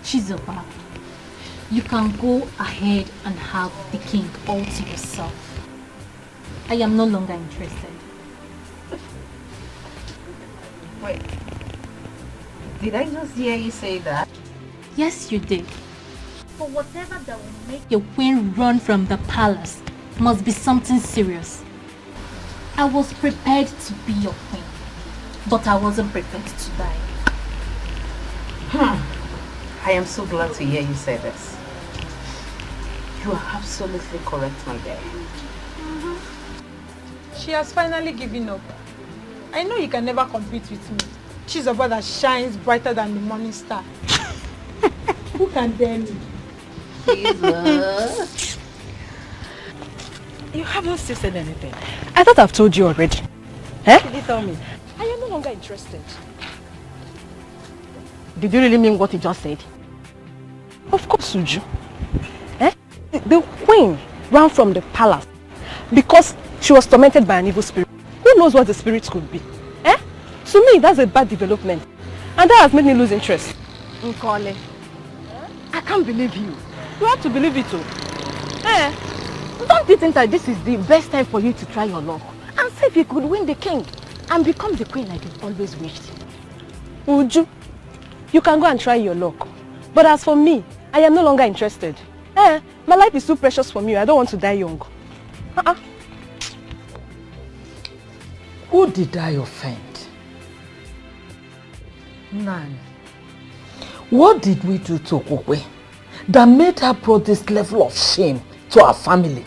Chizoba, you can go ahead and have the king all to yourself. I am no longer interested.
Wait. Did I just hear you say that?
Yes, you did. For whatever that will make your queen run from the palace must be something serious. I was prepared to be your queen, but I wasn't prepared to die.
I am so glad to hear you say this. You are absolutely correct, my dear.
She has finally given up. I know you can never compete with me. She's a bird that shines brighter than the morning star. Who can dare me?
Jesus.
You haven't still said anything. I thought I've told you already.
What did you tell me?
I am no longer interested. Did you really mean what you just said? Of course, Suju. The queen ran from the palace because she was tormented by an evil spirit. Who knows what the spirit could be? To me, that's a bad development. And that has made me lose interest. Nkole, I can't believe you. You have to believe it too. Don't you think that this is the best time for you to try your luck and see if you could win the king and become the queen like you've always wished? Uju, you can go and try your luck. But as for me, I am no longer interested. My life is too precious for me. I don't want to die young.
Who did I offend? None. What did we do to Okukwe that made her brought this level of shame to our family?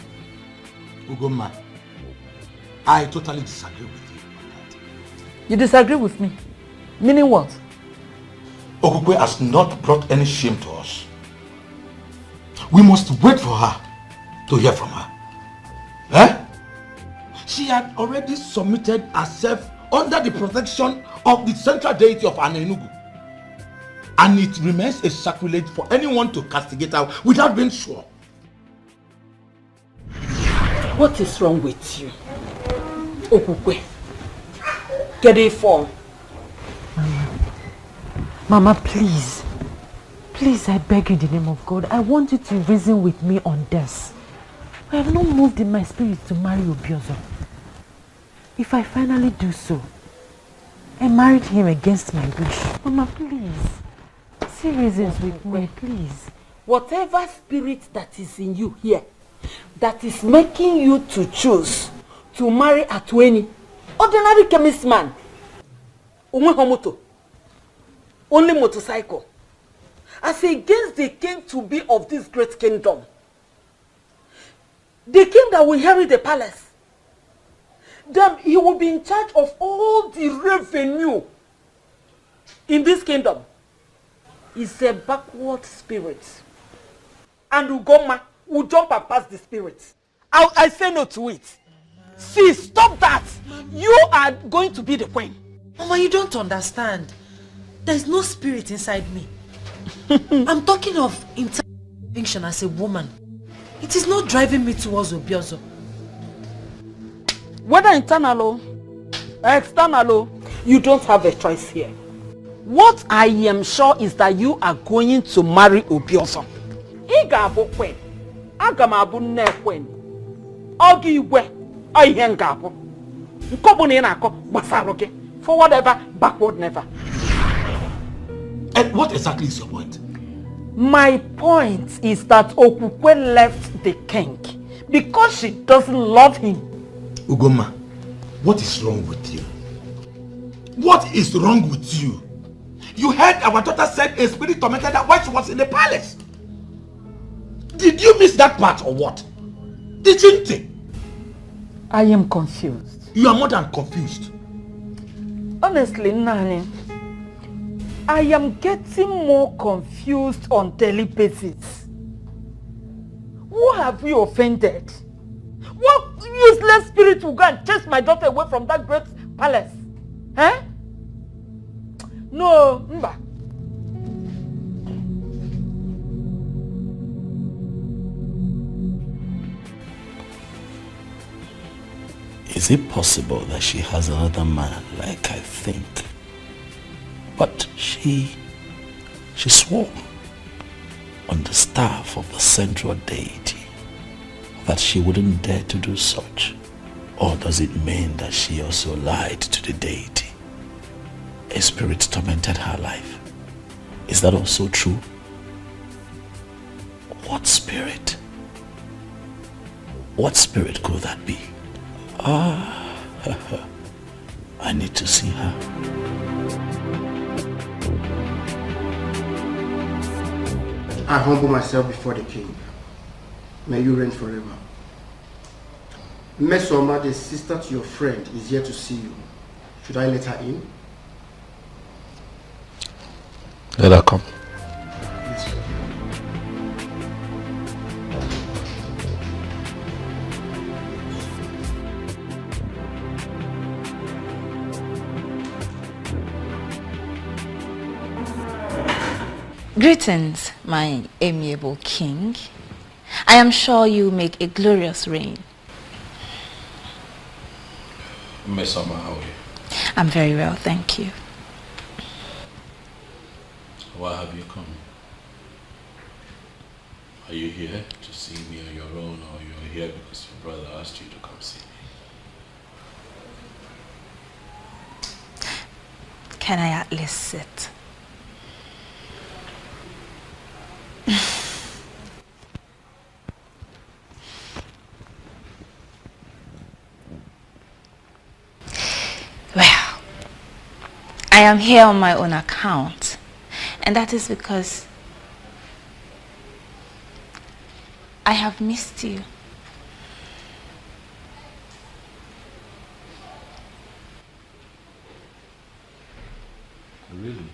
Ugoma, I totally disagree with you on that.
You disagree with me? Meaning what?
Okukwe has not brought any shame to us. We must wait for her to hear from her. She had already submitted herself under the protection of the central deity of Anenugu. And it remains a sacrilege for anyone to castigate her without being sure.
What is wrong with you? Okukwe, get a form. Mama, please. Please, I beg you in the name of God. I want you to reason with me on this. I have not moved in my spirit to marry Obiozo. If I finally do so, I married him against my wish. Mama, please. See reasons with me, please.
Whatever spirit that is in you here, that is making you to choose to marry a 20 ordinary chemist man, only motorcycle, as against the king to be of this great kingdom, the king that will inherit the palace, then he will be in charge of all the revenue in this kingdom. He's a backward spirit. And Ugoma will jump and pass the spirit. I say no to it. See, stop that. You are going to be the queen.
Mama, you don't understand. There's no spirit inside me. I'm talking of intervention as a woman. It is not driving me towards Obiozo.
Whether internal or external, you don't have a choice here. What I am sure is that you are going to marry Obiozo. Iga abu queen. Aga m abu nne queen. Ogi igwe. Oihe nga abu. Nkobu na ina akọ gbasara gị. Forward ever, backward never.
And what exactly is your point?
My point is that Okukwe left the king because she doesn't love him.
Ugoma, what is wrong with you? What is wrong with you? You heard our daughter said a spirit tormented her while she was in the palace. Did you miss that part or what? Didn't you?
I am confused.
You are more than confused.
Honestly, Nani, I am getting more confused on daily basis. Who have we offended? What useless spirit will go and chase my daughter away from that great palace? Eh? No, Mba.
Is it possible that she has another man like I think? But she swore on the staff of the central deity that she wouldn't dare to do such. Or does it mean that she also lied to the deity? A spirit tormented her life. Is that also true? What spirit? What spirit could that be? Ah, I need to see her.
I humble myself before the king. May you reign forever. Mesoma, the sister to your friend, is here to see you. Should I let her in?
Let her come.
Yes, sir.
Greetings, my amiable king. I am sure you make a glorious reign.
Miss Summer, how are you?
I'm very well, thank you.
Why have you come? Are you here to see me on your own, or you're here because your brother asked you to come see me?
Can I at least sit? Well, I am here on my own account, and that is because I have missed you.
Really?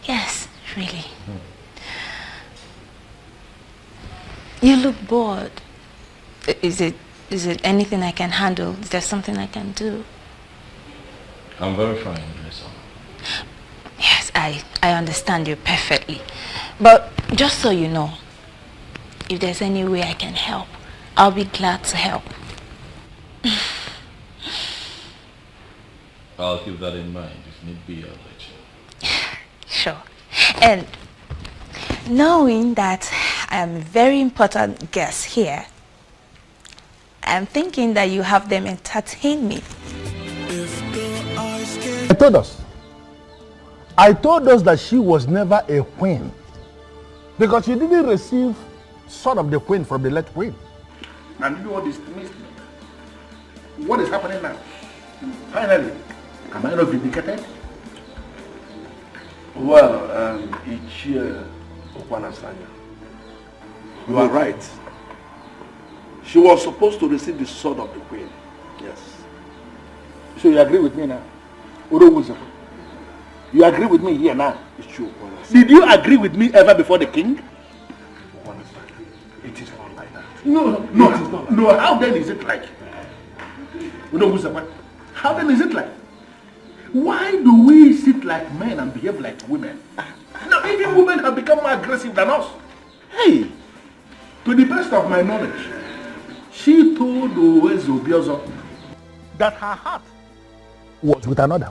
Yes, really. You look bored. Is it anything I can handle? Is there something I can do?
I'm very fine, Miss.
Yes, I understand you perfectly. But just so you know, if there's any way I can help, I'll be glad to help.
I'll keep that in mind. If need be, I'll let you.
Sure. And knowing that I am a very important guest here, I'm thinking that you have them entertain me.
I told us that she was never a queen because she didn't receive sword of the queen from the late queen.
And you all dismissed me. What is happening now? Finally, am I not vindicated? Well, Ichie Okwanasanya, you are right. She was supposed to receive the sword of the queen. Yes.
So you agree with me now? You agree with me here now? It's true. Did you agree with me ever before the king?
It is not like that.
No, it is not. No, how then is it like? How then is it like? Why do we sit like men and behave like women? No, even women have become more aggressive than us. Hey, to the best of my knowledge, she told Obiozo that her heart was with another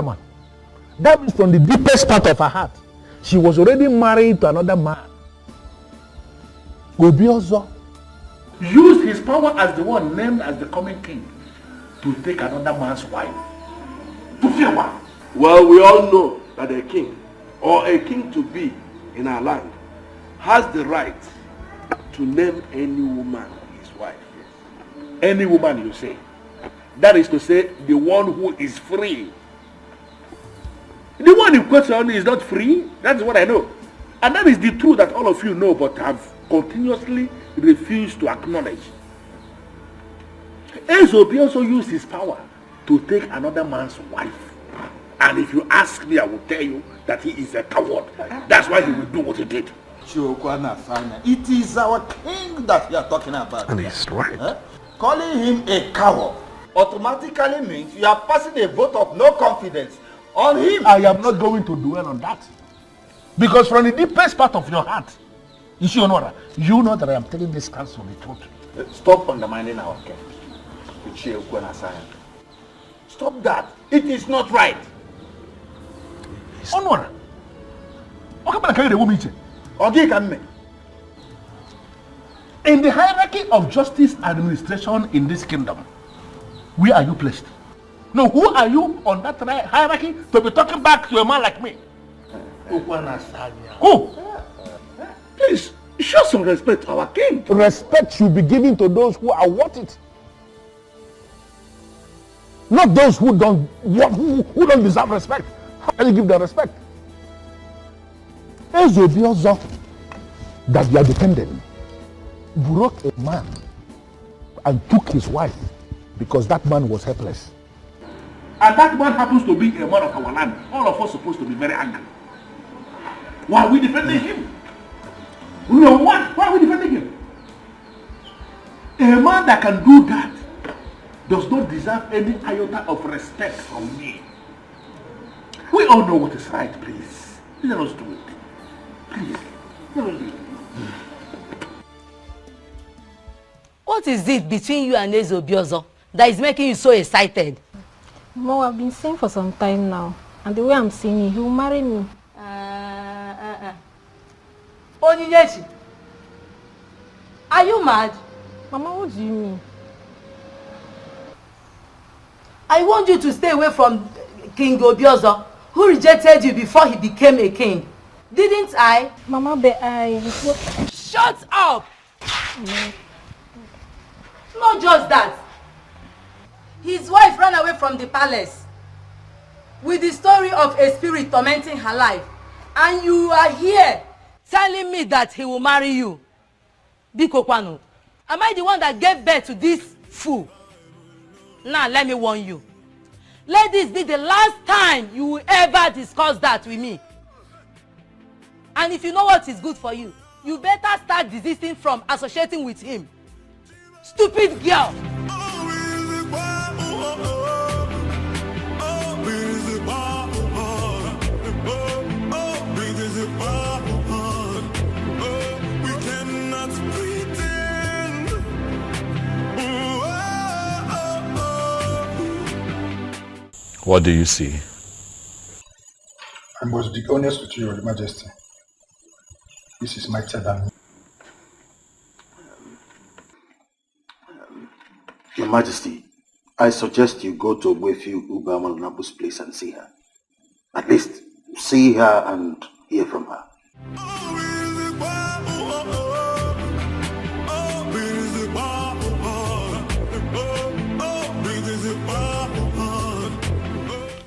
man. That means from the deepest part of her heart, she was already married to another man. Obiozo used his power as the one named as the coming king to take another man's wife. To fear what?
Well, we all know that a king or a king to be in our land has the right to name any woman his wife.
Any woman, you say? That is to say, the one who is free. The one in question is not free. That is what I know. And that is the truth that all of you know but have continuously refused to acknowledge. Ezobi also used his power to take another man's wife. And if you ask me, I will tell you that he is a coward. That's why he will do what he did.
It is our king that you are talking about.
And he's right.
Calling him a coward automatically means you are passing a vote of no confidence on him.
I am not going to dwell on that. Because from the deepest part of your heart, you know that I am telling this council the truth.
Stop undermining our king. Stop that. It is not right.
Honor. In the hierarchy of justice administration in this kingdom, where are you placed? No, who are you on that hierarchy to be talking back to a man like me? Who? Please, show some respect to our king. Respect should be given to those who are worth it. Not those who don't deserve respect. How can you give them respect? Ezobiozo that you are defending broke a man and took his wife because that man was helpless. And that man happens to be a man of our land. All of us are supposed to be very angry. Why are we defending him? No, what? Why are we defending him? A man that can do that does not deserve any iota of respect from me. We all know what is right, please. Let us do it. Please. Let us do it.
What is it between you and Ezobiozo that is making you so excited?
Mom, I've been seeing for some time now. And the way I'm seeing him, he will marry me.
Onyinyechi, are you mad?
Mama, what do you mean?
I want you to stay away from King Obiozo, who rejected you before he became a king. Didn't I?
Mama, but
Shut up! Not just that. His wife ran away from the palace with the story of a spirit tormenting her life. And you are here telling me that he will marry you. Biko Kwano, am I the one that gave birth to this fool? Now let me warn you. Let this be the last time you will ever discuss that with me. And if you know what is good for you, you better start desisting from associating with him. Stupid girl!
What do you see?
I must be honest with you, Your Majesty. This is mightier than me.
Your Majesty, I suggest you go to Wefiu Ubamanabu's place and see her. At least see her and hear from her.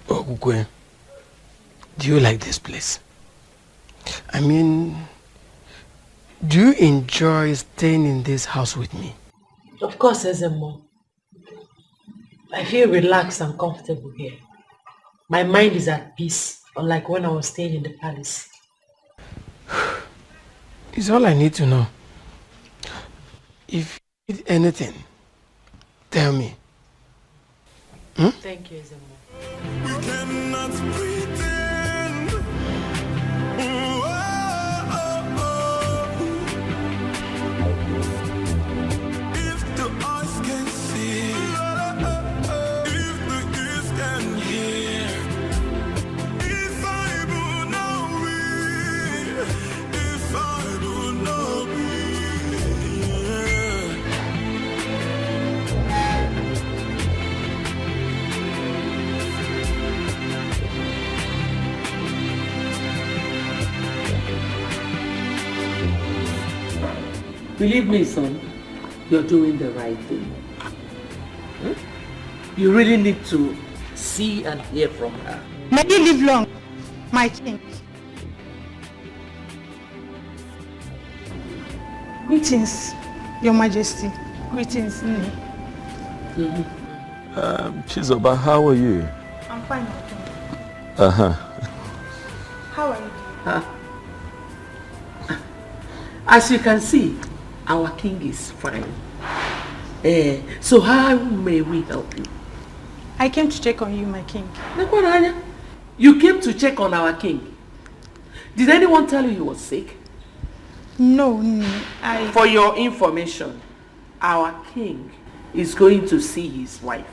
Ogwe, do you like this place? I mean, do you enjoy staying in this house with me?
Of course, Ezemo.
I feel relaxed and comfortable here. My mind is at peace, unlike when I was staying in the palace.
It's all I need to know. If you need anything, tell me.
Thank you, Ezemo.
We cannot pretend. Ooh, oh, oh, oh. If the eyes can see, if the ears can hear, if I would know it, if I would know it,
Believe me, son, you're doing the right thing. You really need to see and hear from her.
May you live long, my king. Greetings, Your Majesty. Greetings, Ini.
Chizoba, how are you?
I'm fine, my king. How are you doing?
As you can see, our king is fine. So how may we help you?
I came to check on you, my king.
You came to check on our king. Did anyone tell you he was sick?
No,
For your information, our king is going to see his wife.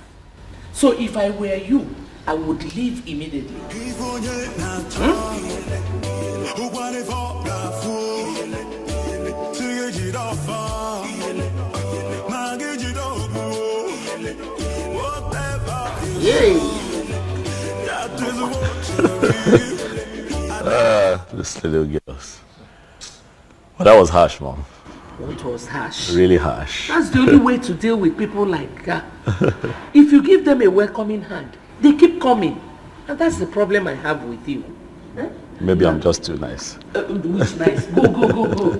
So if I were you, I would leave immediately.
This little girls. Well, that was harsh, Mom.
What was harsh?
Really harsh.
That's the only way to deal with people like that. If you give them a welcoming hand, they keep coming. And that's the problem I have with you.
Maybe I'm just too nice.
Which nice? Go.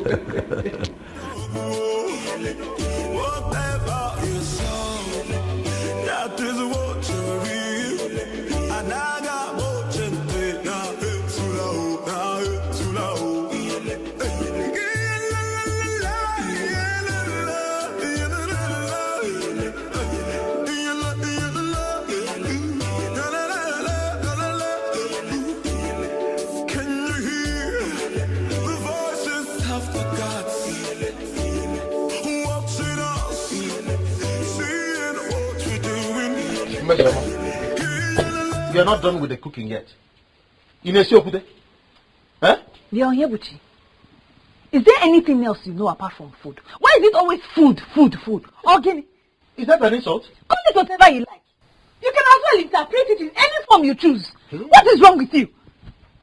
You're not done with the cooking yet. Leonyebuchi,
is there anything else you know apart from food? Why is it always food? Ogini?
Is that an insult?
Call it whatever you like. You can as well interpret it in any form you choose. What is wrong with you?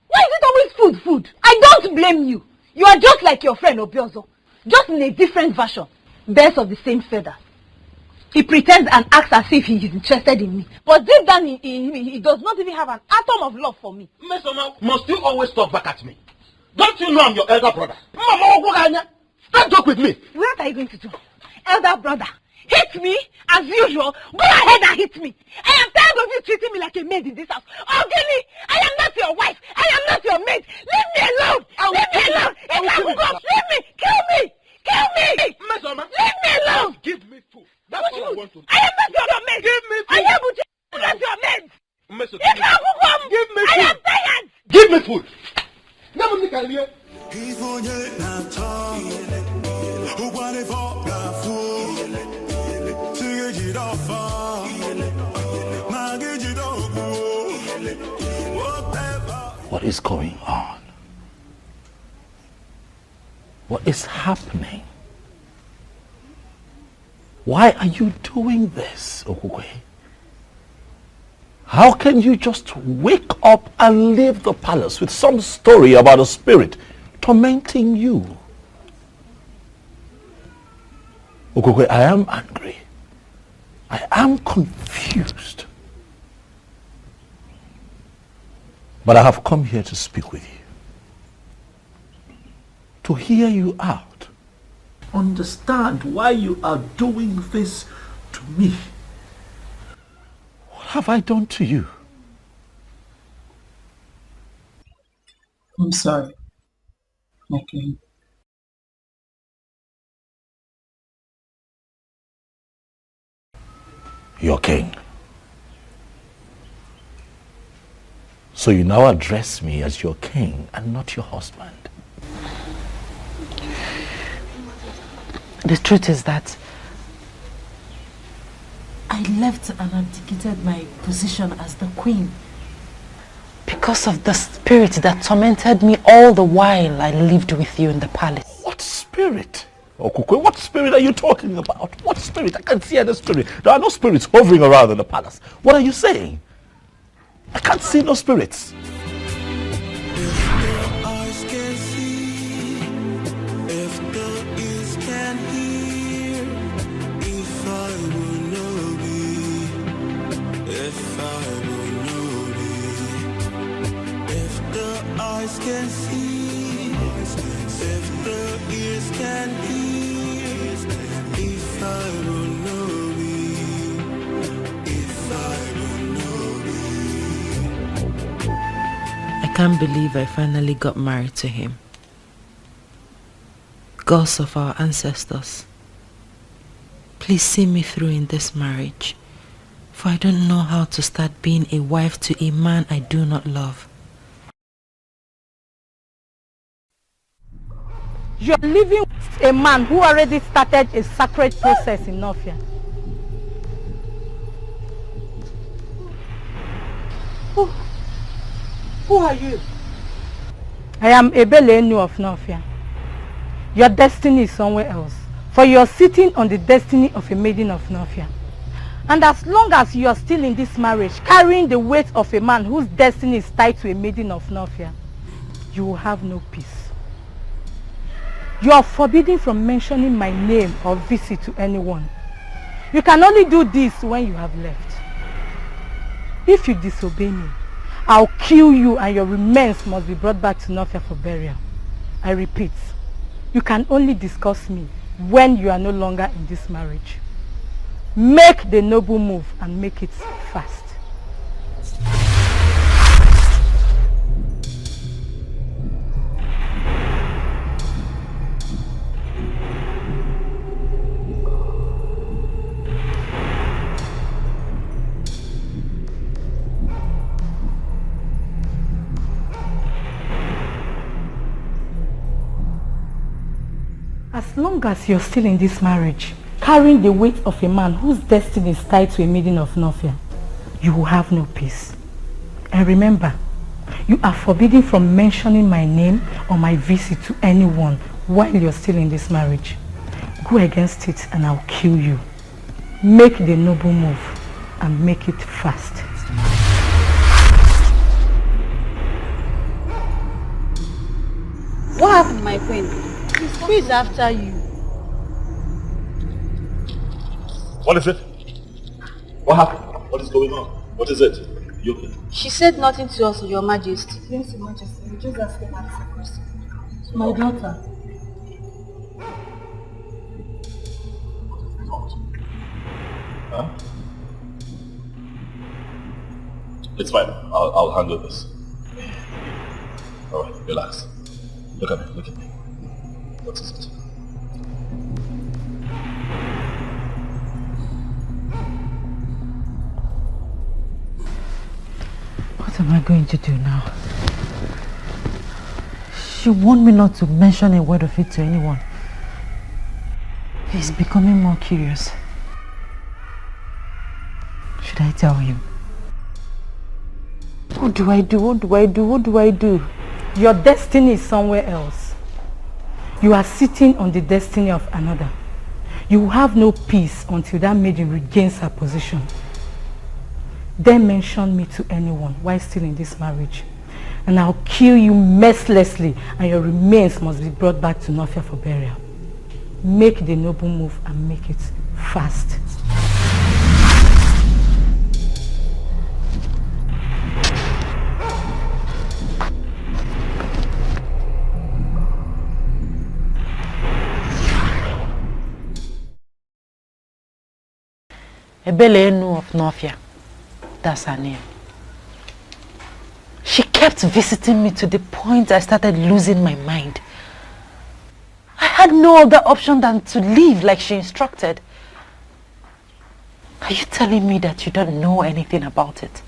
Why is it always food? I don't blame you. You are just like your friend Obiozo. Just in a different version. Birds of the same feather. He pretends and acts as if he is interested in me. But deep down he does not even have an atom of love for me.
Mesoma, must you always talk back at me? Don't you know I'm your elder brother? Mama, don't joke with me.
What are you going to do? Elder brother, hit me as usual. Go ahead and hit me. I am tired of you treating me like a maid in this house. Ogini, I am not your wife. I am not your maid. Leave me alone. Leave me alone. Leave me. Kill me.
Mesoma,
leave me alone.
Give me food. That's all I want to do.
I am not your maid.
Give me food.
I am not your maid.
Mesoma,
give me food. I am tired.
Give me food.
What is going on? What is happening? Why are you doing this, Okukwe? How can you just wake up and leave the palace with some story about a spirit tormenting you? Okukwe, I am angry. I am confused. But I have come here to speak with you. To hear you out. Understand why you are doing this to me. have I done to you?
I'm sorry. Okay.
Your king. So you now address me as your king and not your husband.
The truth is that I left and abdicated my position as the queen because of the spirit that tormented me all the while I lived with you in the palace.
What spirit? Okukwe, what spirit are you talking about? What spirit? I can't see any spirit. There are no spirits hovering around in the palace. What are you saying? I can't see no spirits.
Eyes can see, if the ears can hear, if I will know thee, if I will know thee.
I can't believe I finally got married to him. Gods of our ancestors, please see me through in this marriage, for I don't know how to start being a wife to a man I do not love.
You're living with a man who already started a sacred process in Nofia. Who are you? I am Ebelenu of Nofia. Your destiny is somewhere else, for you are sitting on the destiny of a maiden of Nofia. And as long as you are still in this marriage, carrying the weight of a man whose destiny is tied to a maiden of Nofia, you will have no peace. You are forbidden from mentioning my name or visit to anyone. You can only do this when you have left. If you disobey me, I'll kill you and your remains must be brought back to Nofia for burial. I repeat, you can only discuss me when you are no longer in this marriage. Make the noble move and make it fast. As long as you're still in this marriage, carrying the weight of a man whose destiny is tied to a maiden of Nofia, you will have no peace. And remember, you are forbidden from mentioning my name or my visit to anyone while you're still in this marriage. Go against it and I'll kill you. Make the noble move and make it fast.
What happened, my queen? Who is after you?
What is it? What happened? What is going on? What is it? You okay?
She said nothing to us, Your Majesty. Yes, Your Majesty. We just asked her a question.
My daughter.
Huh? It's fine. I'll handle this. Alright, relax. Look at me, look at me. What is it?
What am I going to do now? She warned me not to mention a word of it to anyone. He's becoming more curious. Should I tell him? What do I do? What do I do? What do I do?
Your destiny is somewhere else. You are sitting on the destiny of another. You will have no peace until that maiden regains her position. Then mention me to anyone while still in this marriage. And I'll kill you mercilessly and your remains must be brought back to Nofia for burial. Make the noble move and make it fast.
Ebelenu of Nofia, That's her name. She kept visiting me to the point I started losing my mind. I had no other option than to leave like she instructed. Are you telling me that you don't know anything about it?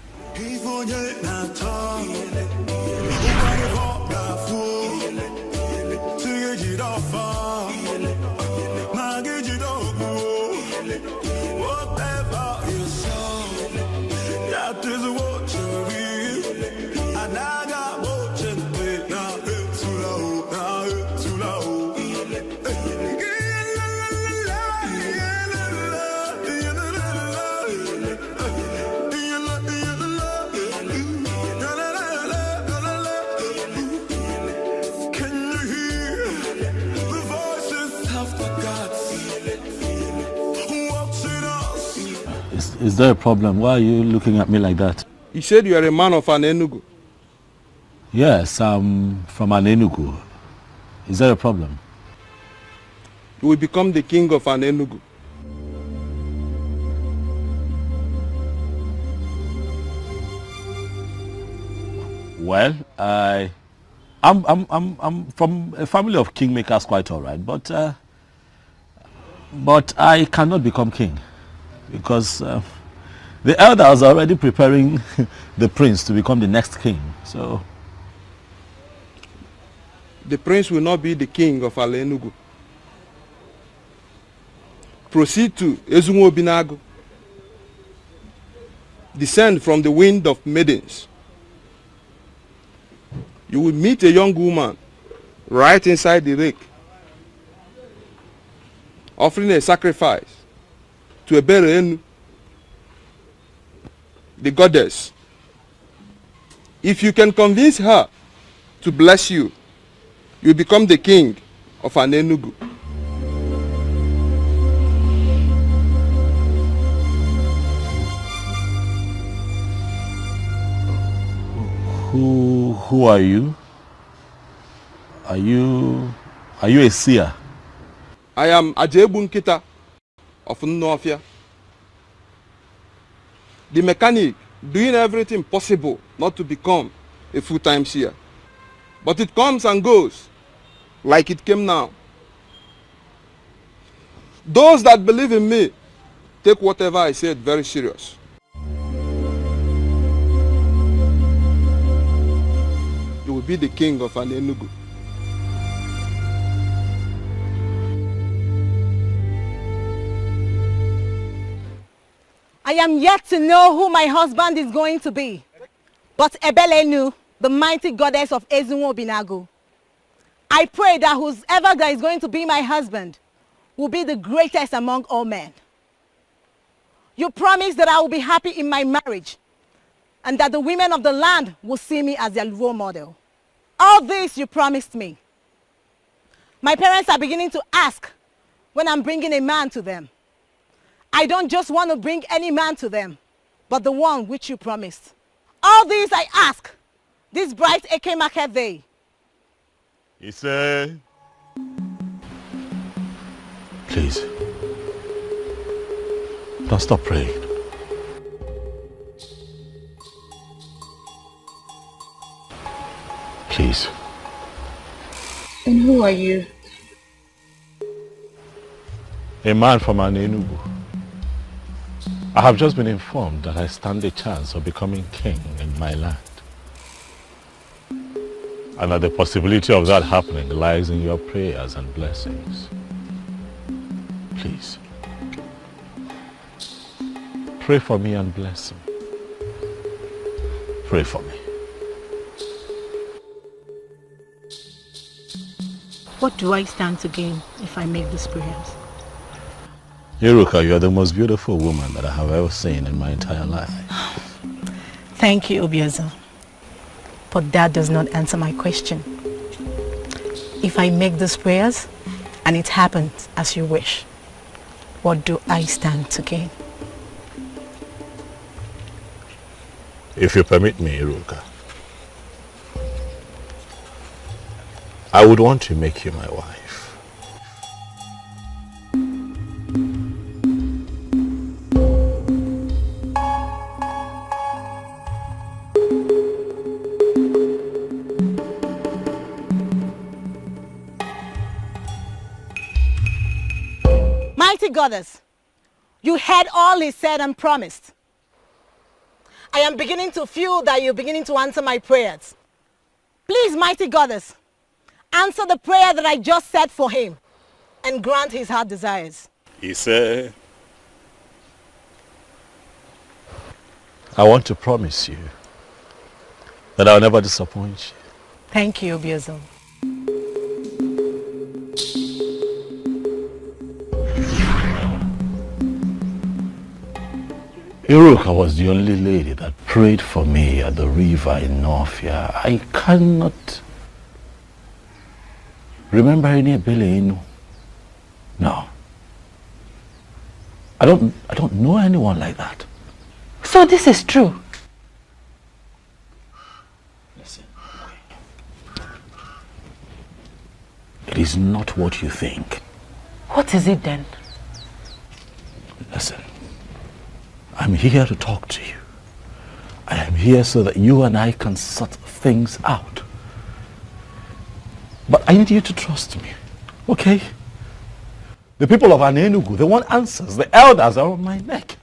Is there a problem? Why are you looking at me like that?
You said you are a man of an Enugu.
Yes, I'm from an Enugu. Is there a problem?
You will become the king of an Enugu.
Well, I'm from a family of kingmakers, quite all right, but I cannot become king because the elders are already preparing the prince to become the next king. So
the prince will not be the king of Ala Enugu. Proceed to Ezunwo Binago. Descend from the wind of maidens. You will meet a young woman right inside the lake, offering a sacrifice to Ebere, the goddess. If you can convince her to bless you, you become the king of an Enugu.
Who are you? Are you a seer?
I am Ajebu Nkita of Nnofia, the mechanic doing everything possible not to become a full-time seer. But it comes and goes like it came now. Those that believe in me take whatever I said very serious. You will be the king of an Enugu.
I am yet to know who my husband is going to be. But Ebelenu, the mighty goddess of Ezunwo Binago, I pray that whoever that is going to be my husband will be the greatest among all men. You promise that I will be happy in my marriage and that the women of the land will see me as their role model. All this you promised me. My parents are beginning to ask when I'm bringing a man to them. I don't just want to bring any man to them, but the one which you promised. All these I ask, this bright Eke market day.
He said, please, don't stop praying. Please.
And who are you?
A man from an Enugu. I have just been informed that I stand a chance of becoming king in my land. And that the possibility of that happening lies in your prayers and blessings. Please, pray for me and bless me. Pray for me.
What do I stand to gain if I make these prayers?
Iruka, you are the most beautiful woman that I have ever seen in my entire life.
Thank you, Obiozo. But that does not answer my question. If I make these prayers and it happens as you wish, what do I stand to gain?
If you permit me, Iruka, I would want to make you my wife.
Mighty goddess, you heard all he said and promised. I am beginning to feel that you're beginning to answer my prayers. Please, mighty goddess, answer the prayer that I just said for him and grant his heart desires.
He said, I want to promise you that I'll never disappoint you.
Thank you, Obiozo.
Iruka was the only lady that prayed for me at the river in Northia. I cannot remember any Ebele. No. I don't know anyone like that.
So this is true?
Listen. It is not what you think.
What is it then?
Listen. I'm here to talk to you. I am here so that you and I can sort things out. But I need you to trust me, okay? The people of Anenugu, they want answers. The elders are on my neck.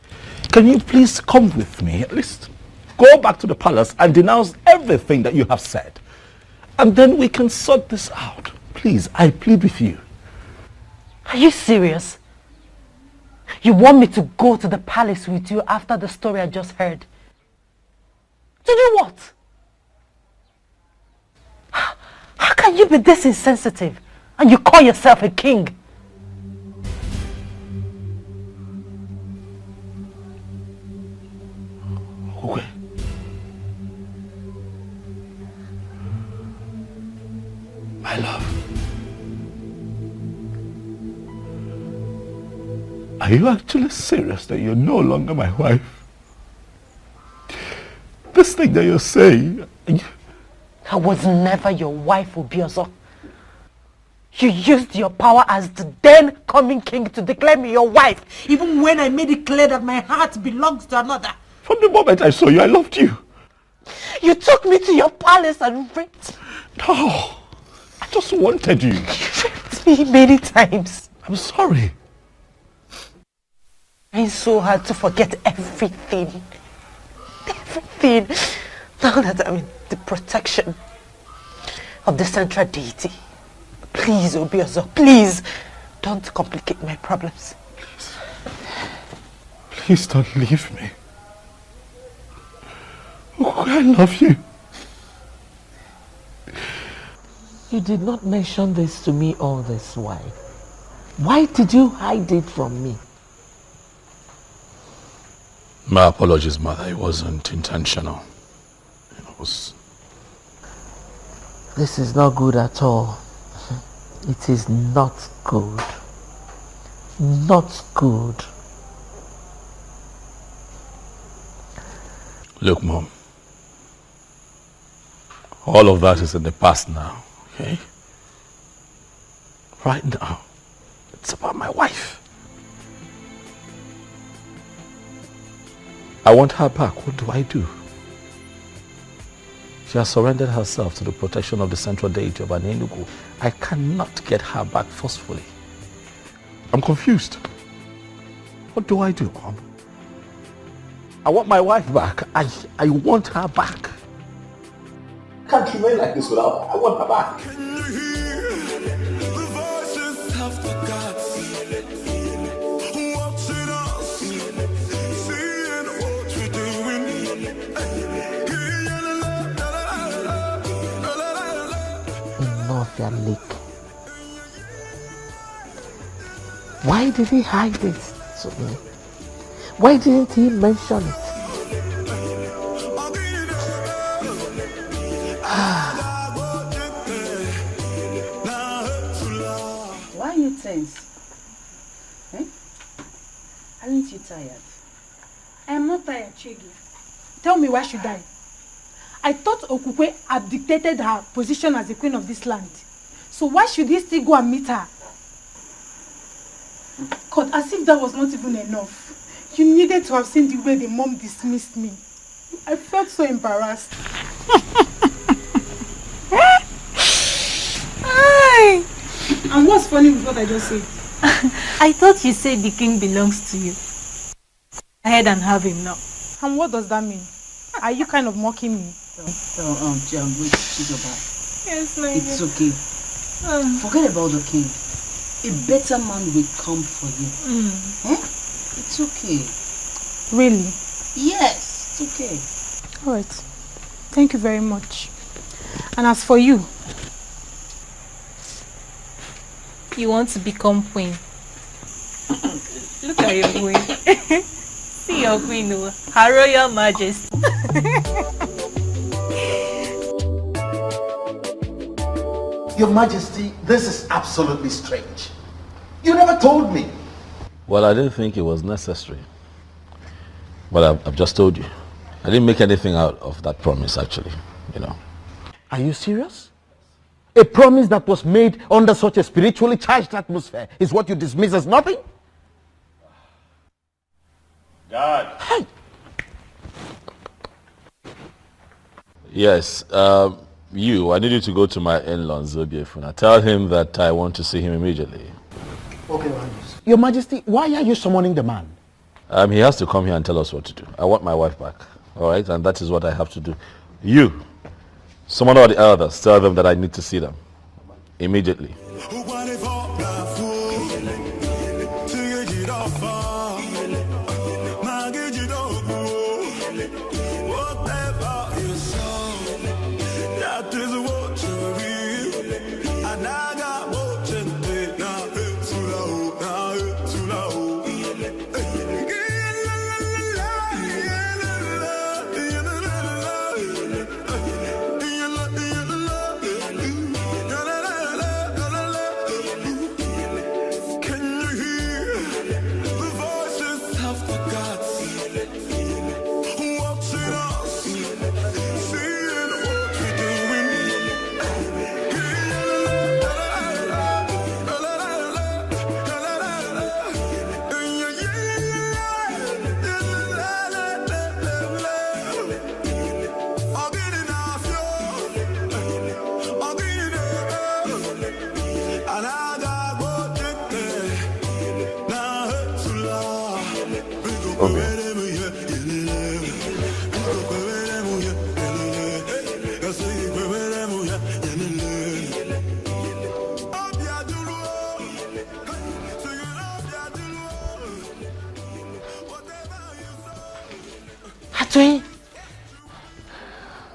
Can you please come with me? At least go back to the palace and denounce everything that you have said. And then we can sort this out. Please, I plead with you.
Are you serious? You want me to go to the palace with you after the story I just heard? To do what? How can you be this insensitive and you call yourself a king?
Okay. My love. Are you actually serious that you're no longer my wife? This thing that you're saying...
I was never your wife, Obiozo. You used your power as the then coming king to declare me your wife, even when I made it clear that my heart belongs to another.
From the moment I saw you, I loved you.
You took me to your palace and raped.
No, I just wanted you.
You raped me many times.
I'm sorry.
It's so hard to forget everything. Everything. Now that I'm in the protection of the central deity. Please, Obiozo, please, don't complicate my problems.
Please don't leave me. Oh, I love you.
You did not mention this to me all this while. Why did you hide it from me?
My apologies, Mother. It wasn't intentional. It was...
This is not good at all. It is not good. Not good.
Look, Mom. All of that is in the past now, okay? Right now, it's about my wife. I want her back. What do I do? She has surrendered herself to the protection of the central deity of Anenugu. I cannot get her back forcefully. I'm confused. What do I do, Mom? I want my wife back. I want her back. I can't remain like this without her. I want her back.
Northia Lake. Why did he hide it to me? Why didn't he mention it?
Why are you tense? Eh? Aren't you tired?
I am not tired, Chigi. Tell me, why should I? I thought Okukwe abdicated her position as the queen of this land. So why should he still go and meet her? God, as if that was not even enough. You needed to have seen the way the mom dismissed me. I felt so embarrassed. And what's funny with what I just said?
I thought you said the king belongs to you. Go ahead and have him now.
And what does that mean? Are you kind of mocking me?
Wait, Chizoba.
Yes, my
It's
dear.
okay. Forget about the king. A better man will come for you. Eh? It's okay.
Really?
Yes, it's okay.
Alright. Thank you very much. And as for you?
You want to become queen. Look at your queen. See your queen, Her Royal Majesty.
Your Majesty, this is absolutely strange. You never told me.
Well, I didn't think it was necessary. But I've just told you. I didn't make anything out of that promise, actually, you know.
Are you serious? A promise that was made under such a spiritually charged atmosphere is what you dismiss as nothing?
Dad. Hey. Yes, I need you to go to my in-law, Zobiefuna. Tell him that I want to see him immediately.
Okay, Your Majesty, why are you summoning the man?
He has to come here and tell us what to do. I want my wife back, all right? And that is what I have to do. You, someone or the elders, tell them that I need to see them immediately.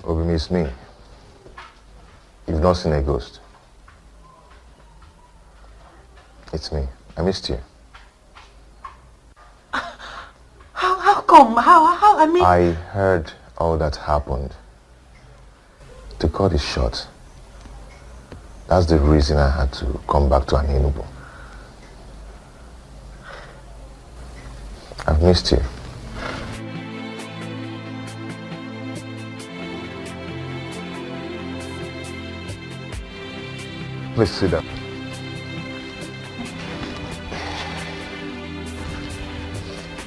Obimi, it's me. You've not seen a ghost. It's me. I missed you.
How come? How, I mean...
I heard all that happened. To cut it short, that's the reason I had to come back to Enugu. I've missed you. Please sit down.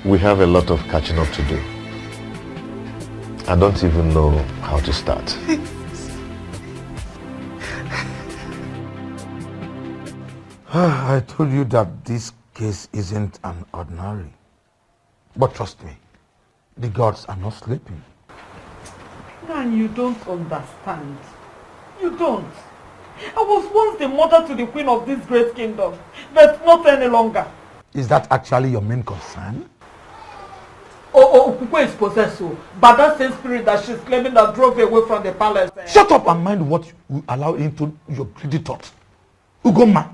We have a lot of catching up to do. I don't even know how to start.
I told you that this case isn't an ordinary. But trust me, the gods are not sleeping.
Man, you don't understand. You don't. I was once the mother to the queen of this great kingdom, but not any longer.
Is that actually your main concern?
Kukwe is possessed, but that same spirit that she's claiming that drove away from the palace.
Shut up and mind what you allow into your greedy thoughts. Ugoma,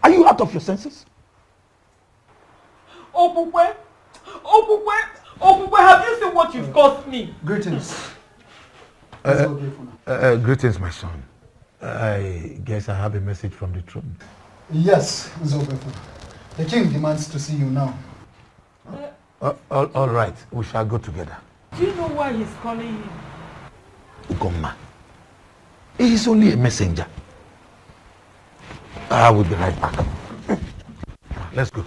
are you out of your senses?
Kukwe, have you seen what you've caused me?
Greetings. Greetings, my son. I guess I have a message from the throne.
Yes, Zobefu. The king demands to see you now.
All right, we shall go together.
Do you know why he's calling you?
Ugoma, he is only a messenger. I will be right back. Let's go.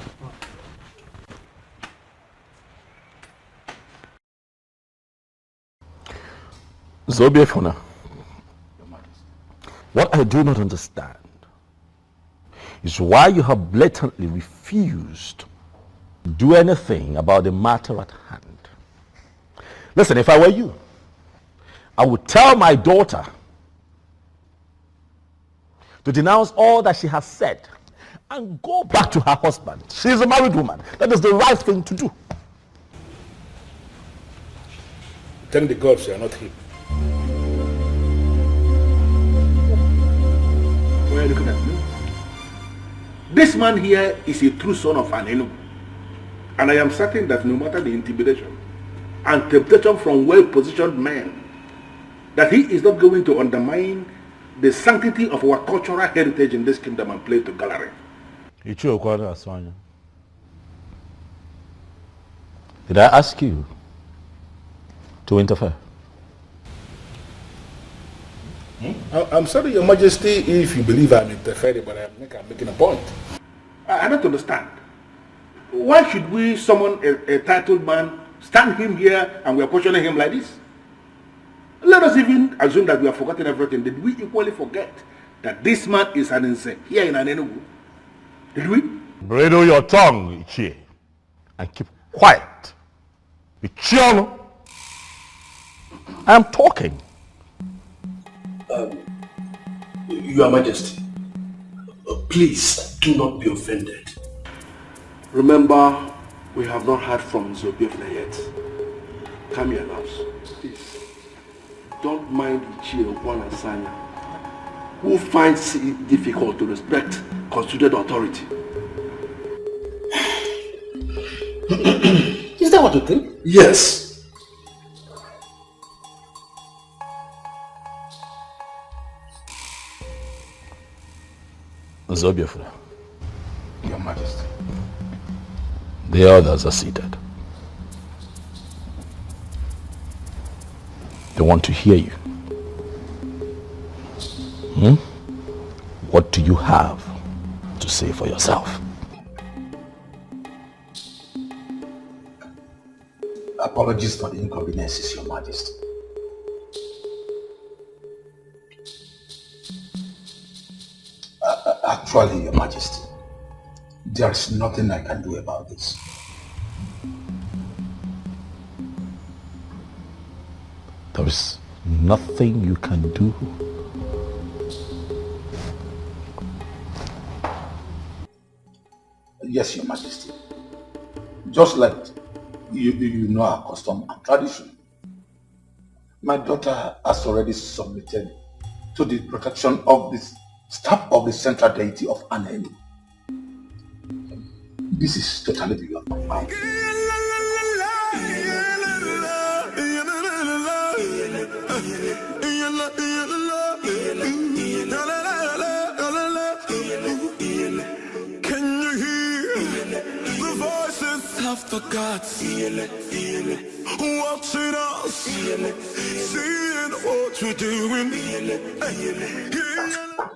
Zobiefuna, what I do not understand is why you have blatantly refused to do anything about the matter at hand. Listen, if I were you, I would tell my daughter to denounce all that she has said and go back to her husband. She is a married woman. That is the right thing to do.
Thank the gods you are not him. Why are you looking at me? This man here is a true son of an Enugu. And I am certain that no matter the intimidation and temptation from well-positioned men, that he is not going to undermine the sanctity of our cultural heritage in this kingdom and play to gallery.
Did I ask you to interfere?
I'm sorry, Your Majesty, if you believe I'm interfering, but I'm making a point. I don't understand. Why should we summon a titled man, stand him here, and we are questioning him like this? Let us even assume that we have forgotten everything. Did we equally forget that this man is an insane here in Enugu? Did we?
Bridle your tongue, Ichie, and keep quiet. Ichiano, I am talking.
Your Majesty, please do not be offended. Remember, we have not heard from Zobiefna yet. Come here, loves. Please, don't mind Ichie Okwan and Sanya, who finds it difficult to respect constituted authority.
Is that what you think?
Yes.
Zobiefna,
Your Majesty.
the others are seated. They want to hear you. What do you have to say for yourself?
Apologies for the inconveniences, Your Majesty. Actually, Your Majesty, there is nothing I can do about this.
There is nothing you can do.
Yes, Your Majesty. Just like you know our custom and tradition. My daughter has already submitted to the protection of the staff of the central deity of Anelu. This is totally beyond my mind.
Can you hear the voices of the gods watching us, seeing what we're doing?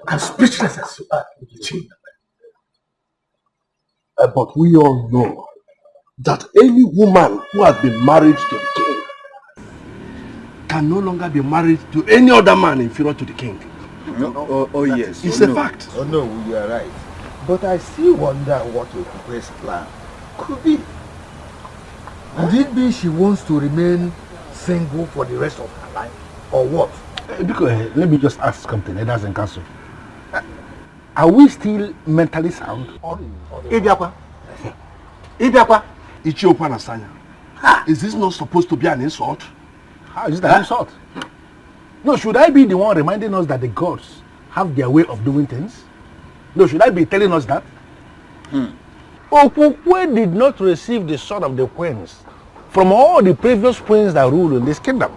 I'm speechless as you are, Ichi. But we all know that any woman who has been married to the king
Can no longer be married to any other man inferior to the king.
Oh yes.
It's a fact.
Oh no, you are right. But I still wonder what Okupe's plan could be. Could it be she wants to remain single for the rest of her life? Or what?
Because let me just ask something, Elders and Council. Are we still mentally sound?
Ibiakwa. Ichie Okwan and Sanya. Is this not supposed to be an insult?
How is that an insult? No, should I be the one reminding us that the gods have their way of doing things? No, should I be telling us that? Okukwe did not receive the sword of the queens from all the previous queens that ruled in this kingdom.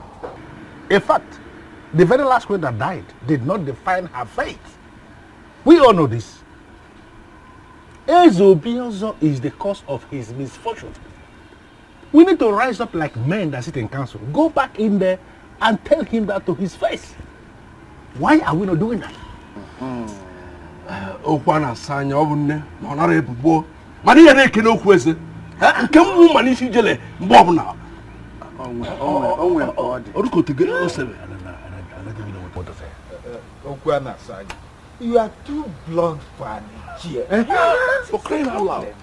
In fact, the very last queen that died did not define her fate. We all know this. Ezobiozo is the cause of his misfortune. We need to rise up like men that sit in council. Go back in there and tell him that to his face. Why are we not doing that?
Okwan and Sanya, Obune, Monare Bubo. Maria Rekene Okweze. Come woman if you jelly, Bob now.
Okwana Sanya. You are too blunt for an chair.
For crying out loud.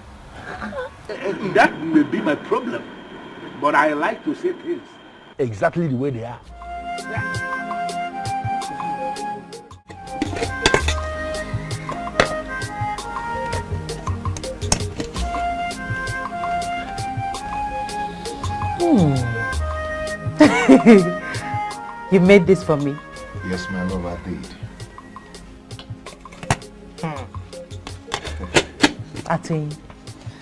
That may be my problem, but I like to say things exactly the way they are.
You made this for me?
Yes, my love, I did.
Atwin,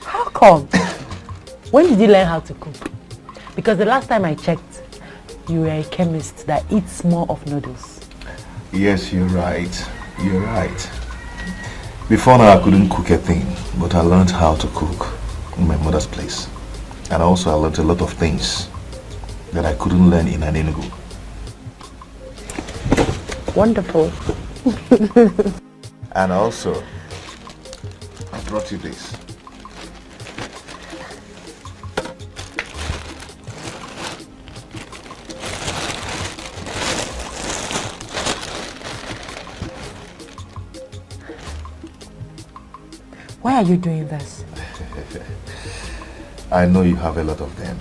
how come? When did you learn how to cook? Because the last time I checked, you were a chemist that eats more of noodles.
Yes, you're right. You're right. Before now, I couldn't cook a thing, but I learned how to cook in my mother's place. And also, I learned a lot of things that I couldn't learn in an Enugu.
Wonderful.
And also, I brought you this.
Why are you doing this?
I know you have a lot of them,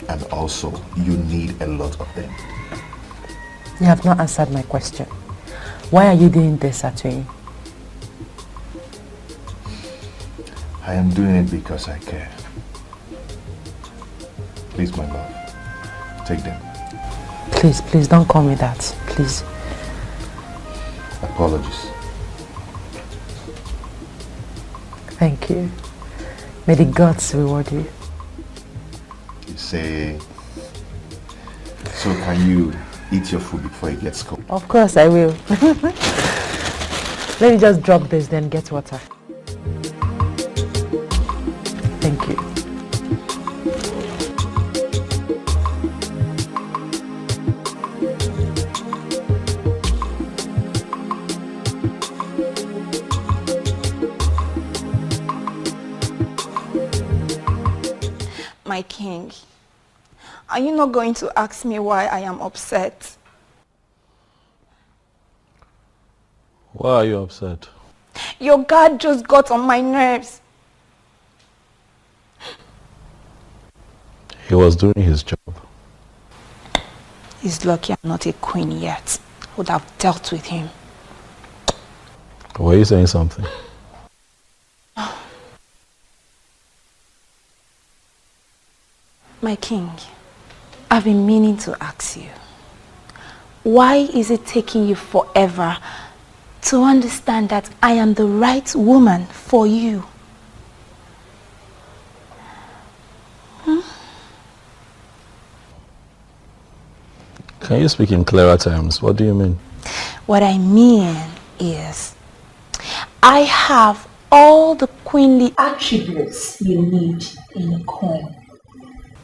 and also you need a lot of them.
You have not answered my question. Why are you doing this, Atwin?
I am doing it because I care. Please, my love, take them.
Please, please don't call me that. Please.
Apologies.
Thank you. May the gods reward you.
You say... So can you eat your food before it gets cold?
Of course I will. Let me just drop this, then get water. Thank you.
My king, are you not going to ask me why I am upset?
Why are you upset?
Your guard just got on my nerves.
He was doing his job.
He's lucky I'm not a queen yet. I would have dealt with him.
Were you saying something?
My king, I've been meaning to ask you, why is it taking you forever to understand that I am the right woman for you?
Can you speak in clearer terms? What do you mean?
What I mean is, I have all the queenly attributes you need in a queen.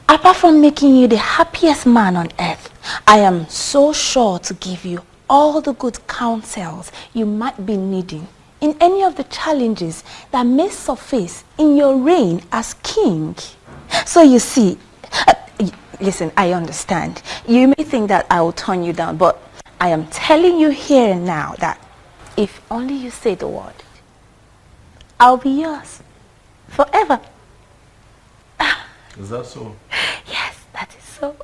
Apart from making you the happiest man on earth, I am so sure to give you all the good counsels you might be needing in any of the challenges that may surface in your reign as king. So you see, listen, I understand. You may think that I will turn you down, but I am telling you here and now that if only you say the word, I'll be yours forever.
Is that so?
Yes, that is so.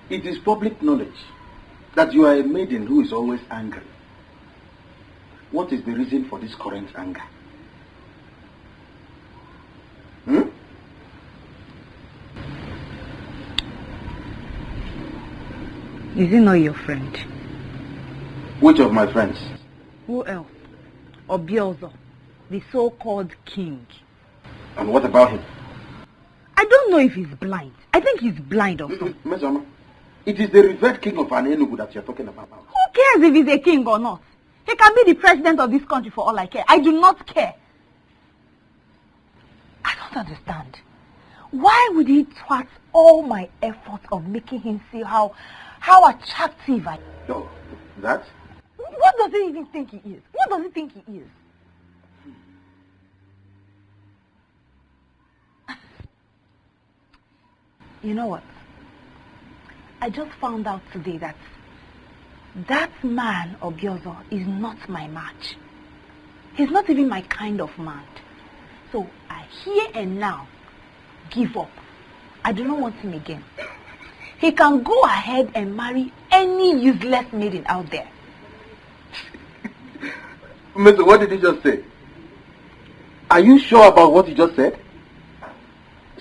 It is public knowledge that you are a maiden who is always angry. What is the reason for this current anger?
Is he not your friend?
Which of my friends?
Who else? Obiozo, the so-called king.
And what about him?
I don't know if he's blind. I think he's blind or something.
Mezama, it is the revered king of Anenugu that you're talking about.
Who cares if he's a king or not? He can be the president of this country for all I care. I do not care. I don't understand. Why would he thwart all my efforts of making him see how attractive I am?
No, that?
What does he even think he is? What does he think he is? You know what? I just found out today that man, Obiozo, is not my match. He's not even my kind of man. So I here and now give up. I do not want him again. He can go ahead and marry any useless maiden out there.
Mister, what did you just say? Are you sure about what you just said?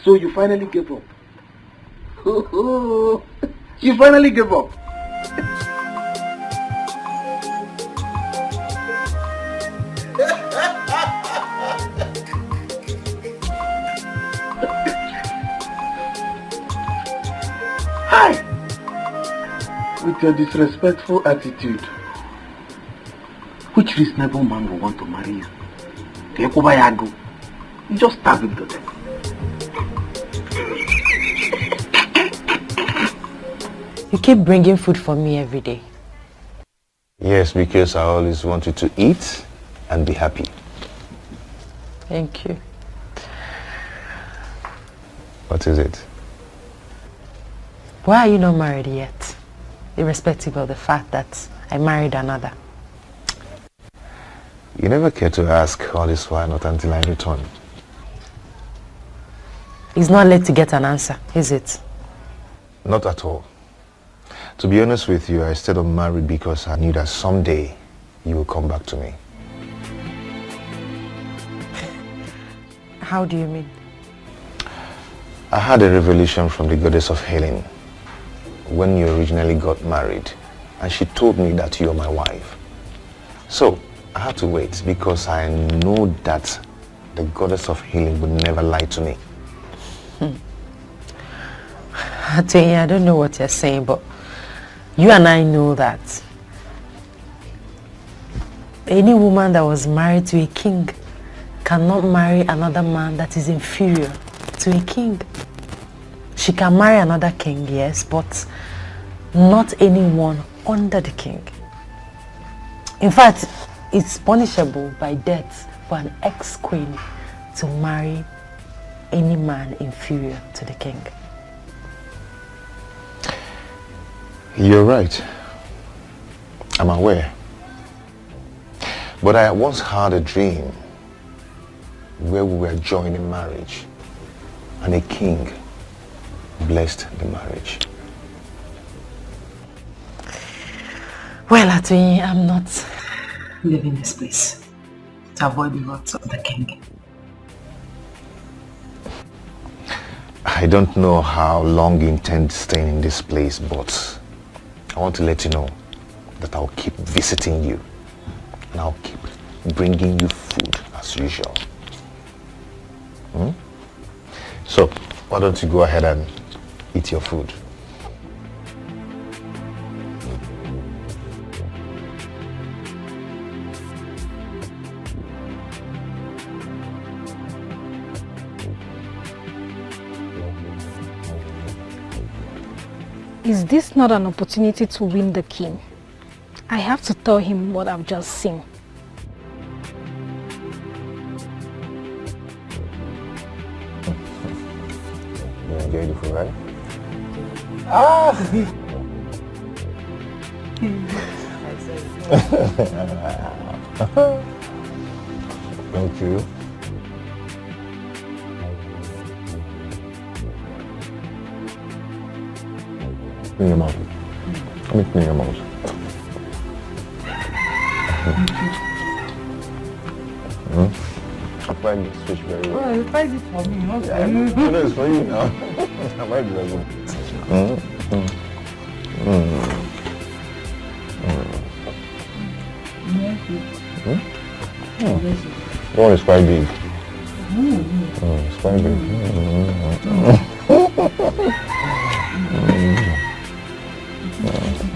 So you finally gave up? You finally gave up? Hi! With your disrespectful attitude, which reasonable man will want to marry you? You just stab him to death.
You keep bringing food for me every day.
Yes, because I always want you to eat and be happy.
Thank you.
What is it?
Why are you not married yet? Irrespective of the fact that I married another.
You never care to ask all this while, not until I return.
It's not late to get an answer, is it?
Not at all. To be honest with you, I stayed unmarried because I knew that someday you will come back to me.
How do you mean?
I had a revelation from the goddess of healing when you originally got married, and she told me that you're my wife. So I had to wait because I know that the goddess of healing would never lie to me.
I don't know what you're saying, but you and I know that any woman that was married to a king cannot marry another man that is inferior to a king. She can marry another king, yes, but not anyone under the king. In fact, it's punishable by death for an ex-queen to marry any man inferior to the king.
You're right. I'm aware. But I once had a dream where we were joined in marriage and a king blessed the marriage.
Well, Atoyi, I'm not leaving this place to avoid the wrath of the king.
I don't know how long you intend staying in this place, but I want to let you know that I'll keep visiting you and I'll keep bringing you food as usual. So, why don't you go ahead and eat your food?
Is this not an opportunity to win the king? I have to tell him what I've just seen.
You enjoyed the food, right? Ah! Thank you. In your mouth. Let me clean your mouth. I find this fish very well.
Well, you find it for me, not
Yeah, I know it's for you now. I might be able. That one is quite big. It's quite big.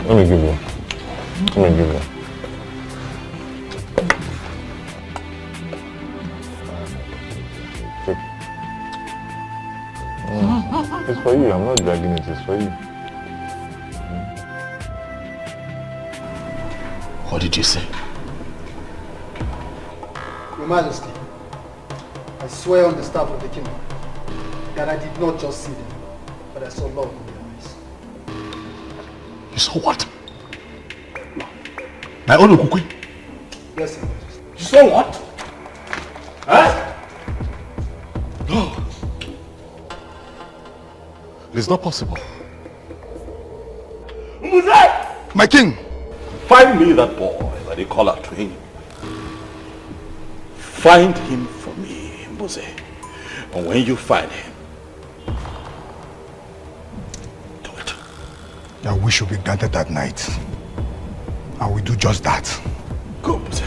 Let me give you. It's for you. I'm not dragging it. It's for you.
What did you say?
Your Majesty, I swear on the staff of the king that I did not just see them, but I saw love in their eyes.
You saw what? My own Okukwe?
Yes, Your Majesty.
You saw what? Huh? No. It is not possible. My king! Find me that boy that they call out to him. Find him for me, Mose. And when you find him, do it.
Your wish will be granted that night. I will do just that.
Go, Mose.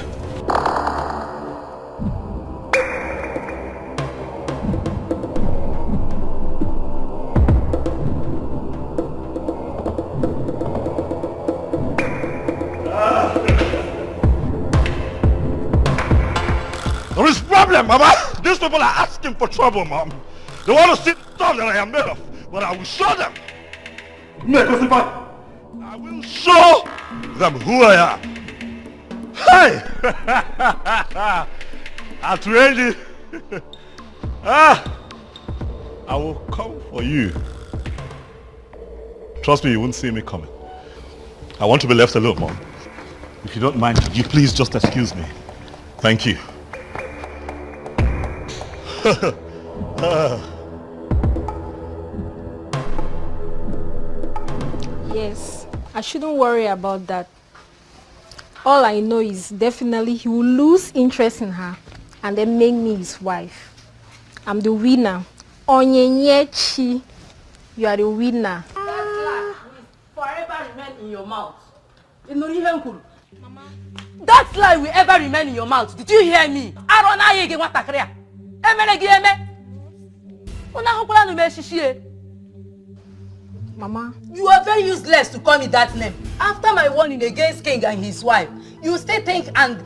There is problem, Mama. These people are asking for trouble, Mom. They want to see the stuff that I am made of, but I will show them. I will show them who I am. Hey! At ready. I will come for you. Trust me, you won't see me coming. I want to be left alone, Mom. If you don't mind, could you please just excuse me? Thank you.
Yes, I shouldn't worry about that. All I know is definitely he will lose interest in her and then make me his wife. I'm the winner. Onyenyechi, you are the winner.
Forever remain in your mouth. Mama. That lie will ever remain in your mouth. Did you hear me? Mama, you are very useless to call me that name. After my warning against king and his wife, you still think and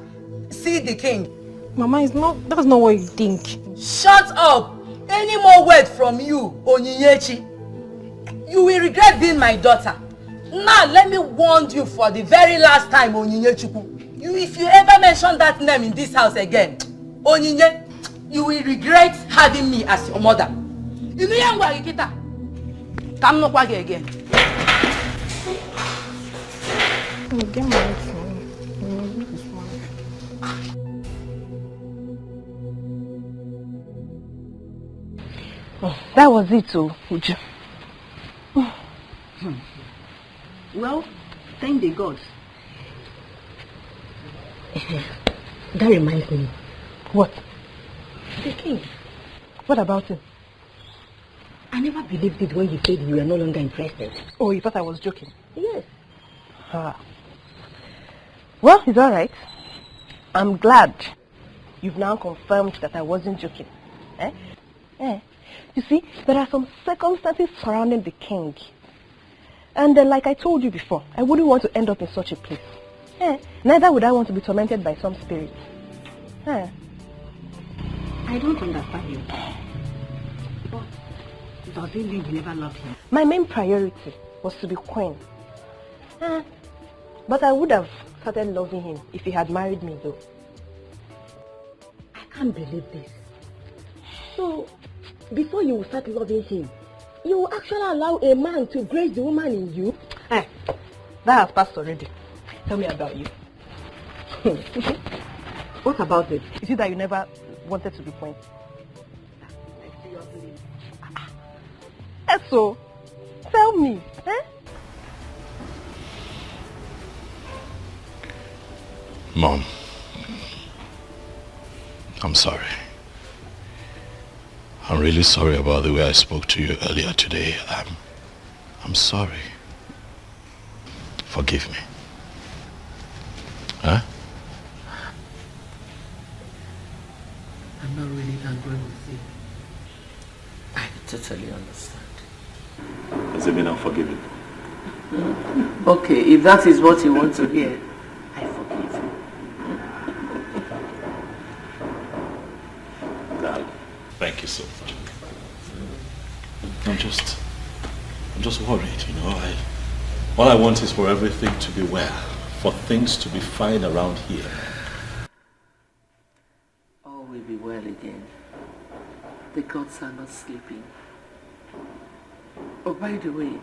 see the king.
Mama, that's not what you think.
Shut up! Any more word from you, Onyinyechi, you will regret being my daughter. Now let me warn you for the very last time, Onyinyechuku. If you ever mention that name in this house again, Onyinye, you will regret having me as your mother. You know young Wagikita. Come no kwage again.
Get married for me.
Oh, that was it, Uju.
Well, thank the gods. That reminds me.
What?
The king.
What about him?
I never believed it when you said you were no longer interested.
Oh, you thought I was joking?
Yes.
Well, it's all right. I'm glad you've now confirmed that I wasn't joking. You see, there are some circumstances surrounding the king. And like I told you before, I wouldn't want to end up in such a place. Neither would I want to be tormented by some spirit.
I don't understand you. But does it mean you never loved him?
My main priority was to be queen. But I would have started loving him if he had married me, though.
I can't believe this. So, before you start loving him, you will actually allow a man to grace the woman in you?
That has passed already. Tell me about you.
What about it?
Is it that you never wanted to be queen? So, tell me.
Mom, I'm sorry. I'm really sorry about the way I spoke to you earlier today. I'm sorry. Forgive me.
I'm not really angry with you. I totally understand.
Does it mean I'm forgiven?
Okay, if that is what you want to hear, I forgive you.
God, thank you so much. I'm just worried, you know. All I want is for everything to be well, for things to be fine around here.
All will be well again. The gods are not sleeping. Oh, by the way,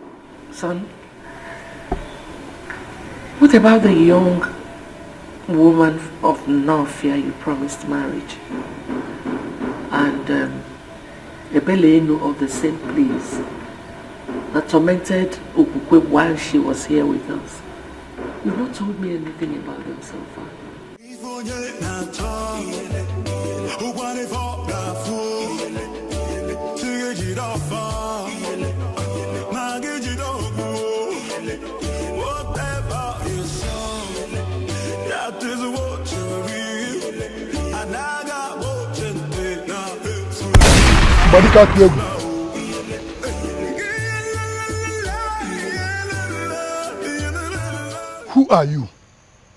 son, what about the young woman of Nofia you promised marriage? And Ebele Enu of the same place that tormented Ukukwe while she was here with us. You've not told me anything about them so far.
Who are you?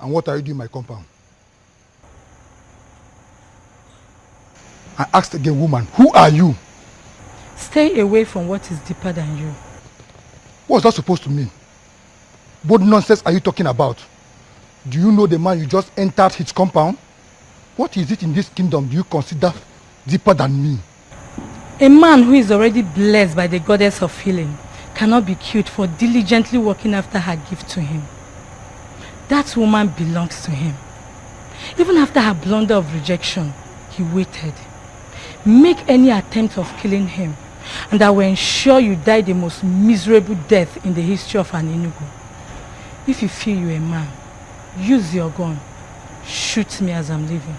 And what are you doing in my compound? I asked again, woman, who are you?
Stay away from what is deeper than you.
What's that supposed to mean? What nonsense are you talking about? Do you know the man you just entered his compound? What is it in this kingdom do you consider deeper than me?
A man who is already blessed by the goddess of healing cannot be killed for diligently working after her gift to him. That woman belongs to him. Even after her blunder of rejection, he waited. Make any attempt of killing him, and I will ensure you die the most miserable death in the history of an Enugu. If you feel you're a man, use your gun. Shoot me as I'm leaving.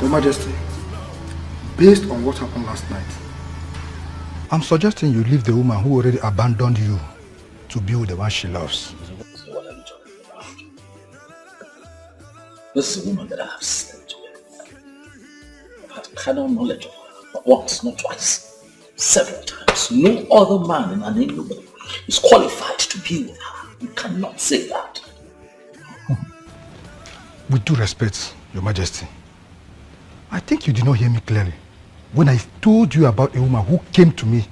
Your Majesty, based on what happened last night, I'm suggesting you leave the woman who already abandoned you to be with the one she loves.
So what are you talking about? This is a woman that I have slept with. I've had carnal knowledge of her, not once, not twice, several times. No other man in an Enugu is qualified to be with her. You cannot say that.
With due respect, Your Majesty, I think you did not hear me clearly. When I told you about a woman who came to me,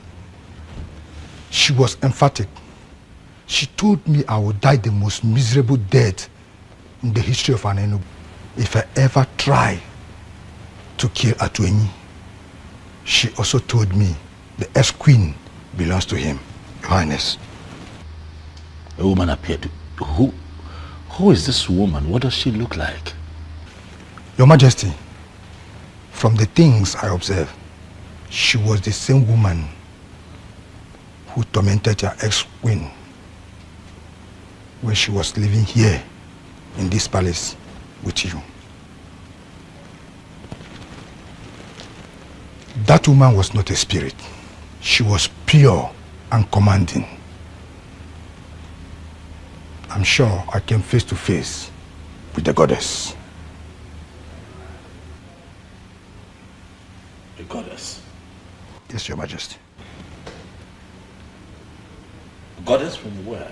she was emphatic. She told me I would die the most miserable death in the history of an Enugu if I ever try to kill Atuenyi. She also told me the ex-queen belongs to him, Your Highness.
A woman appeared to... Who is this woman? What does she look like?
Your Majesty, from the things I observed, she was the same woman who tormented your ex-queen when she was living here in this palace with you. That woman was not a spirit. She was pure and commanding. I'm sure I came face to face with the goddess.
The goddess?
Yes, Your Majesty.
The goddess from where?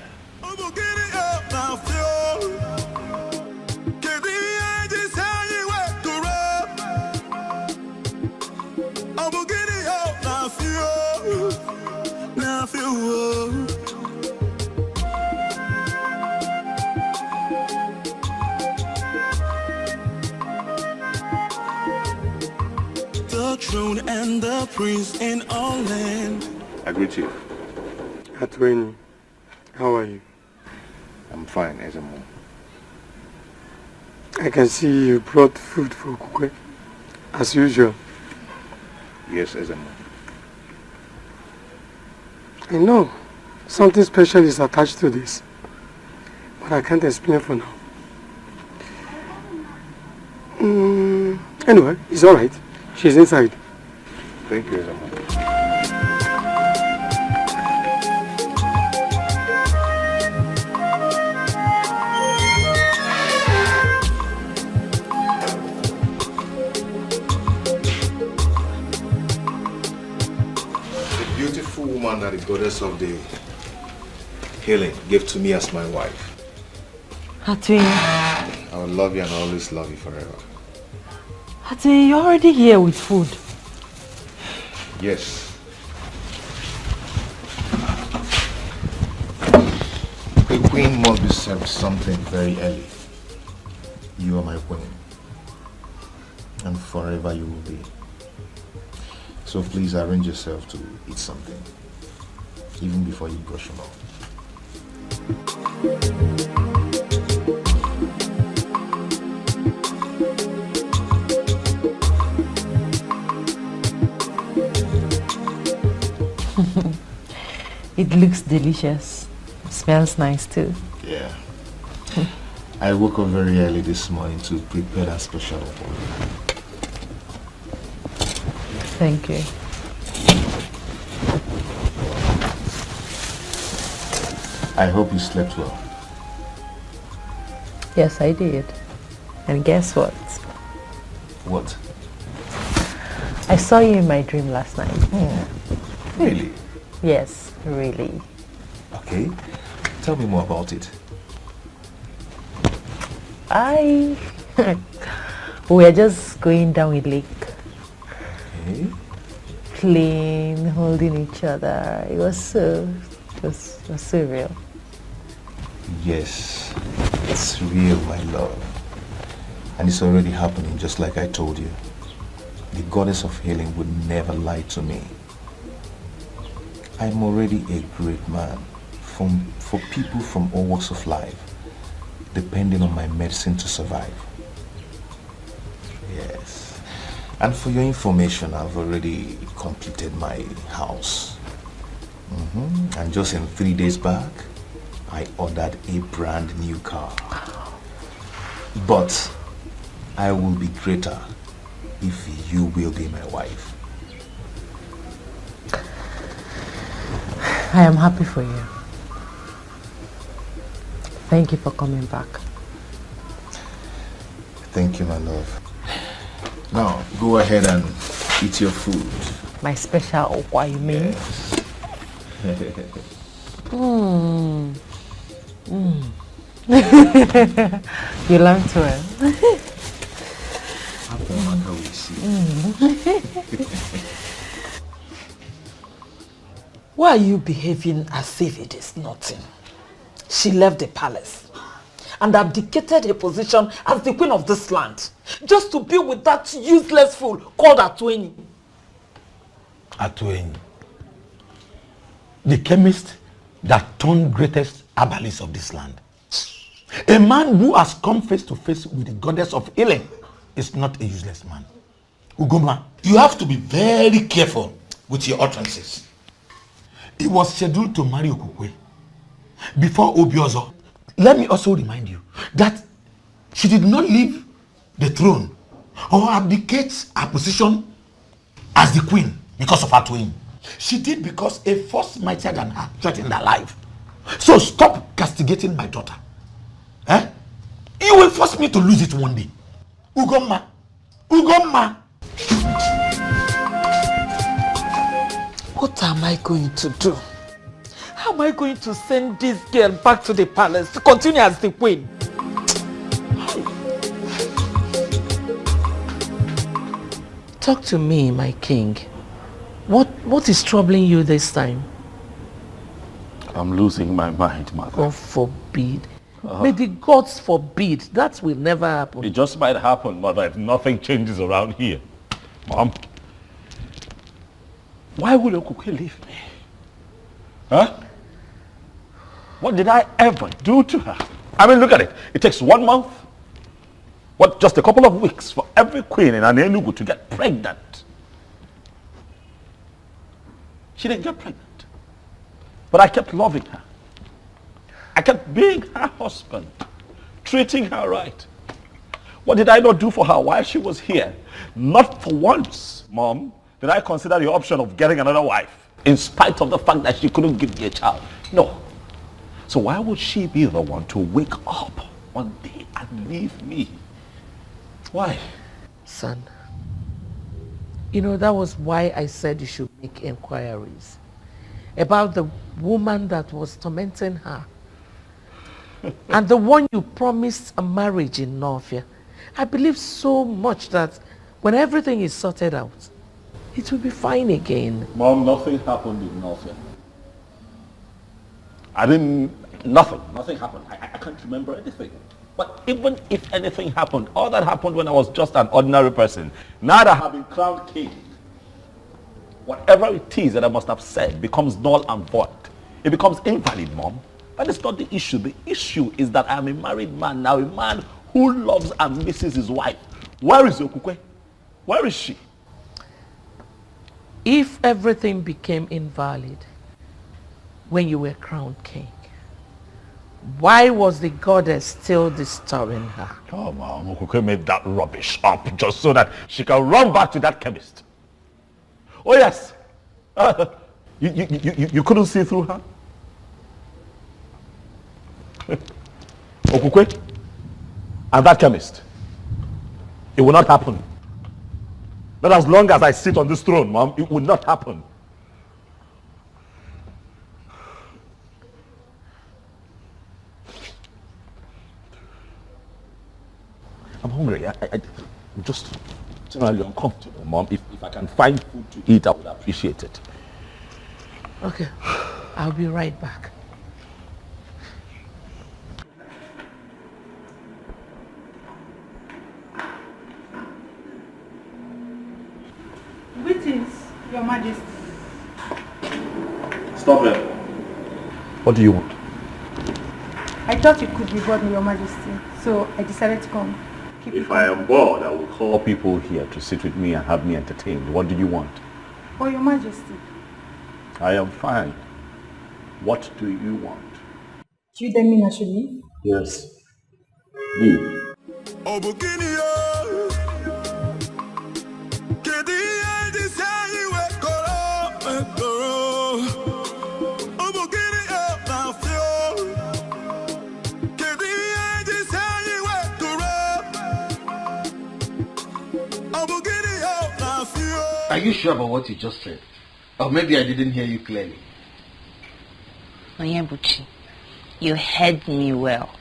The throne and the prince in all land.
I greet you.
Atuenyi, how are you?
I'm fine, Ezemo.
I can see you brought food for Kukwe, as usual.
Yes, Ezemo.
I know something special is attached to this, but I can't explain for now. Anyway, it's alright. She's inside.
Thank you, Ezemo. goddess of the healing gave to me as my wife.
Atwin.
I will love you and always love you forever.
Atwin, you're already here with food.
Yes. A queen must be served something very early. You are my queen. And forever you will be. So please arrange yourself to eat something. Even before you brush your mouth.
It looks delicious. Smells nice too.
Yeah. I woke up very early this morning to prepare that special for you.
Thank you.
I hope you slept well.
Yes, I did. And guess what?
What?
I saw you in my dream last night.
Really?
Yes, really.
Okay. Tell me more about it.
We were just going down a lake.
Okay.
Playing, holding each other. It was so real.
Yes, it's real, my love. And it's already happening, just like I told you. The goddess of healing would never lie to me. I'm already a great man for people from all walks of life, depending on my medicine to survive. Yes. And for your information, I've already completed my house. And just in 3 days back, I ordered a brand new car. But I will be greater if you will be my wife.
I am happy for you. Thank you for coming back.
Thank you, my love. Now, go ahead and eat your food.
My special okwa, you mean?
Yes.
You learned well.
Why are you behaving as if it is nothing? She left the palace and abdicated her position as the queen of this land just to be with that useless fool called Atweni.
Atweni. The chemist that turned greatest herbalist of this land. A man who has come face to face with the goddess of healing is not a useless man. Ugoma, you have to be very careful with your utterances. He was scheduled to marry Okukwe before Obiozo. Let me also remind you that she did not leave the throne or abdicate her position as the queen because of her twin. She did because a force mightier than her threatened her life. So stop castigating my daughter. Eh? You will force me to lose it one day. Ugoma. Ugoma.
What am I going to do? How am I going to send this girl back to the palace to continue as the queen? Talk to me, my king. What is troubling you this time?
I'm losing my mind, mother.
God forbid. May the gods forbid. That will never happen.
It just might happen, mother, if nothing changes around here. Mom, why would Okuke leave me? Huh? What did I ever do to her? I mean, look at it. It takes 1 month, just a couple of weeks for every queen in Enugu to get pregnant. She didn't get pregnant. But I kept loving her. I kept being her husband, treating her right. What did I not do for her while she was here? Not for once, Mom, did I consider the option of getting another wife, in spite of the fact that she couldn't give me a child. No. So why would she be the one to wake up one day and leave me? Why?
Son, you know, that was why I said you should make inquiries. about the woman that was tormenting her. And the one you promised a marriage in Northia. I believe so much that when everything is sorted out, it will be fine again.
Mom, nothing happened in Northia. Nothing happened. I can't remember anything. But even if anything happened, all that happened when I was just an ordinary person. Now that I have been crowned king, whatever it is that I must have said becomes null and void. It becomes invalid, Mom. That is not the issue. The issue is that I am a married man now, a man who loves and misses his wife. Where is Okukwe? Where is she?
If everything became invalid when you were crowned king, why was the goddess still disturbing her?
Come on, Okukwe made that rubbish up just so that she can run back to that chemist. Oh yes, you couldn't see through her? Okukwe and that chemist. It will not happen. Not as long as I sit on this throne, Mom. It will not happen. I'm hungry. I'm just generally uncomfortable, Mom. If I can find food to eat, I would appreciate it.
Okay, I'll be right back.
Greetings, Your Majesty.
Stop it. What do you want?
I thought you could be bored, Your Majesty, so I decided to come.
If I am bored, I will call people here to sit with me and have me entertained. What do you want?
Oh, Your Majesty.
I am fine. What do you want?
Do you then mean I should leave?
Yes. Leave.
Are you sure about what you just said? Or maybe I didn't hear you clearly.
Onyebuchi, you heard me well.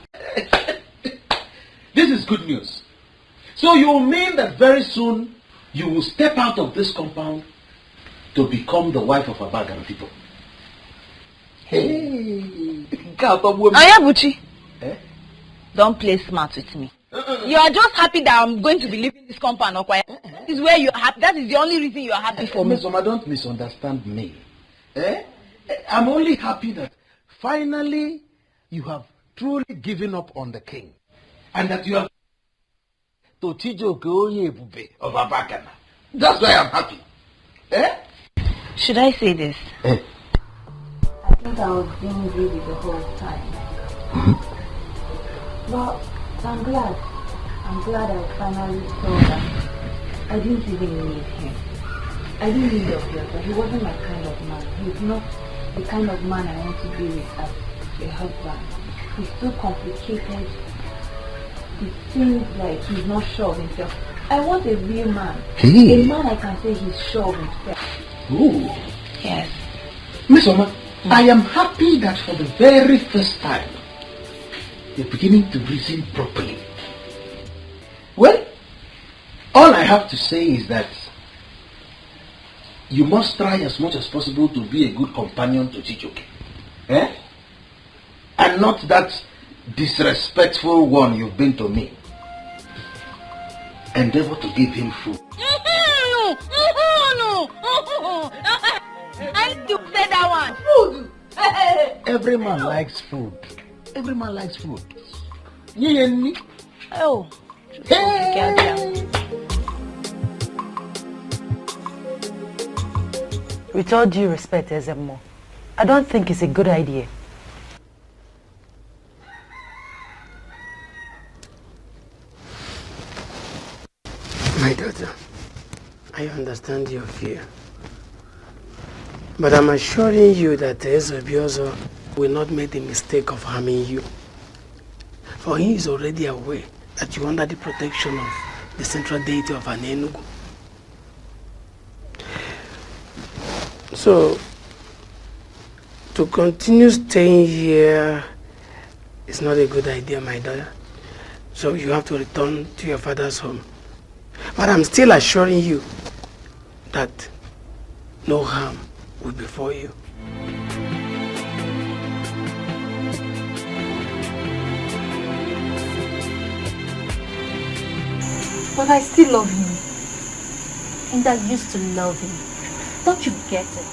This is good news. So you mean that very soon you will step out of this compound to become the wife of a bag of people? Hey!
Onyebuchi, don't play smart with me. You are just happy that I'm going to be leaving this compound, okay? That is where you are happy. That is the only reason you are happy for me.
Miss Oma, don't misunderstand me. I'm only happy that finally you have truly given up on the king. And that you have to Chijo Goye of Abakana. That's why I'm happy.
Should I say this?
Eh?
I think I was being greedy the whole time. But I'm glad. I'm glad I finally saw that I didn't even need him. I didn't need Obiozor. He wasn't my kind of man. He's not the kind of man I want to be with as a husband. He's too complicated. It seems like he's not sure of himself. I want a real man. A man I can say he's sure of himself.
Ooh.
Yes.
Miss Oma, I am happy that for the very first time you're beginning to reason properly. Well, all I have to say is that you must try as much as possible to be a good companion to Chijoke. And not that disrespectful one you've been to me. Endeavor to give him food.
No! I need to say that one. Food!
Every man likes food. Every man likes food. You and me?
Oh.
Hey!
With all due respect, Ezemo, I don't think it's a good idea.
My daughter, I understand your fear. But I'm assuring you that Ezebiozo will not make the mistake of harming you. For he is already aware that you are under the protection of the central deity of Anenugu. So, To continue staying here is not a good idea, my daughter. So you have to return to your father's home. But I'm still assuring you that no harm will befall you.
But I still love him. And I used to love him. Don't you get it?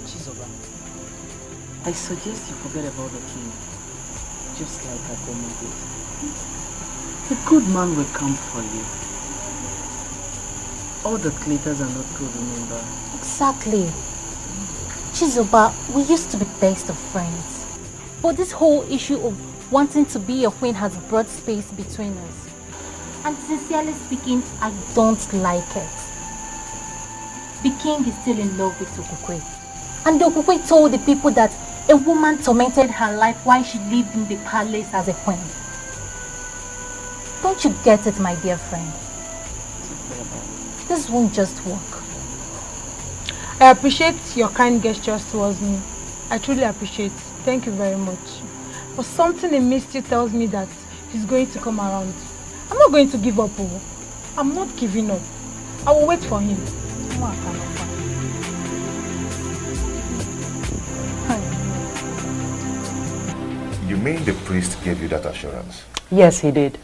Chizoba, I suggest you forget about the king, just like Adoma did. A good man will come for you. All the glitters are not good, remember?
Exactly. Chizoba, we used to be best of friends. But this whole issue of wanting to be a queen has brought space between us. And sincerely speaking, I don't like it. The king is still in love with Okukwe. And Okukwe told the people that a woman tormented her life while she lived in the palace as a queen. Don't you get it, my dear friend? This won't just work.
I appreciate your kind gestures towards me. I truly appreciate it. Thank you very much. But something in me still tells me that he's going to come around. I'm not going to give up. I'm not giving up. I will wait for him.
You mean the priest gave you that assurance?
Yes, he did.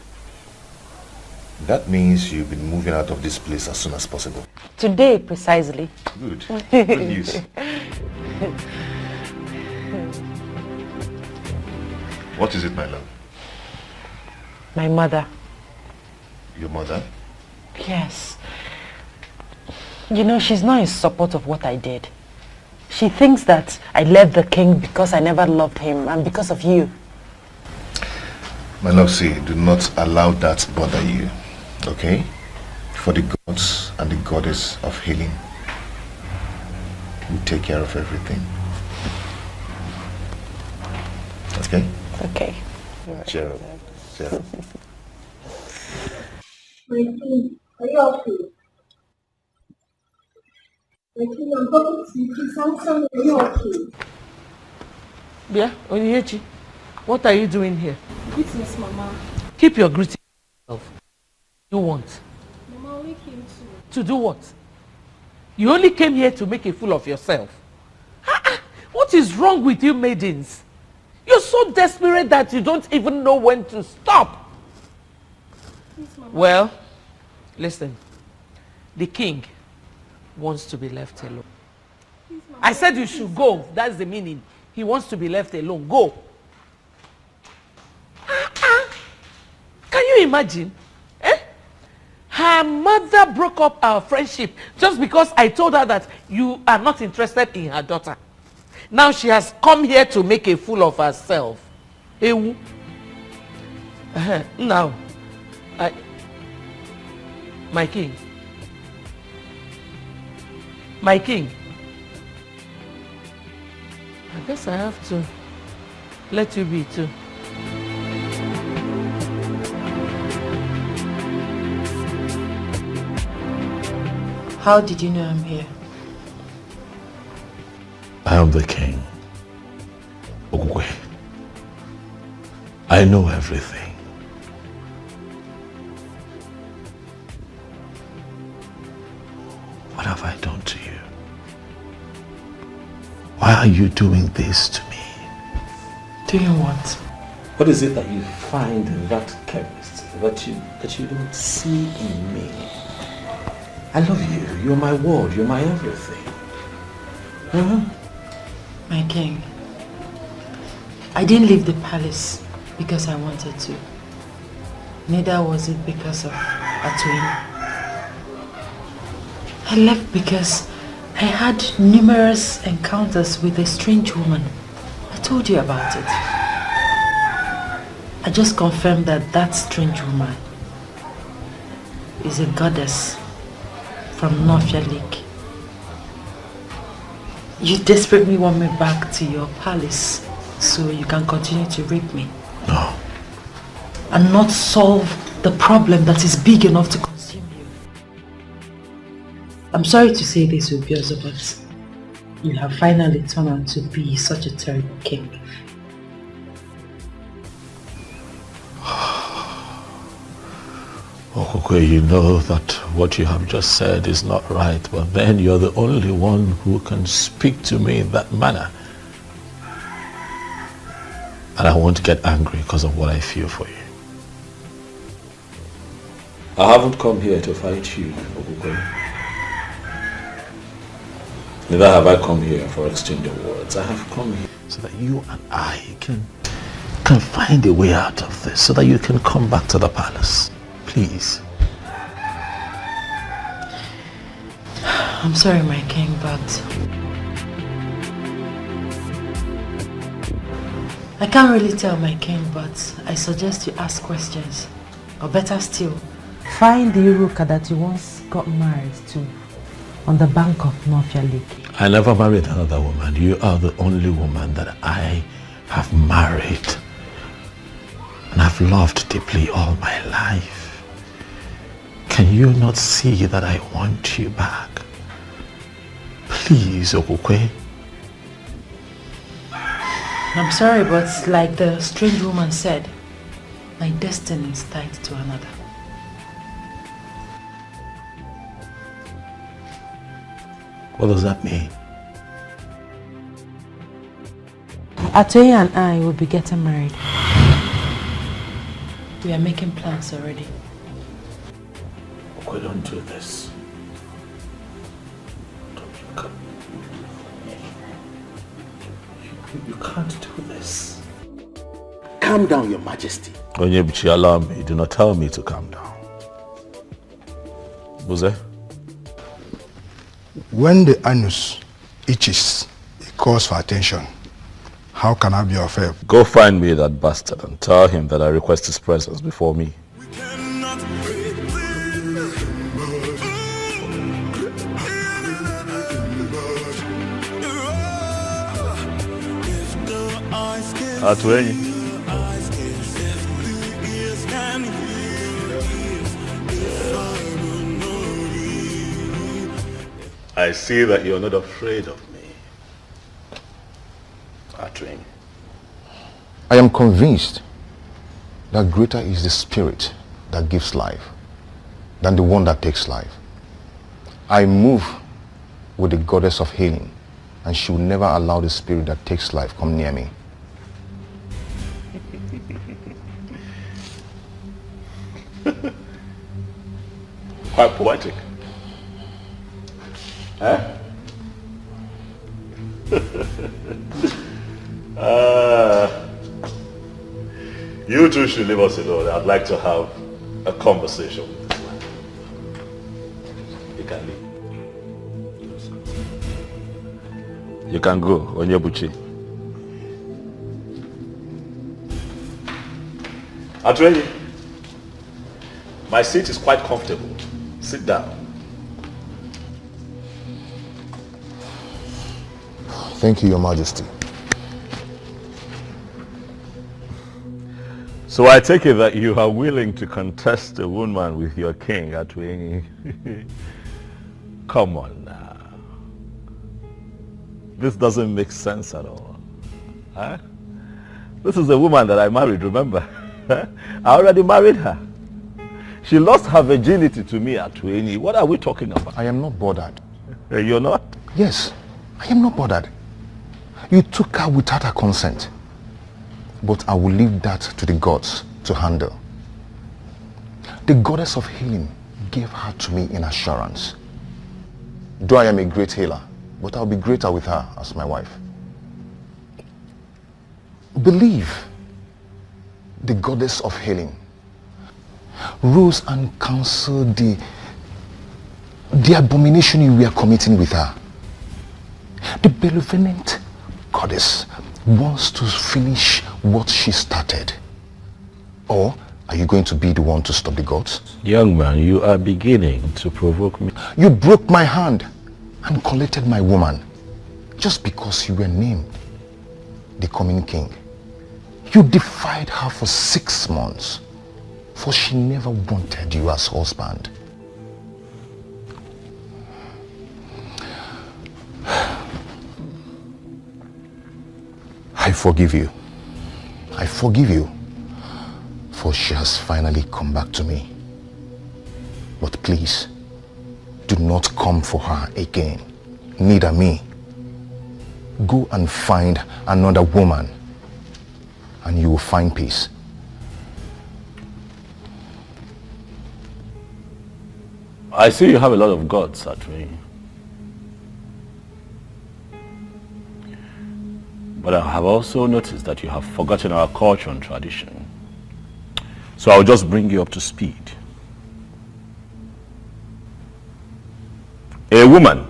That means you'll be moving out of this place as soon as possible.
Today, precisely.
Good. Good news. What is it, my love?
My mother.
Your mother?
Yes. You know, she's not in support of what I did. She thinks that I left the king because I never loved him and because of you.
My love, see, do not allow that bother you, okay? For the gods and the goddess of healing, we take care of everything. Okay?
Okay.
Cheer up. Cheer up.
My king, are you okay? My king, I'm talking to you. Please answer me. Are you okay?
Yeah, Onyinyechi, what are you doing here?
Greetings, Mama.
Keep your greeting to yourself. You want?
Mama only came
to do what? You only came here to make a fool of yourself. What is wrong with you maidens? You're so desperate that you don't even know when to stop. Well, listen. The king wants to be left alone. I said you should go. That's the meaning. He wants to be left alone. Go. Can you imagine? Her mother broke up our friendship just because I told her that you are not interested in her daughter. Now she has come here to make a fool of herself. Ewu. Now, my king. My king. I guess I have to let you be too.
How did you know I'm here?
I am the king. Okukwe. I know everything. What have I done to you? Why are you doing this to me?
Doing what?
What is it that you find in that chemist that you don't see in me? I love you. You're my world. You're my everything.
My king, I didn't leave the palace because I wanted to. Neither was it because of Atuin. I left because I had numerous encounters with a strange woman. I told you about it. I just confirmed that that strange woman is a goddess from Nofia Lake. You desperately want me back to your palace so you can continue to rape me.
No.
And not solve the problem that is big enough to consume you. I'm sorry to say this, Obiozo, but you have finally turned out to be such a terrible king.
Okokwe, you know that what you have just said is not right, but then you're the only one who can speak to me in that manner. And I won't get angry because of what I feel for you. I haven't come here to fight you, Okokwe. Neither have I come here for exchange of words. I have come here so that you and I can find a way out of this, so that you can come back to the palace. Please.
I'm sorry, my king, but I can't really tell, my king, but I suggest you ask questions. Or better still, find the Iruka that you once got married to on the bank of Nofia Lake.
I never married another woman. You are the only woman that I have married and I've loved deeply all my life. Can you not see that I want you back? Please, Okokwe.
I'm sorry, but like the strange woman said, my destiny is tied to another.
What does that mean?
Atoye and I will be getting married. We are making plans already.
Okay, don't do this. You can't do this.
Calm down, Your Majesty.
Onyebuchi, allow me. Do not tell me to calm down. Buze?
When the anus itches, it calls for attention. How can I be of help?
Go find me that bastard and tell him that I request his presence before me. Atuenyi. I see that you're not afraid of me. Atuenyi.
I am convinced that greater is the spirit that gives life than the one that takes life. I move with the goddess of healing, and she will never allow the spirit that takes life come near me.
Quite poetic. Huh? You two should leave us alone. I'd like to have a conversation with this man. You can leave. You can go, Onyebuchi. Atuenyi, my seat is quite comfortable. Sit down.
Thank you, Your Majesty.
So I take it that you are willing to contest a woman with your king, Atuenyi. Come on now. This doesn't make sense at all. Huh? This is a woman that I married, remember? I already married her. She lost her virginity to me, Atuenyi. What are we talking about?
I am not bothered.
You're not?
Yes, I am not bothered. You took her without her consent. But I will leave that to the gods to handle. The goddess of healing gave her to me in assurance. Though I am a great healer, but I'll be greater with her as my wife. Believe the goddess of healing rose and counseled the abomination you were committing with her. The benevolent goddess wants to finish what she started. Or are you going to be the one to stop the gods?
Young man, you are beginning to provoke me.
You broke my hand and collected my woman just because you were named the coming king. You defied her for 6 months, for she never wanted you as husband.
I forgive you. I forgive you. For she has finally come back to me. But please, do not come for her again. Neither me. Go and find another woman, and you will find peace.
I see you have a lot of guts, Atri. But I have also noticed that you have forgotten our culture and tradition. So I'll just bring you up to speed. A woman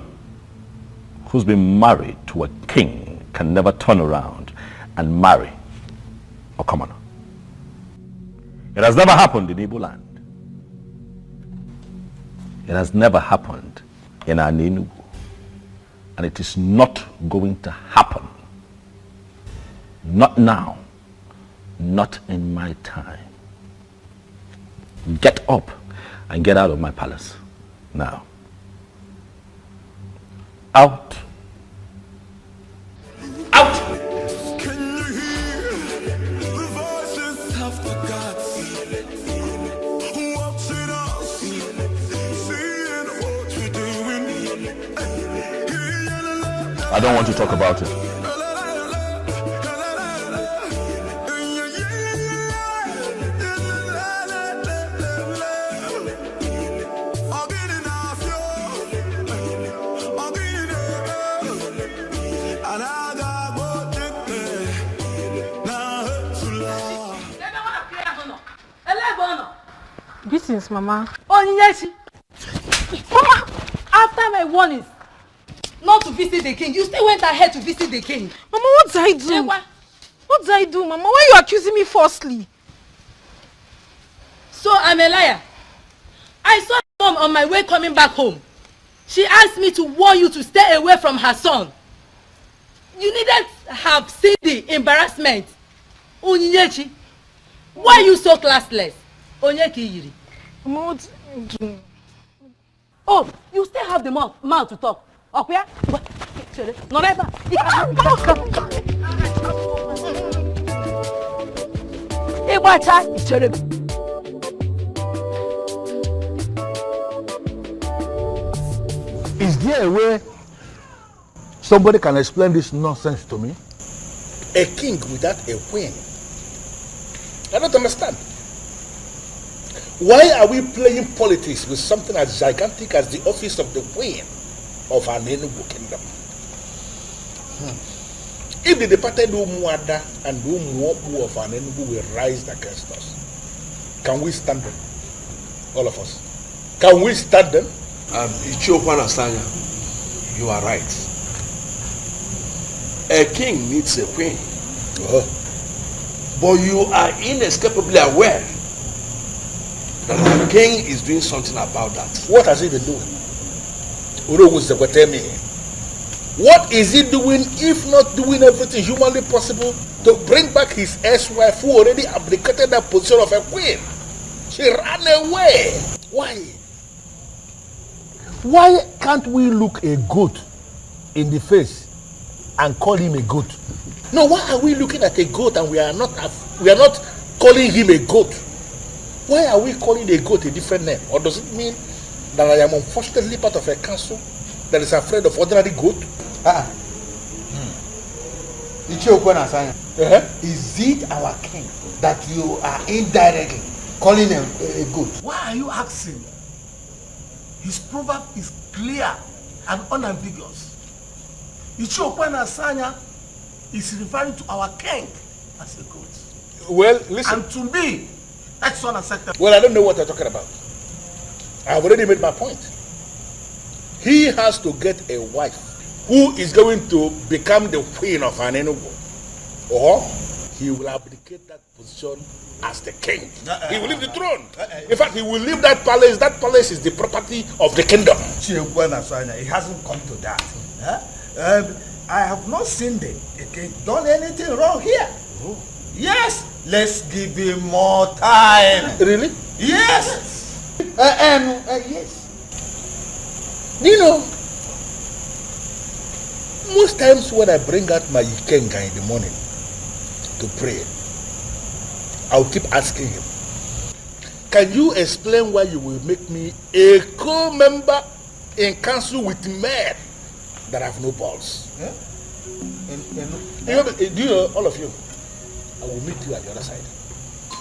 who's been married to a king can never turn around and marry a commoner. It has never happened in Igbo land. It has never happened in Enugu. And it is not going to happen. Not now. Not in my time. Get up and get out of my palace now. Out. Out.
Can you hear the voices of the gods watching us, seeing what we're doing?
I don't want to talk about it.
Greetings, Mama.
Mama, after my warnings not to visit the king, you still went ahead to visit the king.
Mama, what did I do? What did I do, Mama? Why are you accusing me falsely?
So I'm a liar. I saw Mom on my way coming back home. She asked me to warn you to stay away from her son. You needed to have seen the embarrassment. Onyinyechi, why are you so classless? Onyeki Yiri.
Mama, what did I do?
Oh, you still have the mouth to talk. Okay? Not ever.
Is there a way somebody can explain this nonsense to me?
A king without a queen? I don't understand. Why are we playing politics with something as gigantic as the office of the queen of an Enugu kingdom? If the departed Umuada and Umuobu of an Enugu will rise against us, can we stand them? All of us. Can we stand them?
Ichokwana Sanya, you are right. A king needs a queen. But you are inescapably aware that the king is doing something about that.
What has he been doing? What is he doing if not doing everything humanly possible to bring back his ex-wife who already abdicated that position of a queen? She ran away. Why? Why can't we look a goat in the face and call him a goat? No, why are we looking at a goat and we are not calling him a goat? Why are we calling a goat a different name? Or does it mean that I am unfortunately part of a council that is afraid of ordinary goat?
Is it our king that you are indirectly calling him a goat?
Why are you asking? His proverb is clear and unambiguous. Ichokwana Sanya is referring to our king as a goat.
Well, listen.
And to me, that's unacceptable.
Well, I don't know what you're talking about. I've already made my point. He has to get a wife who is going to become the queen of an Enugu, or he will abdicate that position as the king. He will leave the throne. In fact, he will leave that palace. That palace is the property of the kingdom.
It hasn't come to that. I have not seen the king done anything wrong here. Yes, let's give him more time.
Really?
Yes. Yes.
You know, most times when I bring out my ikenga in the morning,
to pray, I'll keep asking him, can you explain why you will make me a co-member in council with men that have no balls? Yeah? Do you know, all of you, I will meet you at the other side.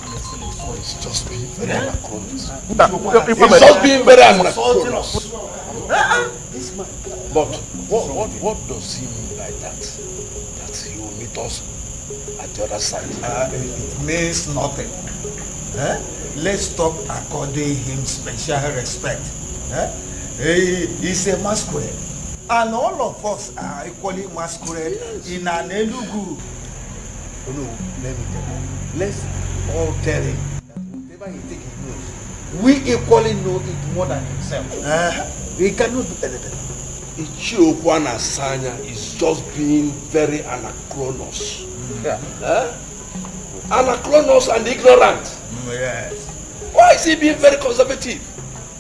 It's just being very anachronous.
It's just being very anachronous. But what does he mean by that? That he will meet us at the other side?
It means nothing. Let's stop according him special respect. He's a masquerade. And all of us are equally masquerade in an Enugu.
Oh no, let me tell you. Let's all tell him that whatever he thinks he knows, we equally know it more than himself. We cannot do anything.
Ichiokwana Sanya is just being very anachronous. Anachronous and ignorant.
Yes.
Why is he being very conservative?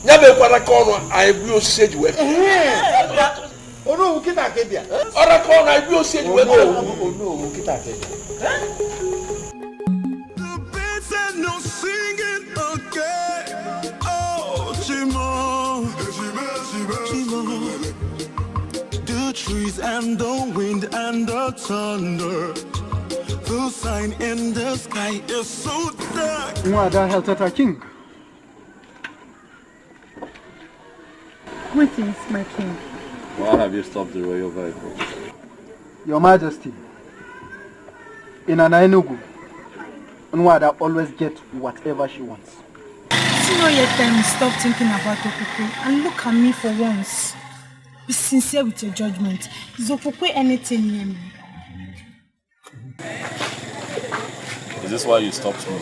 I will say you.
Oh no, kita Kenya.
Orakona, I will say you.
Oh no, kita Kenya.
No singing again. Oh, Chimo. The trees and the wind and the thunder. The sign in the sky is so dark.
Mwada Heltata King.
Greetings, my king.
Why have you stopped the royal vehicle?
Your Majesty, in an Enugu, Nwada always gets whatever she wants.
It's not yet time to stop thinking about Okukwe and look at me for once. Be sincere with your judgment. Is Okukwe anything near me?
Is this why you stopped me?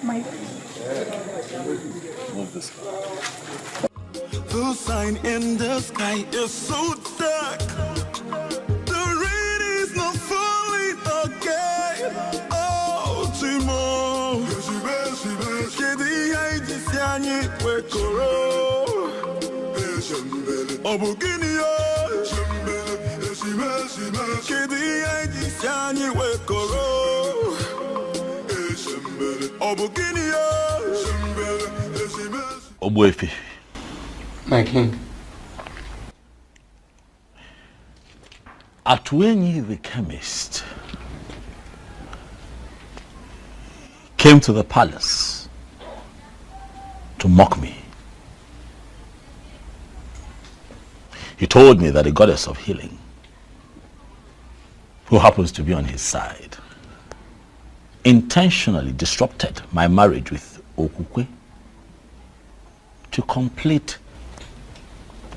My...
Move this.
The sign in the sky is so dark. The rain is not falling again. Oh, Timo. Kedi haiji siani wekoro. Obuginia. Kedi haiji siani wekoro. Obuginia.
Obuefi.
My king.
Atwenyi the chemist came to the palace to mock me. He told me that the goddess of healing, who happens to be on his side, intentionally disrupted my marriage with Okukwe to complete.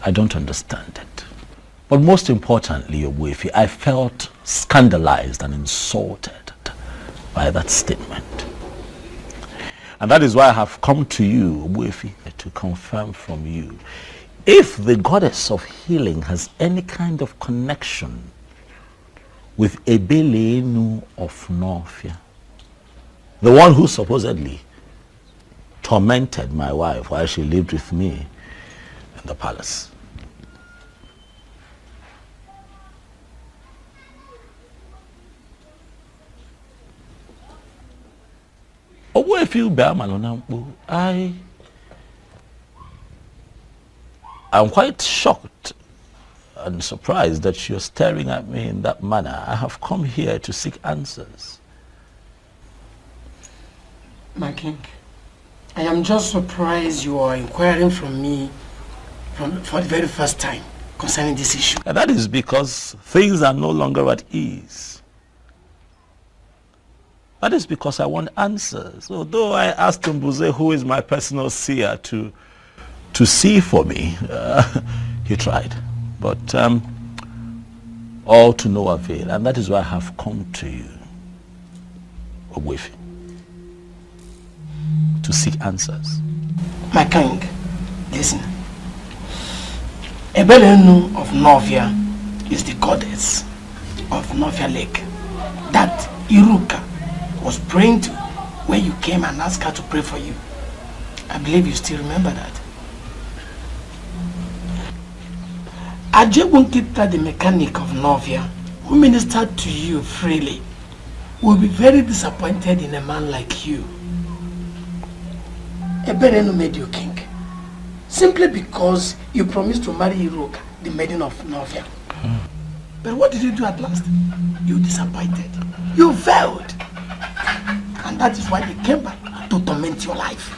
I don't understand it. But most importantly, Obuefi, I felt scandalized and insulted by that statement. And that is why I have come to you, Obuefi, to confirm from you if the goddess of healing has any kind of connection with Ebelenu of Norfia, the one who supposedly tormented my wife while she lived with me in the palace. I'm quite shocked and surprised that you're staring at me in that manner. I have come here to seek answers.
My king, I am just surprised you are inquiring from me for the very first time concerning this issue.
And that is because things are no longer at ease. That is because I want answers. Although I asked Mbuze, who is my personal seer, to see for me, he tried. But all to no avail. And that is why I have come to you, Obuefi, to seek answers.
My king, listen. Ebelenu of Norfia is the goddess of Norfia Lake that Iruka was praying to when you came and asked her to pray for you. I believe you still remember that. Ajebunkita, the mechanic of Novia, who ministered to you freely, will be very disappointed in a man like you. Eberenu made you king, simply because you promised to marry Iroka, the maiden of Novia. But what did you do at last? You disappointed. You failed. And that is why they came back to torment your life.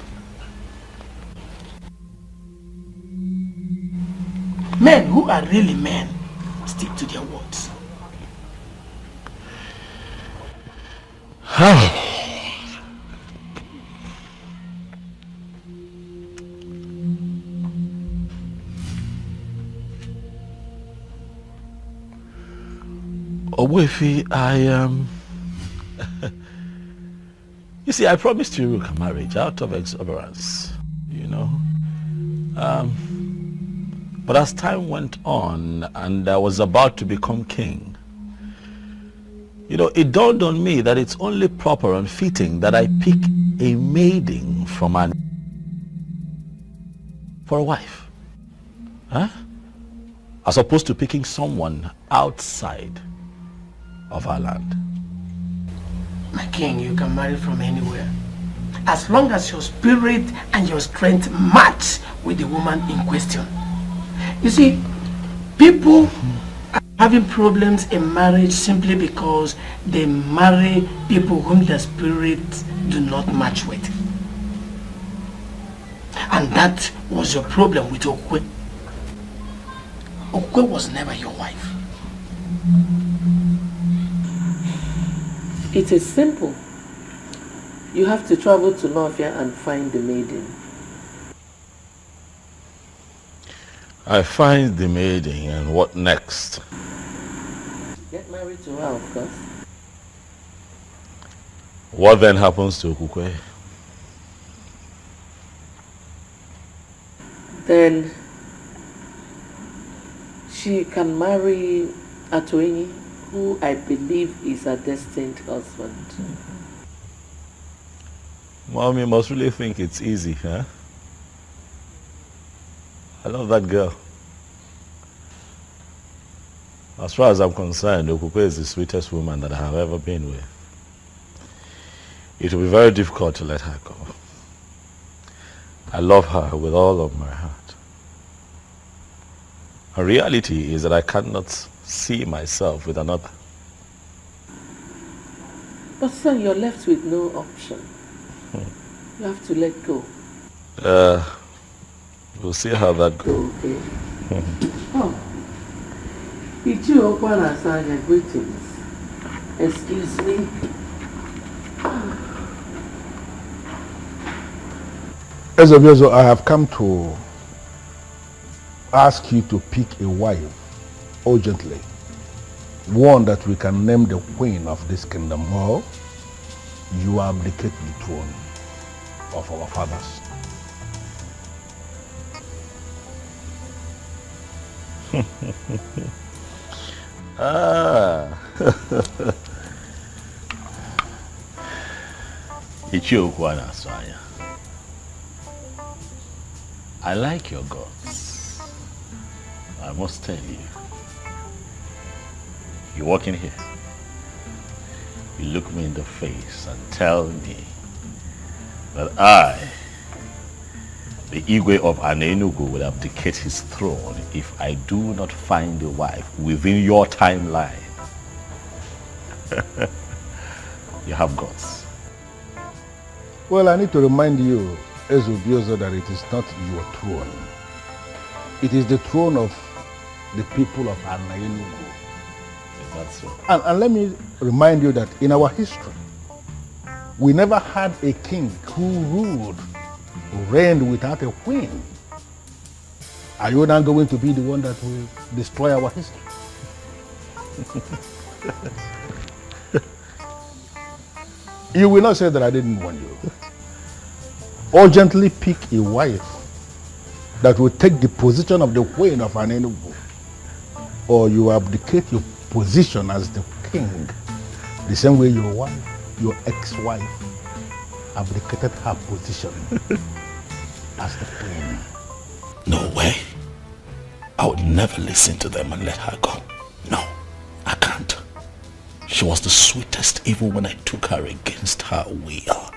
Men who are really men stick to their words.
Owefi, you see, I promised you a marriage out of exuberance, you know. But as time went on and I was about to become king, you know, it dawned on me that it's only proper and fitting that I pick a maiden from for a wife. Huh? As opposed to picking someone outside of our land.
My king, you can marry from anywhere, as long as your spirit and your strength match with the woman in question. You see, people are having problems in marriage simply because they marry people whom their spirits do not match with. And that was your problem with Okwe. Okwe was never your wife.
It is simple. You have to travel to Novia and find the maiden.
I find the maiden, and what next?
Get married to her, of course.
What then happens to Okukwe?
Then she can marry Atoenyi, who I believe is her destined husband.
Mommy must really think it's easy, huh? I love that girl. As far as I'm concerned, Okukwe is the sweetest woman that I have ever been with. It will be very difficult to let her go. I love her with all of my heart. The reality is that I cannot see myself with another.
But son, you're left with no option. You have to let go.
We'll see how that goes.
Okay. Oh. Ichi Okwana Sanya, greetings. Excuse me.
Ezobiozo, I have come to ask you to pick a wife urgently. One that we can name the queen of this kingdom, or you abdicate the throne of our fathers.
Ichiokwana Swanya. I like your guts. I must tell you. You walk in here, you look me in the face and tell me that I, the Igwe of Anenugu, will abdicate his throne if I do not find a wife within your timeline. You have guts.
Well, I need to remind you, Ezobiozo, that it is not your throne. It is the throne of the people of Anenugu.
That's so.
And let me remind you that in our history, we never had a king who reigned without a queen. Are you now going to be the one that will destroy our history? You will not say that I didn't warn you. Urgently pick a wife that will take the position of the queen of Anenugu, or you abdicate your position as the king, the same way your wife, your ex-wife, abdicated her position as the queen.
No way.
I would never listen to them and let her go. No, I can't. She was the sweetest even when I took her against her will.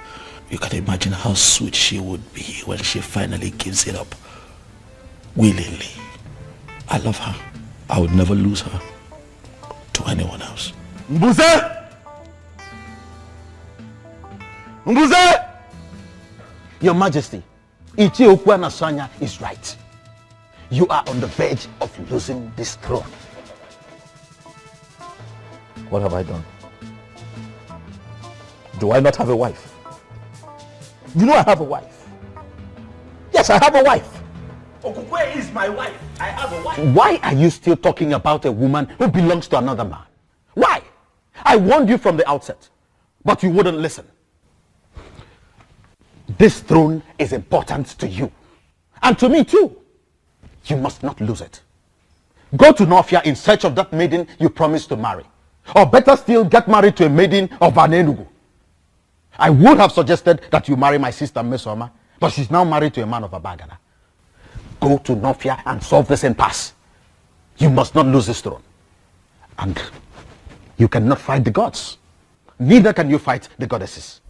You can imagine how sweet she would be when she finally gives it up. Willingly. I love her. I would never lose her to anyone else.
Mbuze! Mbuze!
Your Majesty, Ichie Okwana Sanya is right. You are on the verge of losing this throne.
What have I done? Do I not have a wife? You know I have a wife. Yes, I have a wife.
Okukwe is my wife. I have a wife. Why are you still talking about a woman who belongs to another man? Why? I warned you from the outset, but you wouldn't listen. This throne is important to you. And to me too. You must not lose it. Go to Nofia in search of that maiden you promised to marry. Or better still, get married to a maiden of Anenugu. I would have suggested that you marry my sister Mesoma, but she's now married to a man of Abagana. Go to Nofia and solve this impasse. You must not lose this throne. And you cannot fight the gods. Neither can you fight the goddesses.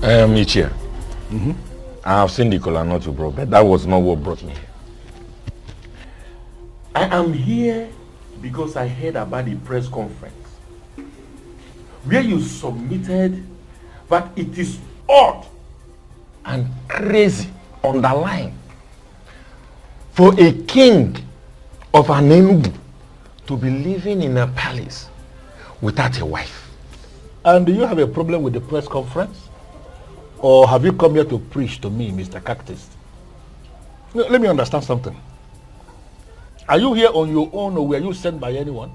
Ichie. I have seen the kola nut you brought, but that was not what brought me here. I am here because I heard about the press conference where you submitted that it is odd and crazy, underlined, for a king of Anenugu to be living in a palace without a wife.
And do you have a problem with the press conference? Or have you come here to preach to me, Mr. Cactus? No, let me understand something. Are you here on your own or were you sent by anyone?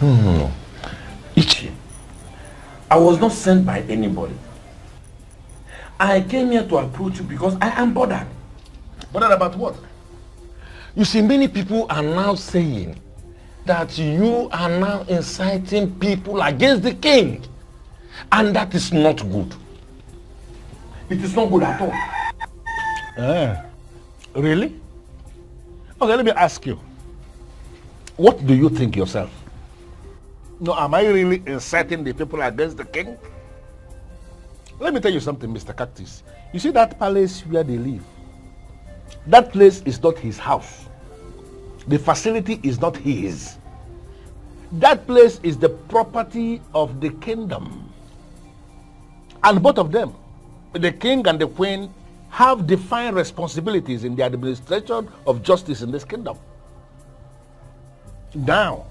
No. Ichi, I was not sent by anybody. I came here to approach you because I am bothered.
Bothered about what?
You see, many people are now saying that you are now inciting people against the king. And that is not good. It is not good at all.
Really? Okay, let me ask you. What do you think yourself? No, am I really inciting the people against the king? Let me tell you something, Mr. Cactus. You see that palace where they live? That place is not his house. The facility is not his. That place is the property of the kingdom. And both of them, the king and the queen, have defined responsibilities in the administration of justice in this kingdom. Now,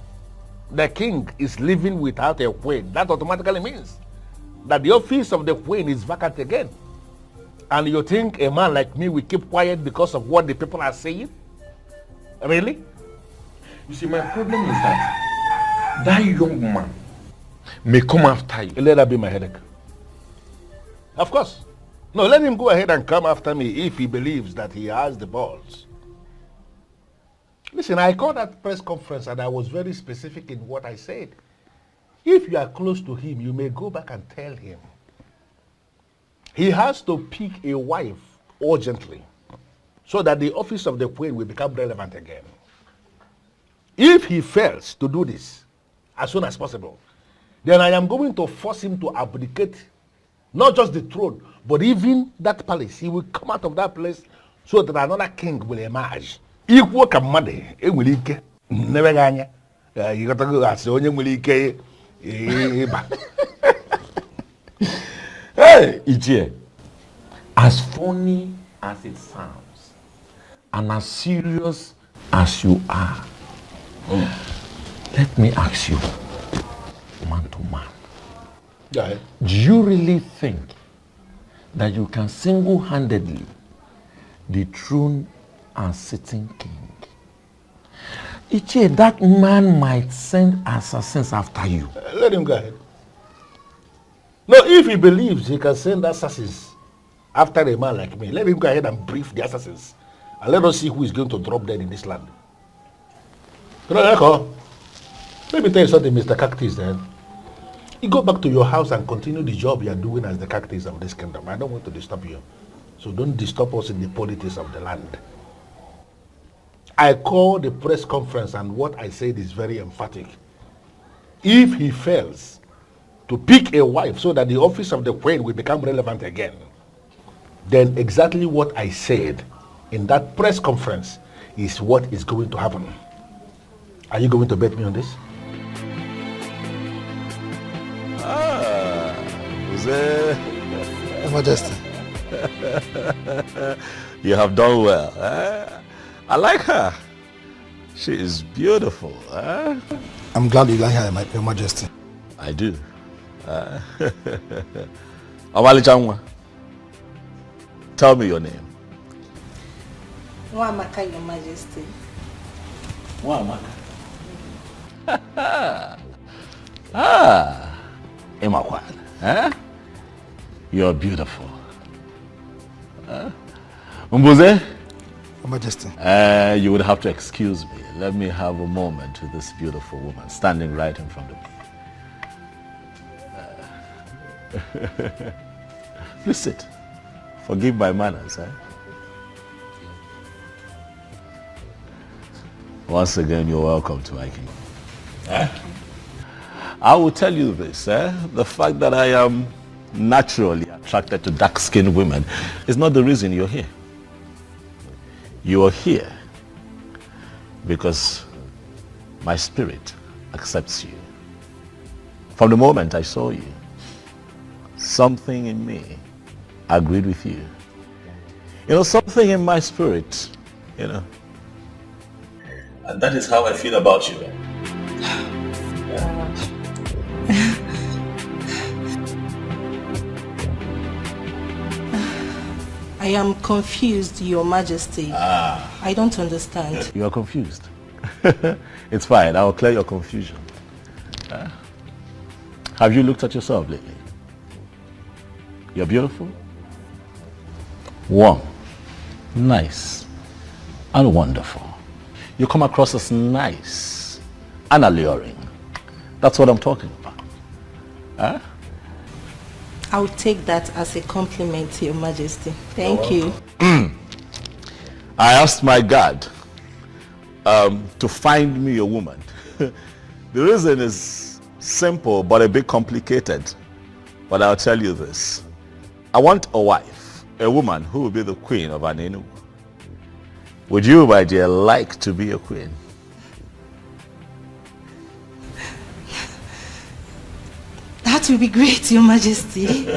the king is living without a queen. That automatically means that the office of the queen is vacant again. And you think a man like me will keep quiet because of what the people are saying? Really?
You see, my problem is that young man may come after you.
Let that be my headache. Of course. No, let him go ahead and come after me if he believes that he has the balls. Listen, I called that press conference and I was very specific in what I said. If you are close to him, you may go back and tell him. He has to pick a wife urgently so that the office of the queen will become relevant again. If he fails to do this as soon as possible, then I am going to force him to abdicate not just the throne, but even that palace. He will come out of that place so that another king will emerge. Equal command, it will ike. Never ganya. You got to go as only will ike.
Hey, Ichie, as funny as it sounds, and as serious as you are, let me ask you, man to man.
Yeah.
Do you really think that you can single-handedly dethrone a sitting king? Ichie, that man might send assassins after you.
Let him go ahead. No, if he believes he can send assassins after a man like me, let him go ahead and brief the assassins. And let us see who is going to drop dead in this land. Let me tell you something, Mr. Cactus, then. You go back to your house and continue the job you are doing as the captains of this kingdom. I don't want to disturb you. So don't disturb us in the politics of the land. I call the press conference and what I said is very emphatic. If he fails to pick a wife so that the office of the queen will become relevant again, then exactly what I said in that press conference is what is going to happen. Are you going to bet me on this?
Your Majesty.
You have done well. I like her. She is beautiful.
I'm glad you like her, Your Majesty.
I do. Awali Changwa, tell me your name.
Nwamaka, Your Majesty.
Nwamaka. Imakwan. You're beautiful. Mbuze?
Your Majesty.
You would have to excuse me. Let me have a moment with this beautiful woman standing right in front of me. Please sit. Forgive my manners. Once again, you're welcome to my kingdom. I will tell you this. The fact that I am naturally attracted to dark-skinned women is not the reason you're here. You are here because my spirit accepts you. From the moment I saw you, something in me agreed with you. You know, something in my spirit, you know. And that is how I feel about you.
I am confused, Your Majesty. I don't understand.
You are confused. It's fine. I'll clear your confusion. Have you looked at yourself lately? You're beautiful, warm, nice, and wonderful. You come across as nice and alluring. That's what I'm talking about.
I'll take that as a compliment, Your Majesty. Thank you.
I asked my God to find me a woman. The reason is simple but a bit complicated. But I'll tell you this. I want a wife, a woman who will be the queen of Anenu. Would you, my dear, like to be a queen?
That will be great, Your Majesty.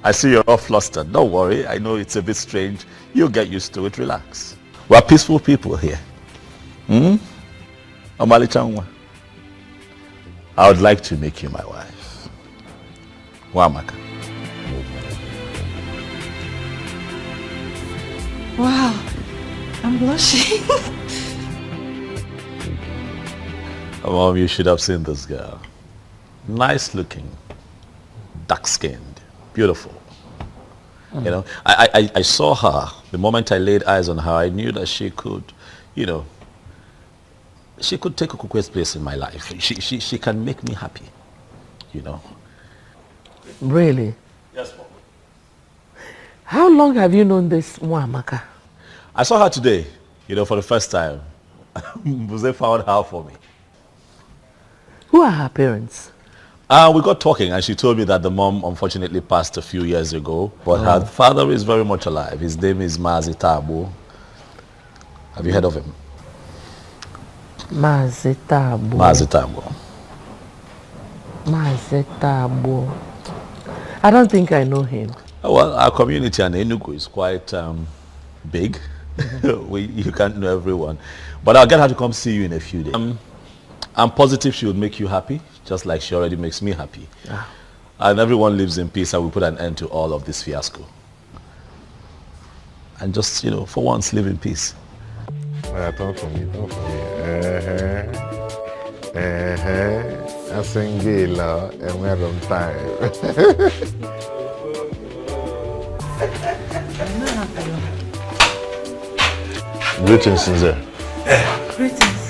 I see you're all flustered. Don't worry. I know it's a bit strange. You'll get used to it. Relax. We're peaceful people here. Omali Changwa, I would like to make you my wife. Wamaka.
Wow, I'm blushing.
Mom, you should have seen this girl. Nice looking, dark skinned, beautiful. You know, I saw her. The moment I laid eyes on her, I knew that she could, you know, she could take Okukwue's place in my life. She can make me happy, you know.
Really?
Yes, Mom.
How long have you known this Nwamaka?
I saw her today, you know, for the first time. Buze found her for me.
Who are her parents?
We got talking and she told me that the mom unfortunately passed a few years ago, but her father is very much alive. His name is Mazitabo. Have you heard of him?
Mazitabo.
Mazitabo.
Mazitabo. I don't think I know him.
Well, our community in Enugu is quite big. You can't know everyone. But I'll get her to come see you in a few days. I'm positive she would make you happy, just like she already makes me happy. And everyone lives in peace and we put an end to all of this fiasco. And just, you know, for once, live in peace.
Talk for me, talk for me. I sing Gila and we're on time.
Greetings, Sinze.
Greetings.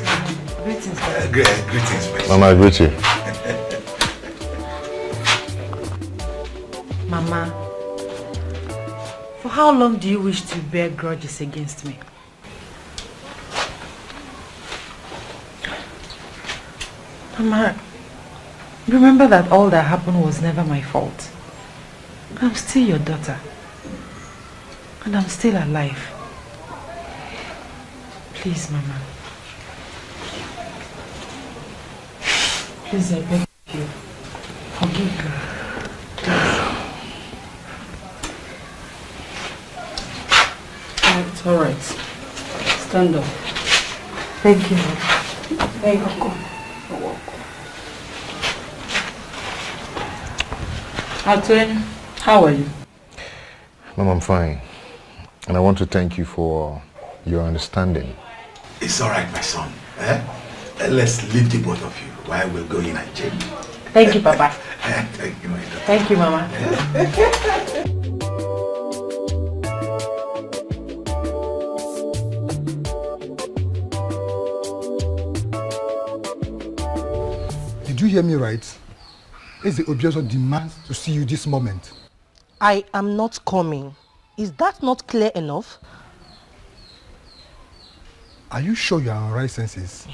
Greetings.
Greetings, my
Mama, I greet you.
Mama, for how long do you wish to bear grudges against me? Mama, remember that all that happened was never my fault. I'm still your daughter. And I'm still alive. Please, Mama. Please, I beg you. Forgive me.
It's alright. Stand up.
Thank you, Mama.
Thank you. Atwen, how are you?
Mom, I'm fine. And I want to thank you for your understanding.
It's all right, my son. Let's leave the both of you while we're going and change.
Thank you, Papa.
Thank you, my daughter.
Thank you, Mama.
Did you hear me right? Eze Obiozo demands to see you this moment.
I am not coming. Is that not clear enough?
Are you sure you are on right senses?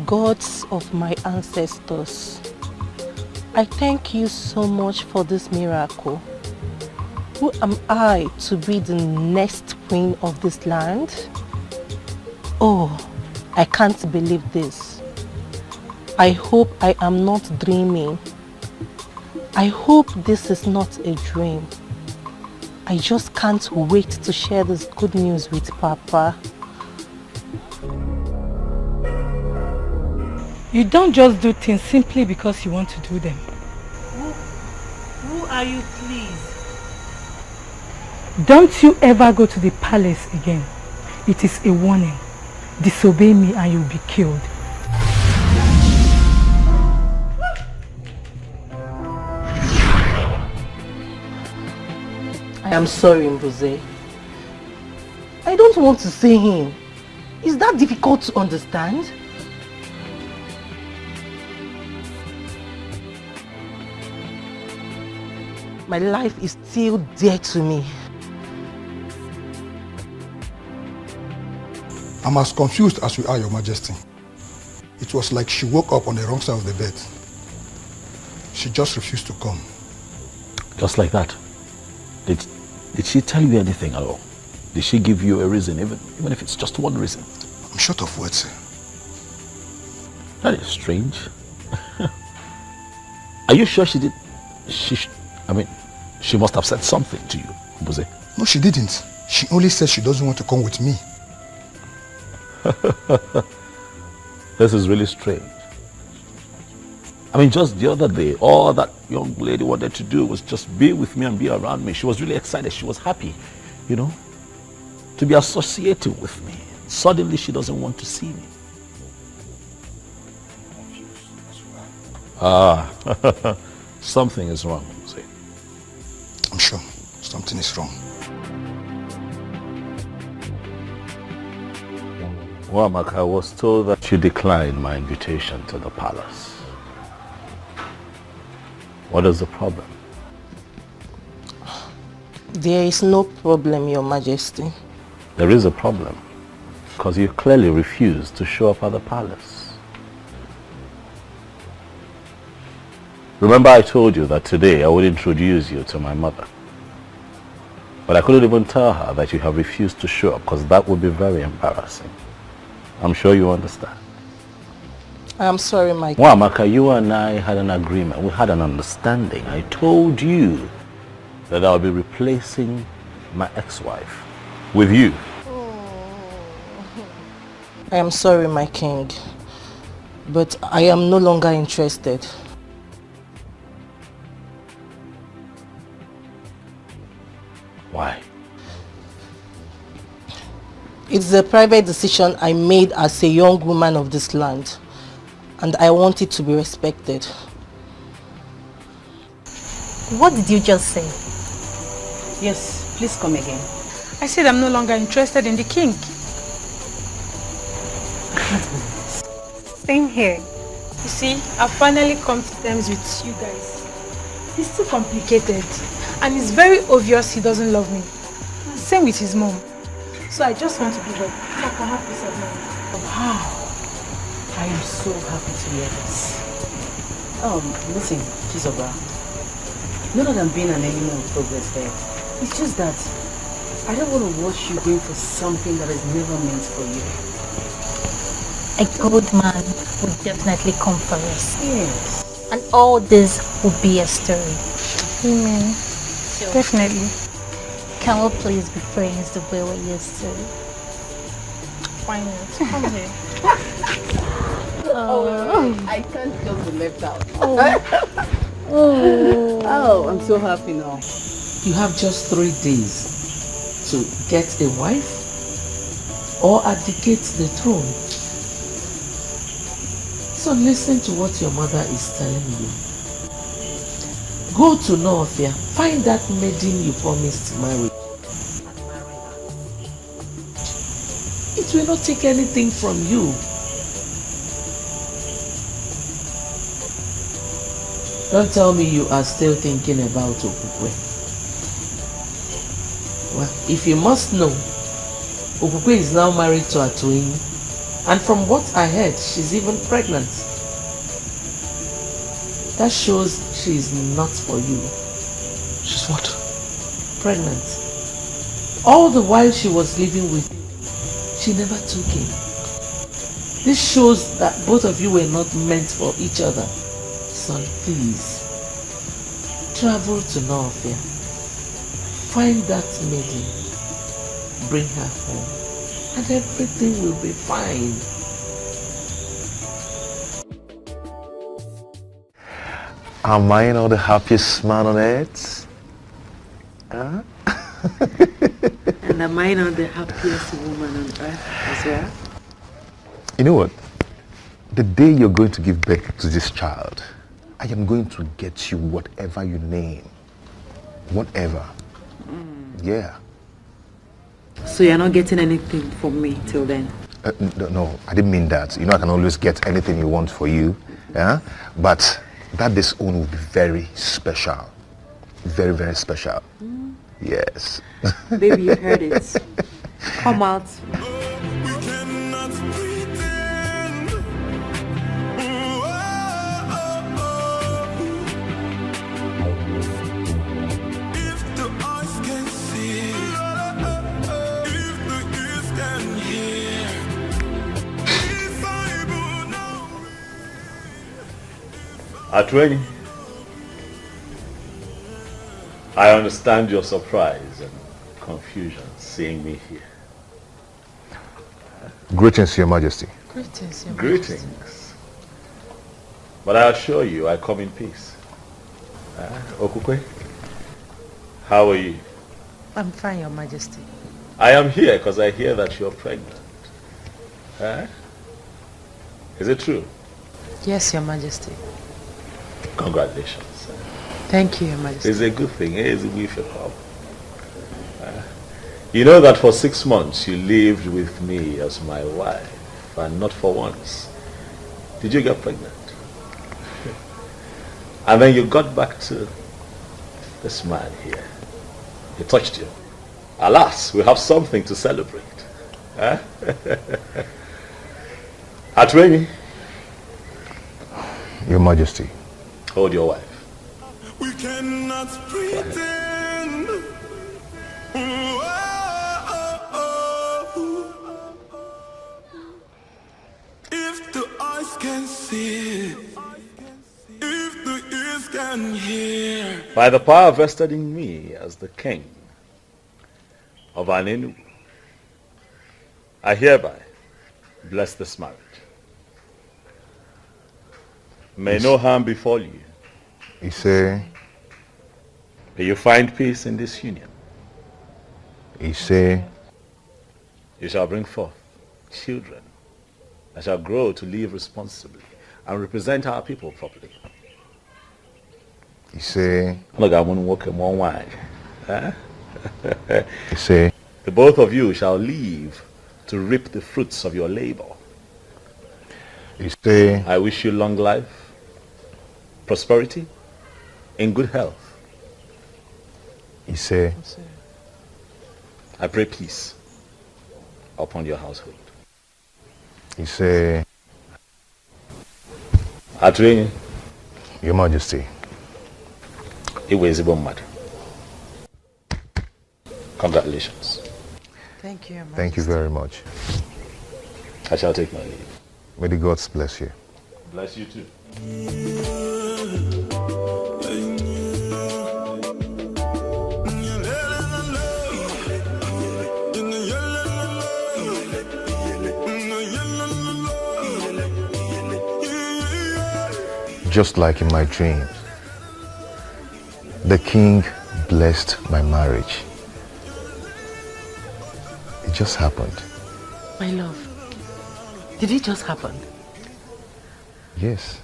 Gods of my ancestors, I thank you so much for this miracle. Who am I to be the next queen of this land? Oh, I can't believe this. I hope I am not dreaming. I hope this is not a dream. I just can't wait to share this good news with Papa.
You don't just do things simply because you want to do them.
Who are you, please?
Don't you ever go to the palace again. It is a warning. Disobey me and you'll be killed.
I am sorry, Mbuze. I don't want to say him. Is that difficult to understand? My life is still dear to me.
I'm as confused as you are, Your Majesty. It was like she woke up on the wrong side of the bed. She just refused to come.
Just like that? Did she tell you anything at all? Did she give you a reason, even if it's just one reason?
I'm short of words, sir.
That is strange. Are you sure she did? She must have said something to you, Mbuze.
No, she didn't. She only said she doesn't want to come with me.
This is really strange. Just the other day, all that young lady wanted to do was just be with me and be around me. She was really excited. She was happy, to be associated with me. Suddenly, she doesn't want to see me. Something is wrong, Mbuze.
I'm sure something is wrong.
Wamak, I was told that you declined my invitation to the palace. What is the problem?
There is no problem, Your Majesty.
There is a problem, because you clearly refused to show up at the palace. Remember I told you that today I would introduce you to my mother. But I couldn't even tell her that you have refused to show up, because that would be very embarrassing. I'm sure you understand.
I'm sorry, Mike.
Wamaka, you and I had an agreement. We had an understanding. I told you that I'll be replacing my ex-wife with you.
I am sorry, my king, but I am no longer interested.
Why?
It's a private decision I made as a young woman of this land, and I want it to be respected.
What did you just say?
Yes, please come again.
I said I'm no longer interested in the king.
Same here.
You see, I've finally come to terms with you guys. It's too complicated. And it's very obvious he doesn't love me. Same with his mom. So I just want to give up. So I can have peace of mind.
Wow. I am so happy to hear this. Listen, Chizoba. Not that I'm being an enemy of progress there. It's just that I don't want to watch you going for something that is never meant for you.
A good man would definitely come for us.
Yes.
And all this will be a story.
Amen.
So,
Definitely.
can we please be friends the way we used to?
Why not? Come here.
I can't just be left out.
Oh,
I'm so happy now.
You have just 3 days to get a wife or abdicate the throne. So listen to what your mother is telling you. Go to Northia, find that maiden you promised to marry. It will not take anything from you. Don't tell me you are still thinking about Okukwe. Well, if you must know, Okukwe is now married to Atoini, and from what I heard, she's even pregnant. That shows she is not for you.
She's what?
Pregnant. All the while she was living with him, she never took him. This shows that both of you were not meant for each other. Son, please, travel to Northia. Find that maiden. Bring her home. And everything will be fine.
Am I not the happiest man on earth? Huh?
And am I not the happiest woman on earth as well?
You know what? The day you're going to give birth to this child, I am going to get you whatever you name. Whatever. Yeah.
So you're not getting anything from me till then?
No, I didn't mean that. You know, I can always get anything you want for you. Yeah? But that this own will be very special. Very, very special. Yes.
Baby, you heard it. Come out.
Atweny, I understand your surprise and confusion seeing me here.
Greetings, Your Majesty.
Greetings, Your Majesty.
Greetings. But I assure you, I come in peace. Okukwe, how are you?
I'm fine, Your Majesty.
I am here because I hear that you're pregnant. Is it true?
Yes, Your Majesty.
Congratulations.
Thank you, Your Majesty.
It's a good thing. It's a good thing. You know that for 6 months you lived with me as my wife, and not for once did you get pregnant. And then you got back to this man here. He touched you. Alas, we have something to celebrate. Atweny.
Your Majesty.
Hold your wife.
We cannot pretend. If the eyes can see, if the ears can hear.
By the power vested in me as the king of Anenu, I hereby bless this marriage. May no harm befall you.
He say.
May you find peace in this union.
He say.
You shall bring forth children that shall grow to live responsibly and represent our people properly.
He say.
Look, I want to walk in one way.
You see?
The both of you shall live to reap the fruits of your labor.
You see?
I wish you long life, prosperity, and good health.
You see?
I pray peace upon your household.
You see?
Adrian,
Your Majesty.
Iwe ezigbo mmadụ. Congratulations.
Thank you, Majesty.
Thank you very much.
I shall take my leave.
May the gods bless you.
Bless you too.
Just like in my dreams, the king blessed my marriage. It just happened.
My love, did it just happen?
Yes.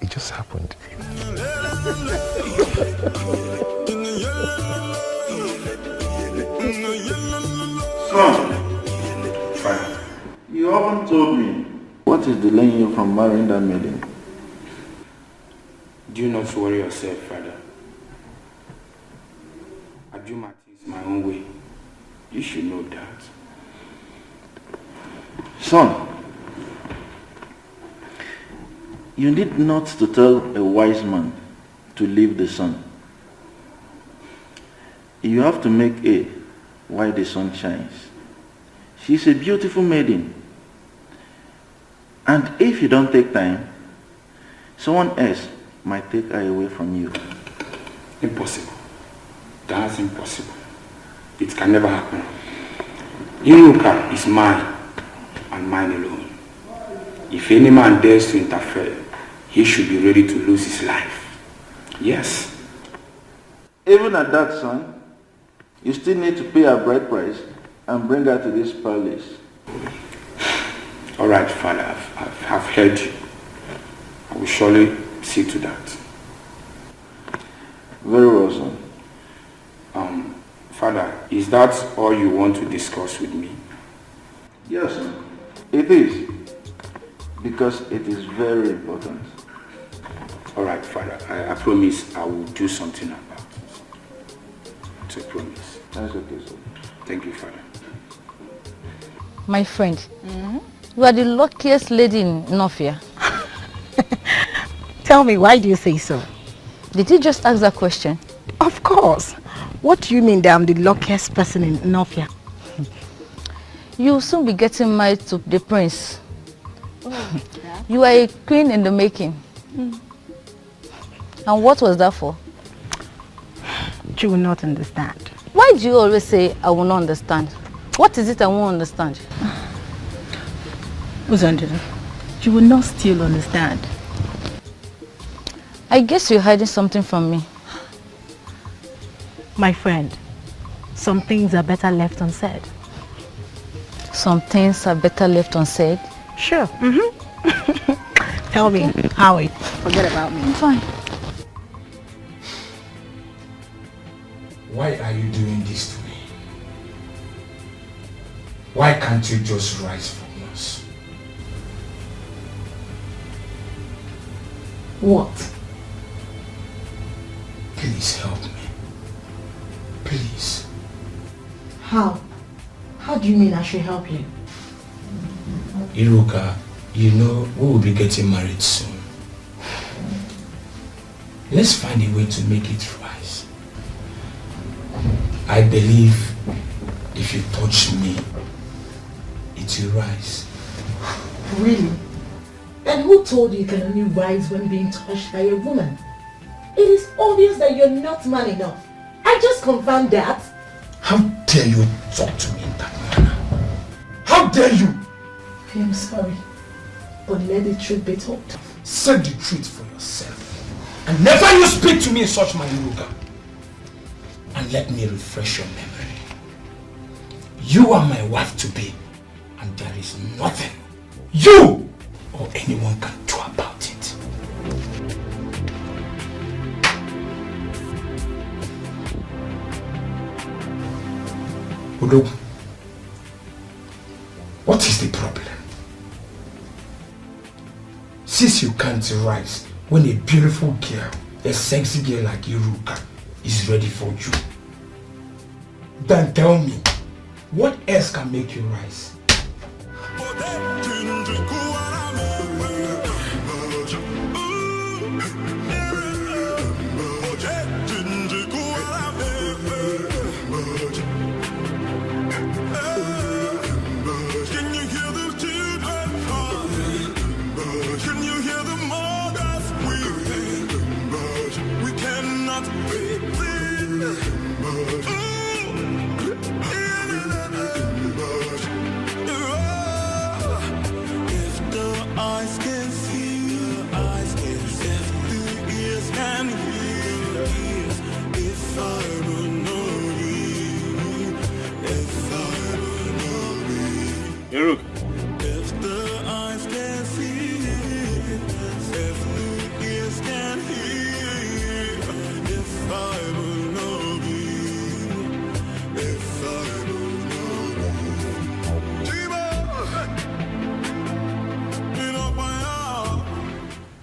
It just happened.
Son, you haven't told me what is delaying you from marrying that maiden.
Do not worry yourself, father. I do my things my own way. You should know that.
Son, you need not to tell a wise man to leave the sun. You have to make hay while the sun shines. She's a beautiful maiden. And if you don't take time, someone else might take her away from you.
Impossible. That's impossible. It can never happen. Iruka is mine and mine alone. If any man dares to interfere, he should be ready to lose his life. Yes.
Even at that, son, you still need to pay her bride price and bring her to this palace.
All right, father, I've heard you. I will surely see to that.
Very well, son.
Father, is that all you want to discuss with me?
Yes, son. It is. Because it is very important.
All right, father, I promise I will do something about it. It's a promise.
That's okay, sir.
Thank you, father.
My friend, you are the luckiest lady in Nofia.
Tell me, why do you say so?
Did you just ask that question?
Of course. What do you mean that I'm the luckiest person in Nofia?
You will soon be getting married to the prince. You are a queen in the making. And what was that for?
You will not understand.
Why do you always say, I will not understand? What is it I won't understand?
Uzandida, you will not still understand.
I guess you're hiding something from me.
My friend, some things are better left unsaid.
Some things are better left unsaid?
Sure. Tell me, Howie, forget about me.
I'm fine.
Why are you doing this to me? Why can't you just rise from us? What? Please help me. Please.
How? How do you mean I should help you?
Iruka, you know we will be getting married soon. Let's find a way to make it rise. I believe if you touch me, it will rise.
Really? And who told you can only rise when being touched by a woman? It is obvious that you're not man enough. I just confirmed that.
How dare you talk to me in that manner? How dare you?
I am sorry, but let the truth be told.
Say the truth for yourself. And never you speak to me in such manner, Iruka. And let me refresh your memory. You are my wife to be, and there is nothing you or anyone can do about it. Odo, what is the problem? Since you can't rise when a beautiful girl, a sexy girl like Iruka is ready for you, then tell me, what else can make you rise?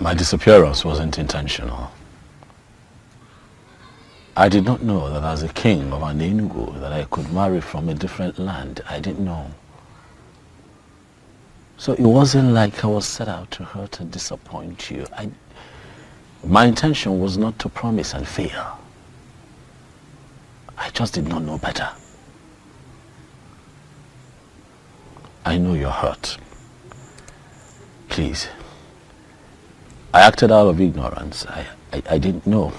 My disappearance wasn't intentional. I did not know that as a king of an Enugu that I could marry from a different land. I didn't know. So it wasn't like I was set out to hurt and disappoint you. My intention was not to promise and fail. I just did not know better. I know you're hurt. Please. I acted out of ignorance. I didn't know.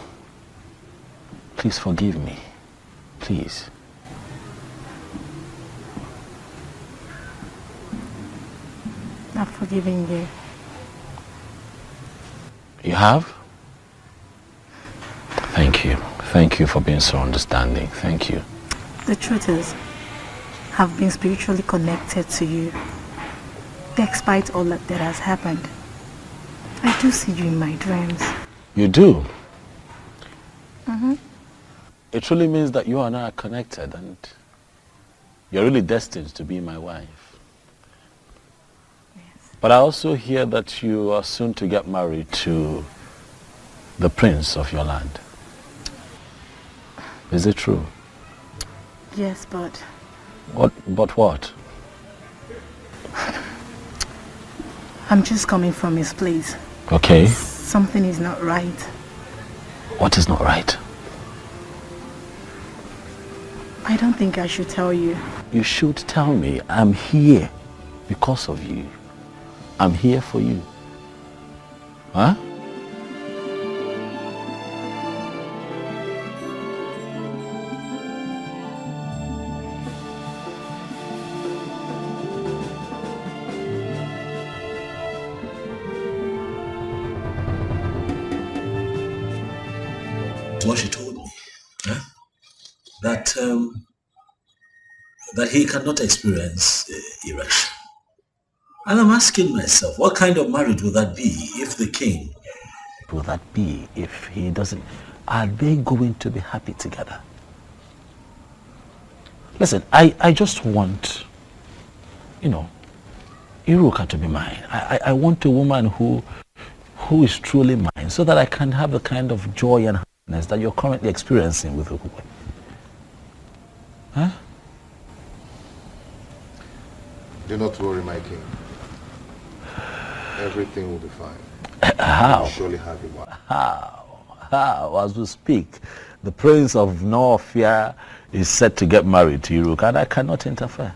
Please forgive me. Please.
I've forgiven you.
You have? Thank you. Thank you for being so understanding. Thank you.
The truth is, I've been spiritually connected to you. Despite all that has happened, I do see you in my dreams.
You do?
Mm-hmm.
It truly means that you and I are connected and you're really destined to be my wife.
Yes.
But I also hear that you are soon to get married to the prince of your land. Is it true?
Yes, but...
But what?
I'm just coming from his place.
Okay.
Something is not right.
What is not right?
I don't think I should tell you.
You should tell me. I'm here because of you. I'm here for you. Huh?
What she told me, huh? That he cannot experience erection. And I'm asking myself, what kind of marriage would that be if the king...
Will that be if he doesn't... Are they going to be happy together? Listen, I just want, Iruka to be mine. I want a woman who is truly mine so that I can have the kind of joy and happiness that you're currently experiencing with Ukwe. Huh?
Do not worry, my king. Everything will be fine.
How?
You will surely have your wife.
How? As we speak, the prince of Norfia is set to get married to Iruka and I cannot interfere.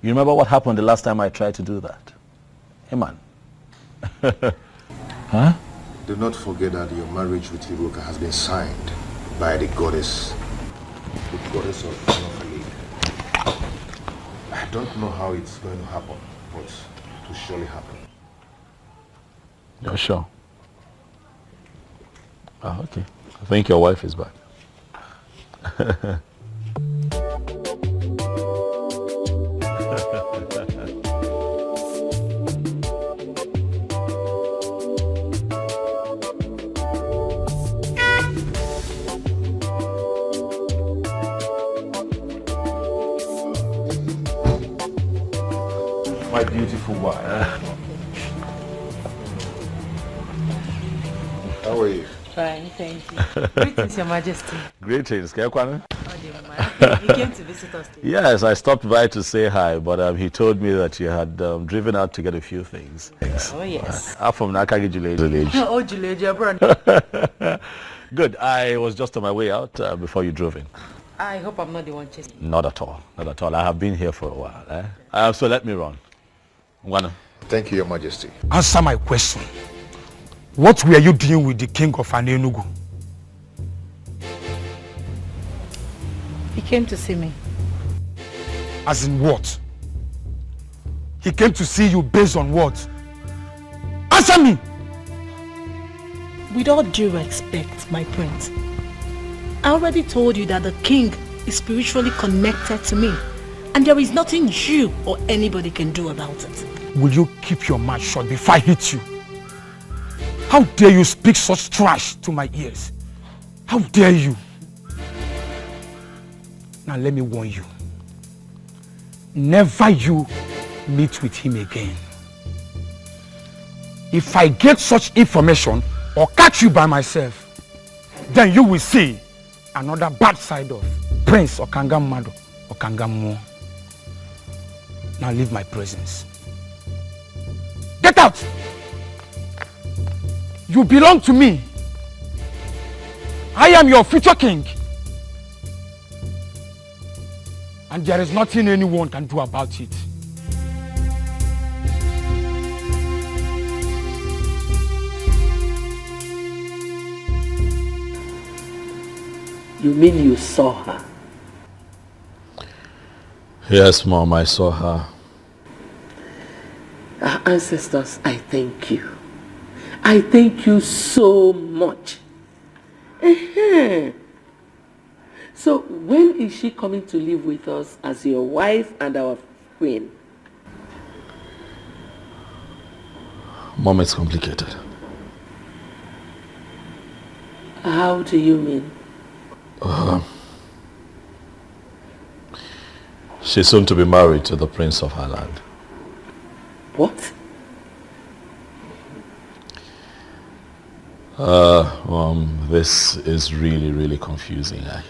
You remember what happened the last time I tried to do that? Hey man. Huh?
Do not forget that your marriage with Iruka has been signed by the goddess of Norfia. I don't know how it's going to happen, but it will surely happen.
You're sure? Oh, okay. I think your wife is back.
why. How are you?
Fine, thank you. Greetings, Your Majesty.
Greetings, Kekwana.
You came to visit us today.
Yes, I stopped by to say hi, but he told me that you had driven out to get a few things.
Oh, yes.
I'm from Nakagi village.
Oh, Juleja, brother.
Good. I was just on my way out before you drove in.
I hope I'm not the one chasing.
Not at all. Not at all. I have been here for a while. So let me run. Ngwana.
Thank you, Your Majesty.
Answer my question. What were you doing with the king of Anenugu?
He came to see me.
As in what? He came to see you based on what? Answer me!
With all due respect, my prince, I already told you that the king is spiritually connected to me, and there is nothing you or anybody can do about it.
Will you keep your mouth shut before I hit you? How dare you speak such trash to my ears? How dare you? Now let me warn you. Never you meet with him again. If I get such information or catch you by myself, then you will see another bad side of Prince Okangamado Okangamu. Now leave my presence. Get out! You belong to me. I am your future king. And there is nothing anyone can do about it.
You mean you saw her?
Yes, Mom, I saw her.
Our ancestors, I thank you. I thank you so much. So when is she coming to live with us as your wife and our queen?
Mom, it's complicated.
How do you mean?
She's soon to be married to the Prince of her land.
What?
This is really, really confusing. I'm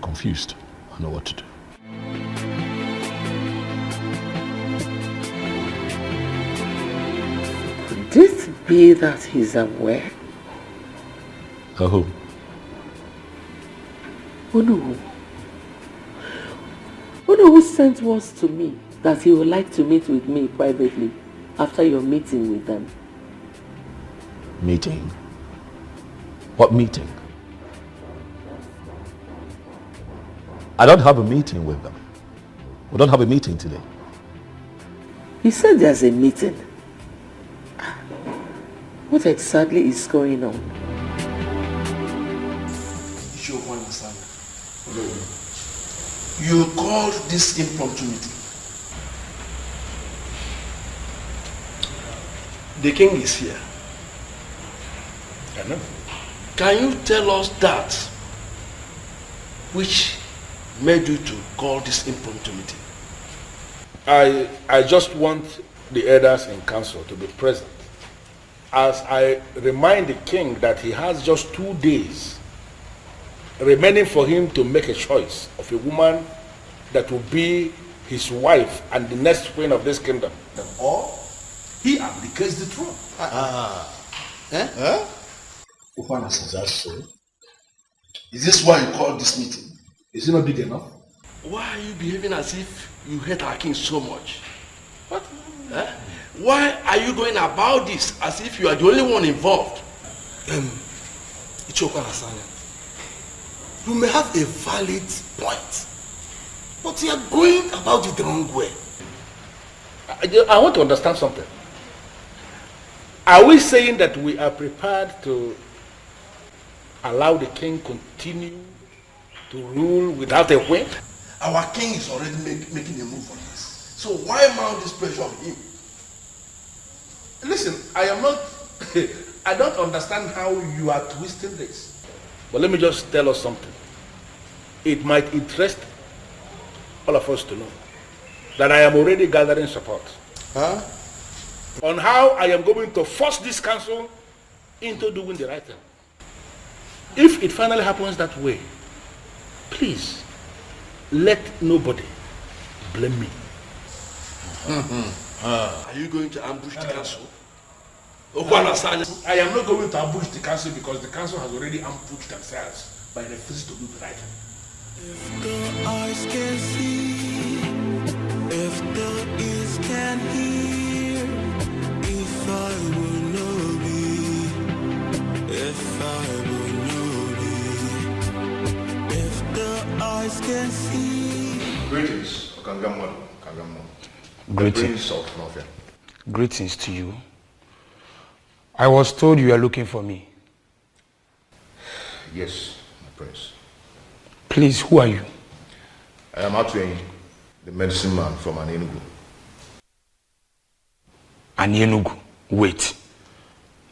confused. I don't know what to do.
Could this be that he's aware?
Who?
Who who sent words to me that he would like to meet with me privately after your meeting with them?
Meeting? What meeting? I don't have a meeting with them. We don't have a meeting today.
He said there's a meeting. What exactly is going on?
You called this impromptu meeting. The king is here.
I know.
Can you tell us that which made you to call this impromptu meeting?
I just want the elders in council to be present as I remind the king that he has just 2 days remaining for him to make a choice of a woman that will be his wife and the next queen of this kingdom.
Or he abdicates the throne.
Is that so?
Is this why you called this meeting?
Is it not big enough?
Why are you behaving as if you hate our king so much? What? Why are you going about this as if you are the only one involved? You may have a valid point, but you are going about it the wrong way.
I want to understand something. Are we saying that we are prepared to allow the king continue to rule without a queen?
Our king is already making a move on this. So why mount this pressure on him?
Listen, I don't understand how you are twisting this. But let me just tell us something. It might interest all of us to know that I am already gathering support.
Huh?
On how I am going to force this council into doing the right thing. If it finally happens that way, please, let nobody blame me.
Are you going to ambush the council?
I am not going to ambush the council because the council has already ambushed themselves by refusing to do the right thing.
If the eyes can see, if the ears can hear, if I will know be, if I will know be, if the eyes can see.
Greetings, Okangamwado, Kangamo.
Greetings.
Of Nofia.
Greetings to you. I was told you are looking for me.
Yes, my prince.
Please, who are you?
I am Atweng, the medicine man from Anenugu.
Anenugu? Wait.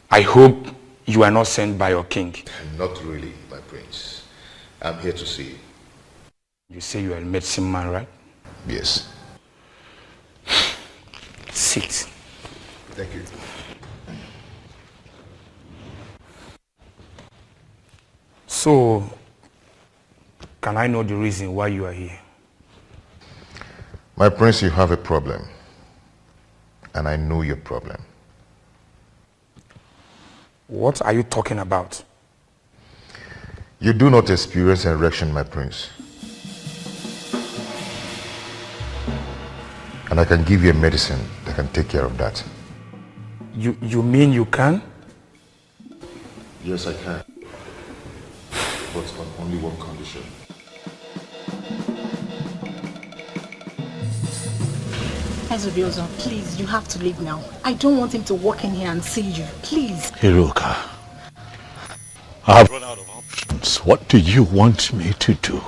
I hope you are not sent by your king.
Not really, my prince. I'm here to see you.
You say you are a medicine man, right?
Yes.
Sit.
Thank you.
So, can I know the reason why you are here?
My prince, you have a problem. And I know your problem.
What are you talking about?
You do not experience erection, my prince. And I can give you a medicine that can take care of that.
You mean you can?
Yes, I can. But on only one condition.
Ezobiozo, please, you have to leave now. I don't want him to walk in here and see you. Please.
Hiroka, I've run out of options. What do you want me to do?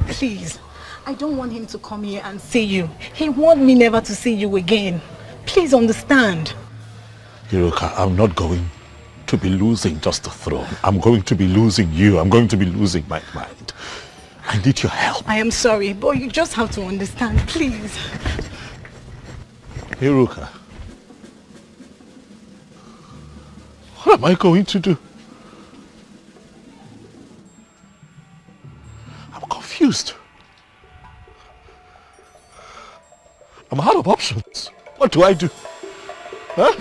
Please. I don't want him to come here and see you. He wants me never to see you again. Please understand.
Hiroka, I'm not going to be losing just the throne. I'm going to be losing you. I'm going to be losing my mind. I need your help.
I am sorry, but you just have to understand, please.
Hiroka, what am I going to do? I'm confused. I'm out of options. What do I do? Huh?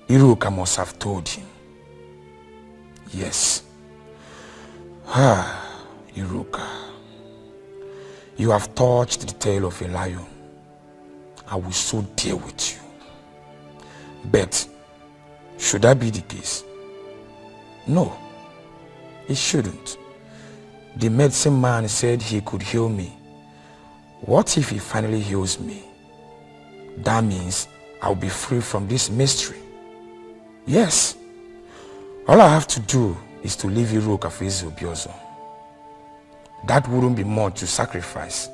Hiroka must have told him. Yes. Hiroka. You have touched the tail of a lion. I will so deal with you. But should that be the case? No, it shouldn't. The medicine man said he could heal me. What if he finally heals me? That means I'll be free from this mystery. Yes. All I have to do is to leave Hiroka for Ezobiozo. That wouldn't be much to sacrifice.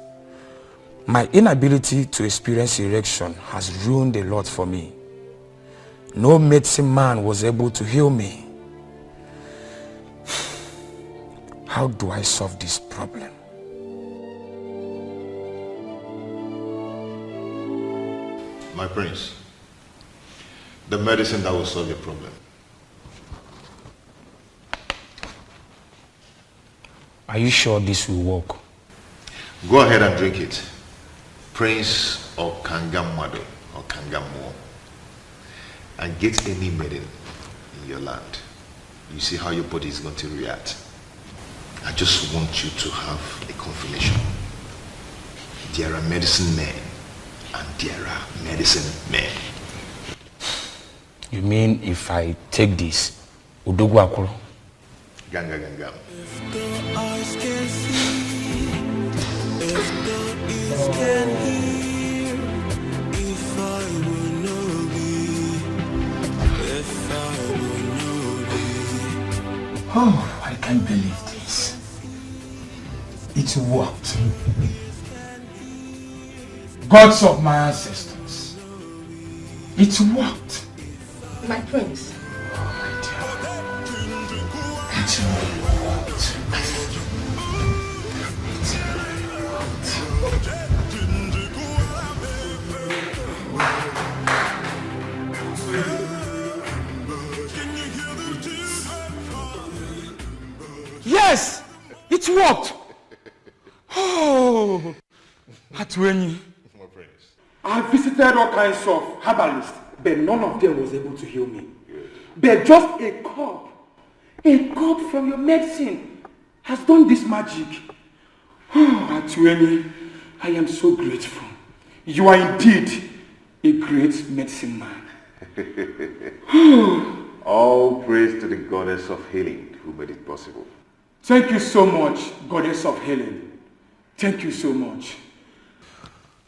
My inability to experience erection has ruined a lot for me. No medicine man was able to heal me. How do I solve this problem?
My prince, the medicine that will solve your problem.
Are you sure this will work?
Go ahead and drink it. Prince or Kangamwado or Kangamo. And get any maiden in your land. You see how your body is going to react. I just want you to have a confirmation. There are medicine men and there are medicine men.
You mean if I take this, Udogu Akuro?
Ganga Ganga.
If the eyes can see, if the ears can hear, if I will know thee, if I will know thee.
Oh, I can't believe this. It worked. Gods of my ancestors, It's worked.
My prince.
It's really worked. Yes! It worked! Oh! Atweni. I visited all kinds of herbalists, but none of them was able to heal me. But just a cup from your medicine has done this magic. Oh, Atweni, I am so grateful. You are indeed a great medicine man.
All praise to the goddess of healing who made it possible.
Thank you so much, goddess of healing. Thank you so much.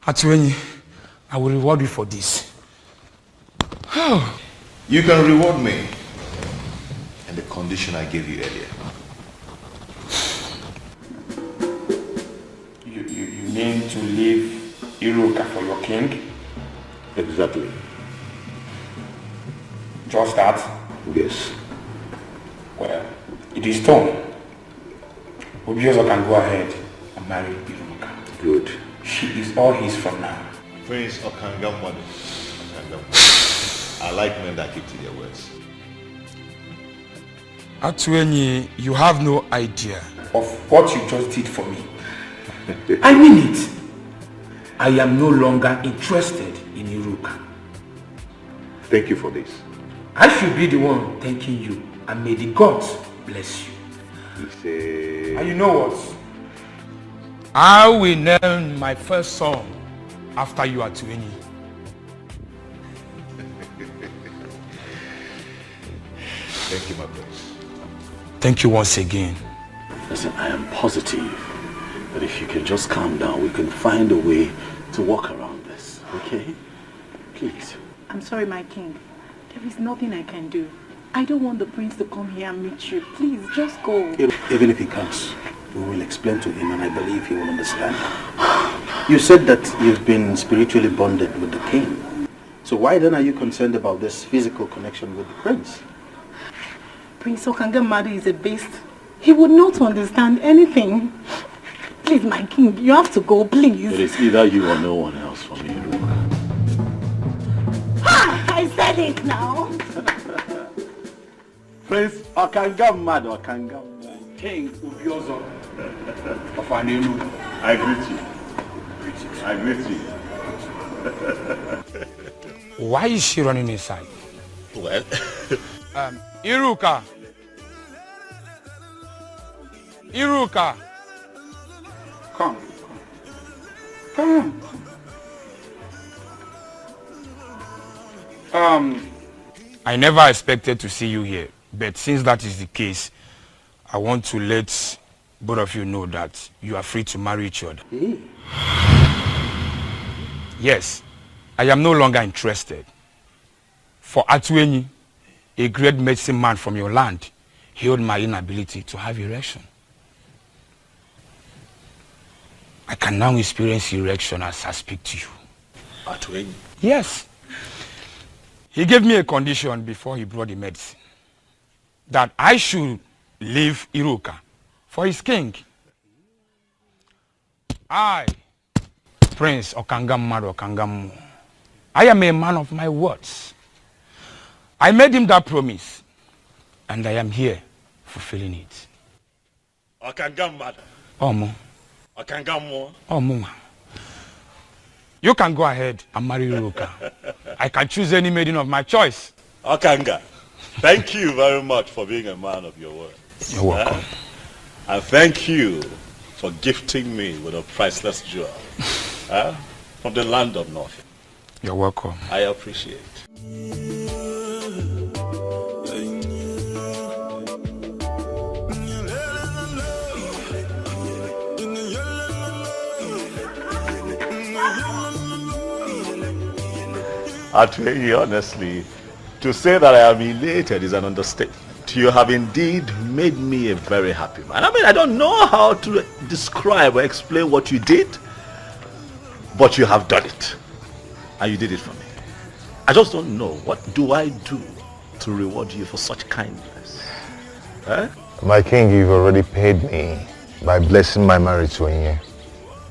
Atweni, I will reward you for this.
You can reward me in the condition I gave you earlier.
You mean to leave Iruka for your king?
Exactly.
Just that?
Yes.
Well, it is done. Obiozo can go ahead and marry Iruka.
Good.
She is all his from now.
Prince Okangamwadu. I like men that keep to their words.
Atweni, you have no idea of what you just did for me. I mean it. I am no longer interested in Iruka.
Thank you for this.
I should be the one thanking you, and may the gods bless you. And you know what? I will name my first son after you, Atweni.
Thank you, my prince.
Thank you once again.
Listen, I am positive that if you can just calm down, we can find a way to walk around this, okay? Please.
I'm sorry, my king. There is nothing I can do. I don't want the prince to come here and meet you. Please, just go.
Even if he comes, we will explain to him and I believe he will understand. You said that you've been spiritually bonded with the king. So why then are you concerned about this physical connection with the prince?
Prince Okangamadu is a beast. He would not understand anything. Please, my king, you have to go, please.
It is either you or no one else for me.
I said it now.
Prince Okangamadu, Okangamadu.
King Ubiozo of Anelu.
I greet you. I greet you.
Why is she running inside?
Well,
Iruka. Iruka. Come. I never expected to see you here, but since that is the case, I want to let both of you know that you are free to marry each other. Yes, I am no longer interested. For Atweni, a great medicine man from your land, healed my inability to have erection. I can now experience erection as I speak to you.
Atweni?
Yes. He gave me a condition before he brought the medicine, that I should leave Iruka for his king. I, Prince Okangamadu Okangamu, I am a man of my words. I made him that promise, and I am here fulfilling it.
Okangamadu.
Omo.
Okangamu.
Omo. You can go ahead and marry Iruka. I can choose any maiden of my choice.
Okanga, thank you very much for being a man of your word.
You're welcome.
And thank you for gifting me with a priceless jewel from the land of North.
You're welcome.
I appreciate. I'll tell you honestly, to say that I am elated is an understatement. You have indeed made me a very happy man. I mean, I don't know how to describe or explain what you did, but you have done it. And you did it for me.
I just don't know. What do I do to reward you for such kindness? Eh?
My king, you've already paid me by blessing my marriage to Inye.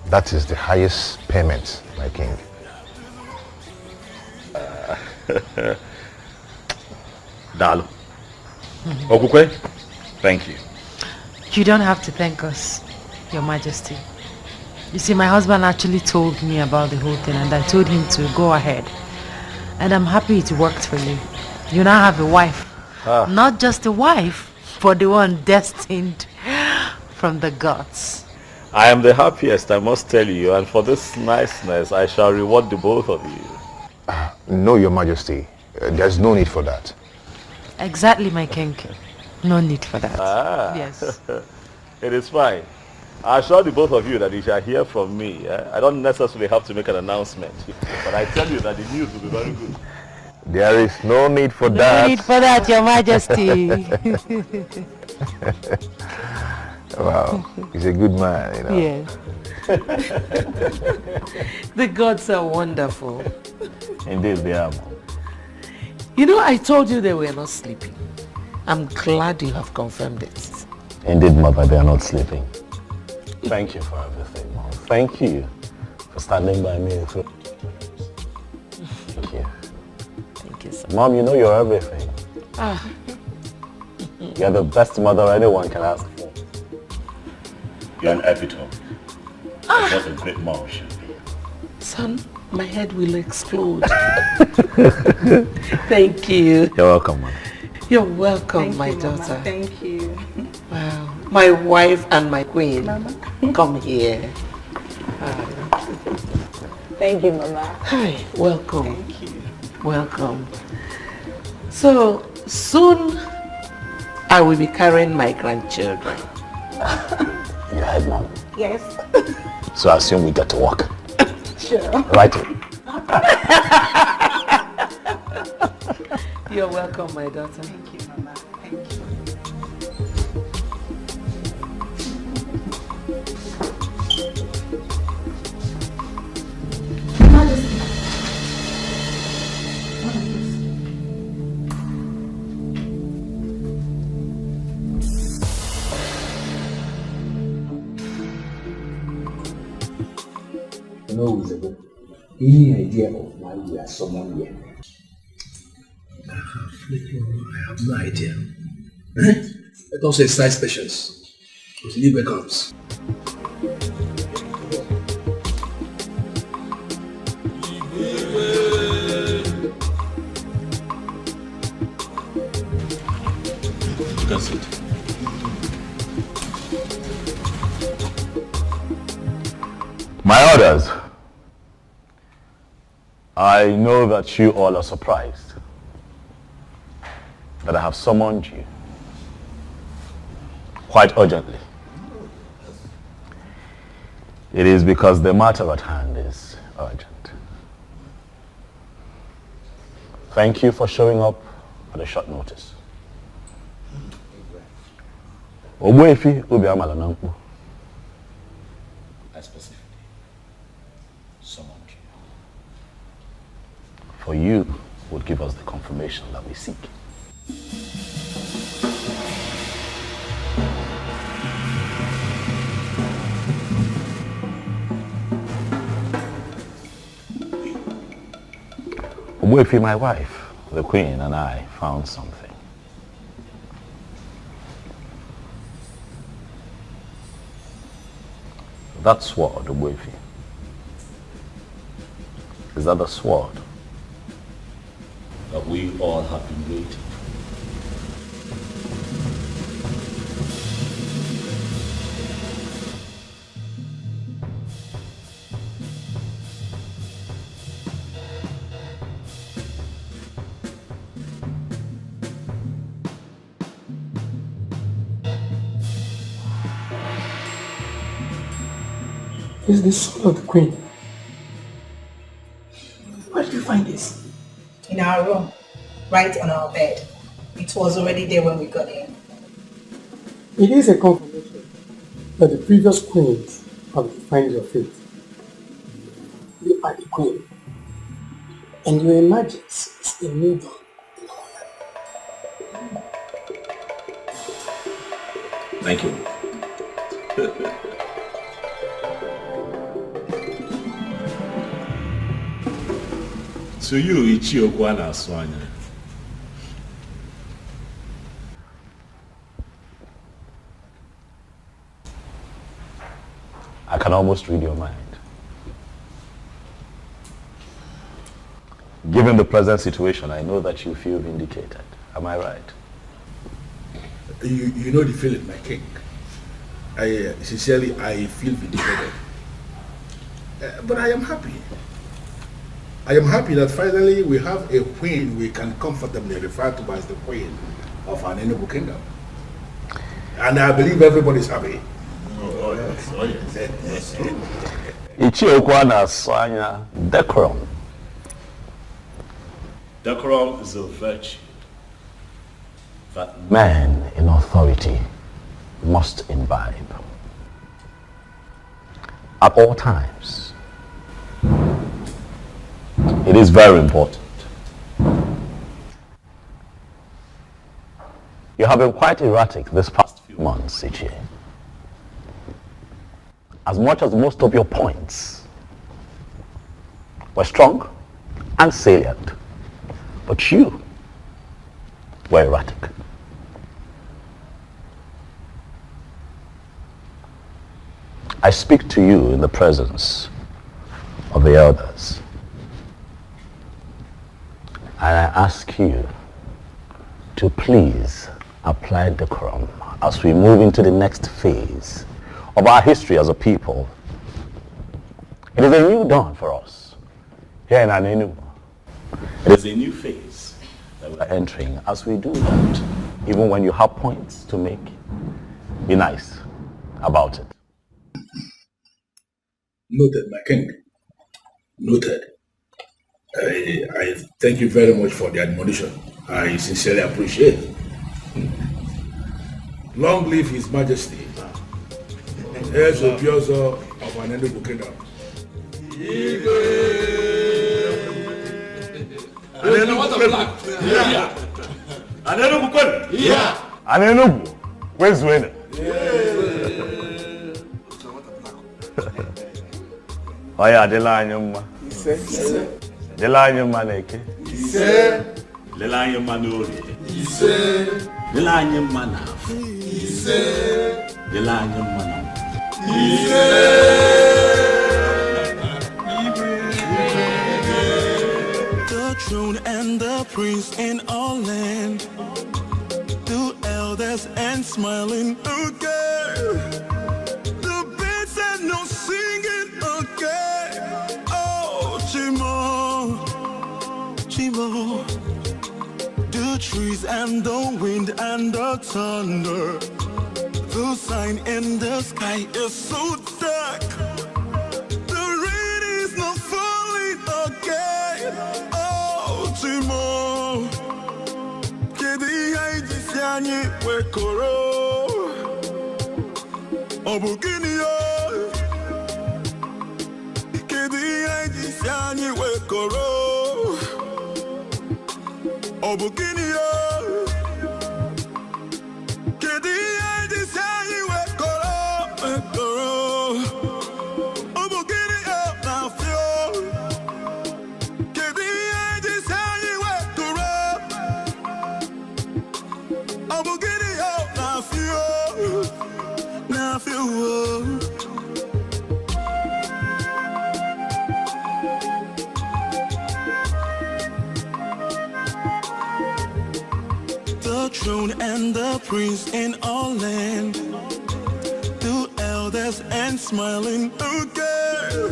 That is the highest payment, my king.
Dalo. Okukwe, thank you.
You don't have to thank us, Your Majesty. You see, my husband actually told me about the whole thing and I told him to go ahead. And I'm happy it worked for you. You now have a wife. Not just a wife, but the one destined from the gods.
I am the happiest, I must tell you, and for this niceness, I shall reward the both of you.
No, Your Majesty. There's no need for that.
Exactly, my king. No need for that.
Yes. It is fine. I assure the both of you that you shall hear from me. I don't necessarily have to make an announcement, but I tell you that the news will be very good.
There is no need for that.
No need for that, Your Majesty.
Wow, he's a good man, you know.
Yes. The gods are wonderful.
Indeed, they are.
You know, I told you they were not sleeping. I'm glad you have confirmed it.
Indeed, Mother, they are not sleeping. Thank you for everything, Mom. Thank you for standing by me. Thank you.
Thank you, sir.
Mom, you know you're everything. You're the best mother anyone can ask for. You're an epitome. That's what a great mom should be.
Son, my head will explode. Thank you.
You're welcome, Mom.
You're welcome, my daughter.
Mama. Thank you.
Wow. My wife and my queen. Mama. Come here.
Thank you, Mama.
Hi, welcome.
Thank you.
Welcome. So, soon I will be carrying my grandchildren.
You heard, Mom.
Yes.
So I assume we get to work.
Sure.
Right?
You're welcome, my daughter.
Thank you, Mama. Thank you.
No, Isabel. Any idea of why we are summoned here?
I have no idea. Let us exercise patience. Until Libre comes.
You can sit. My orders. I know that you all are surprised that I have summoned you quite urgently. It is because the matter at hand is urgent. Thank you for showing up at a short notice. Ogbuefi Obiamala Nankpo.
I specifically summoned you.
For you would give us the confirmation that we seek. Ogbuefi, my wife, the Queen, and I found something. That sword, Ogbuefi, is that the sword
That we all have been waiting for.
This is the soul of the queen.
Where did you find this?
In our room, right on our bed. It was already there when we got in.
It is a confirmation that the previous queens have defined your fate. You are the queen. And your emergence is a new dawn.
Thank you. To you, Ichiokwa na Swanya. I can almost read your mind. Given the present situation, I know that you feel vindicated. Am I right?
You know the feeling, my king. I sincerely feel vindicated. But I am happy. I am happy that finally we have a queen we can comfortably refer to as the queen of an Enugu kingdom. And I believe everybody is happy.
Oh yes, oh yes. Ichiokwa na Swanya, decorum. Decorum is a virtue that man in authority must imbibe at all times. It is very important. You have been quite erratic this past few months, Ichi. As much as most of your points were strong and salient, but you were erratic. I speak to you in the presence of the elders, and I ask you to please apply decorum as we move into the next phase of our history as a people. It is a new dawn for us here in Anenu. It is a new phase that we are entering. As we do that, even when you have points to make, be nice about it.
Noted, my king. Noted. I thank you very much for the admonition. I sincerely appreciate it. Long live His Majesty, heirs of Biozo of an Enugu kingdom.
Anenugu, where's winner? Oh yeah, Delanyuma. Delanyuma neke. Delanyuma nuri. Delanyuma naf. Delanyuma nam.
The throne and the prince in all land, the elders and smiling again. The birds and no singing again. Oh, Chimo, Chimo. The trees and the wind and the thunder. The sign in the sky is so dark. The rain is not falling again. Oh, Chimo. Kedi haiji sianyi wekoro. Obukini yo. Kedi haiji sianyi wekoro. Obukini yo. Kedi haiji sianyi wekoro. Obukini yo na fio. Kedi haiji sianyi wekoro. Obukini yo na fio. Na fio. The throne and the prince in all land, the elders and smiling again.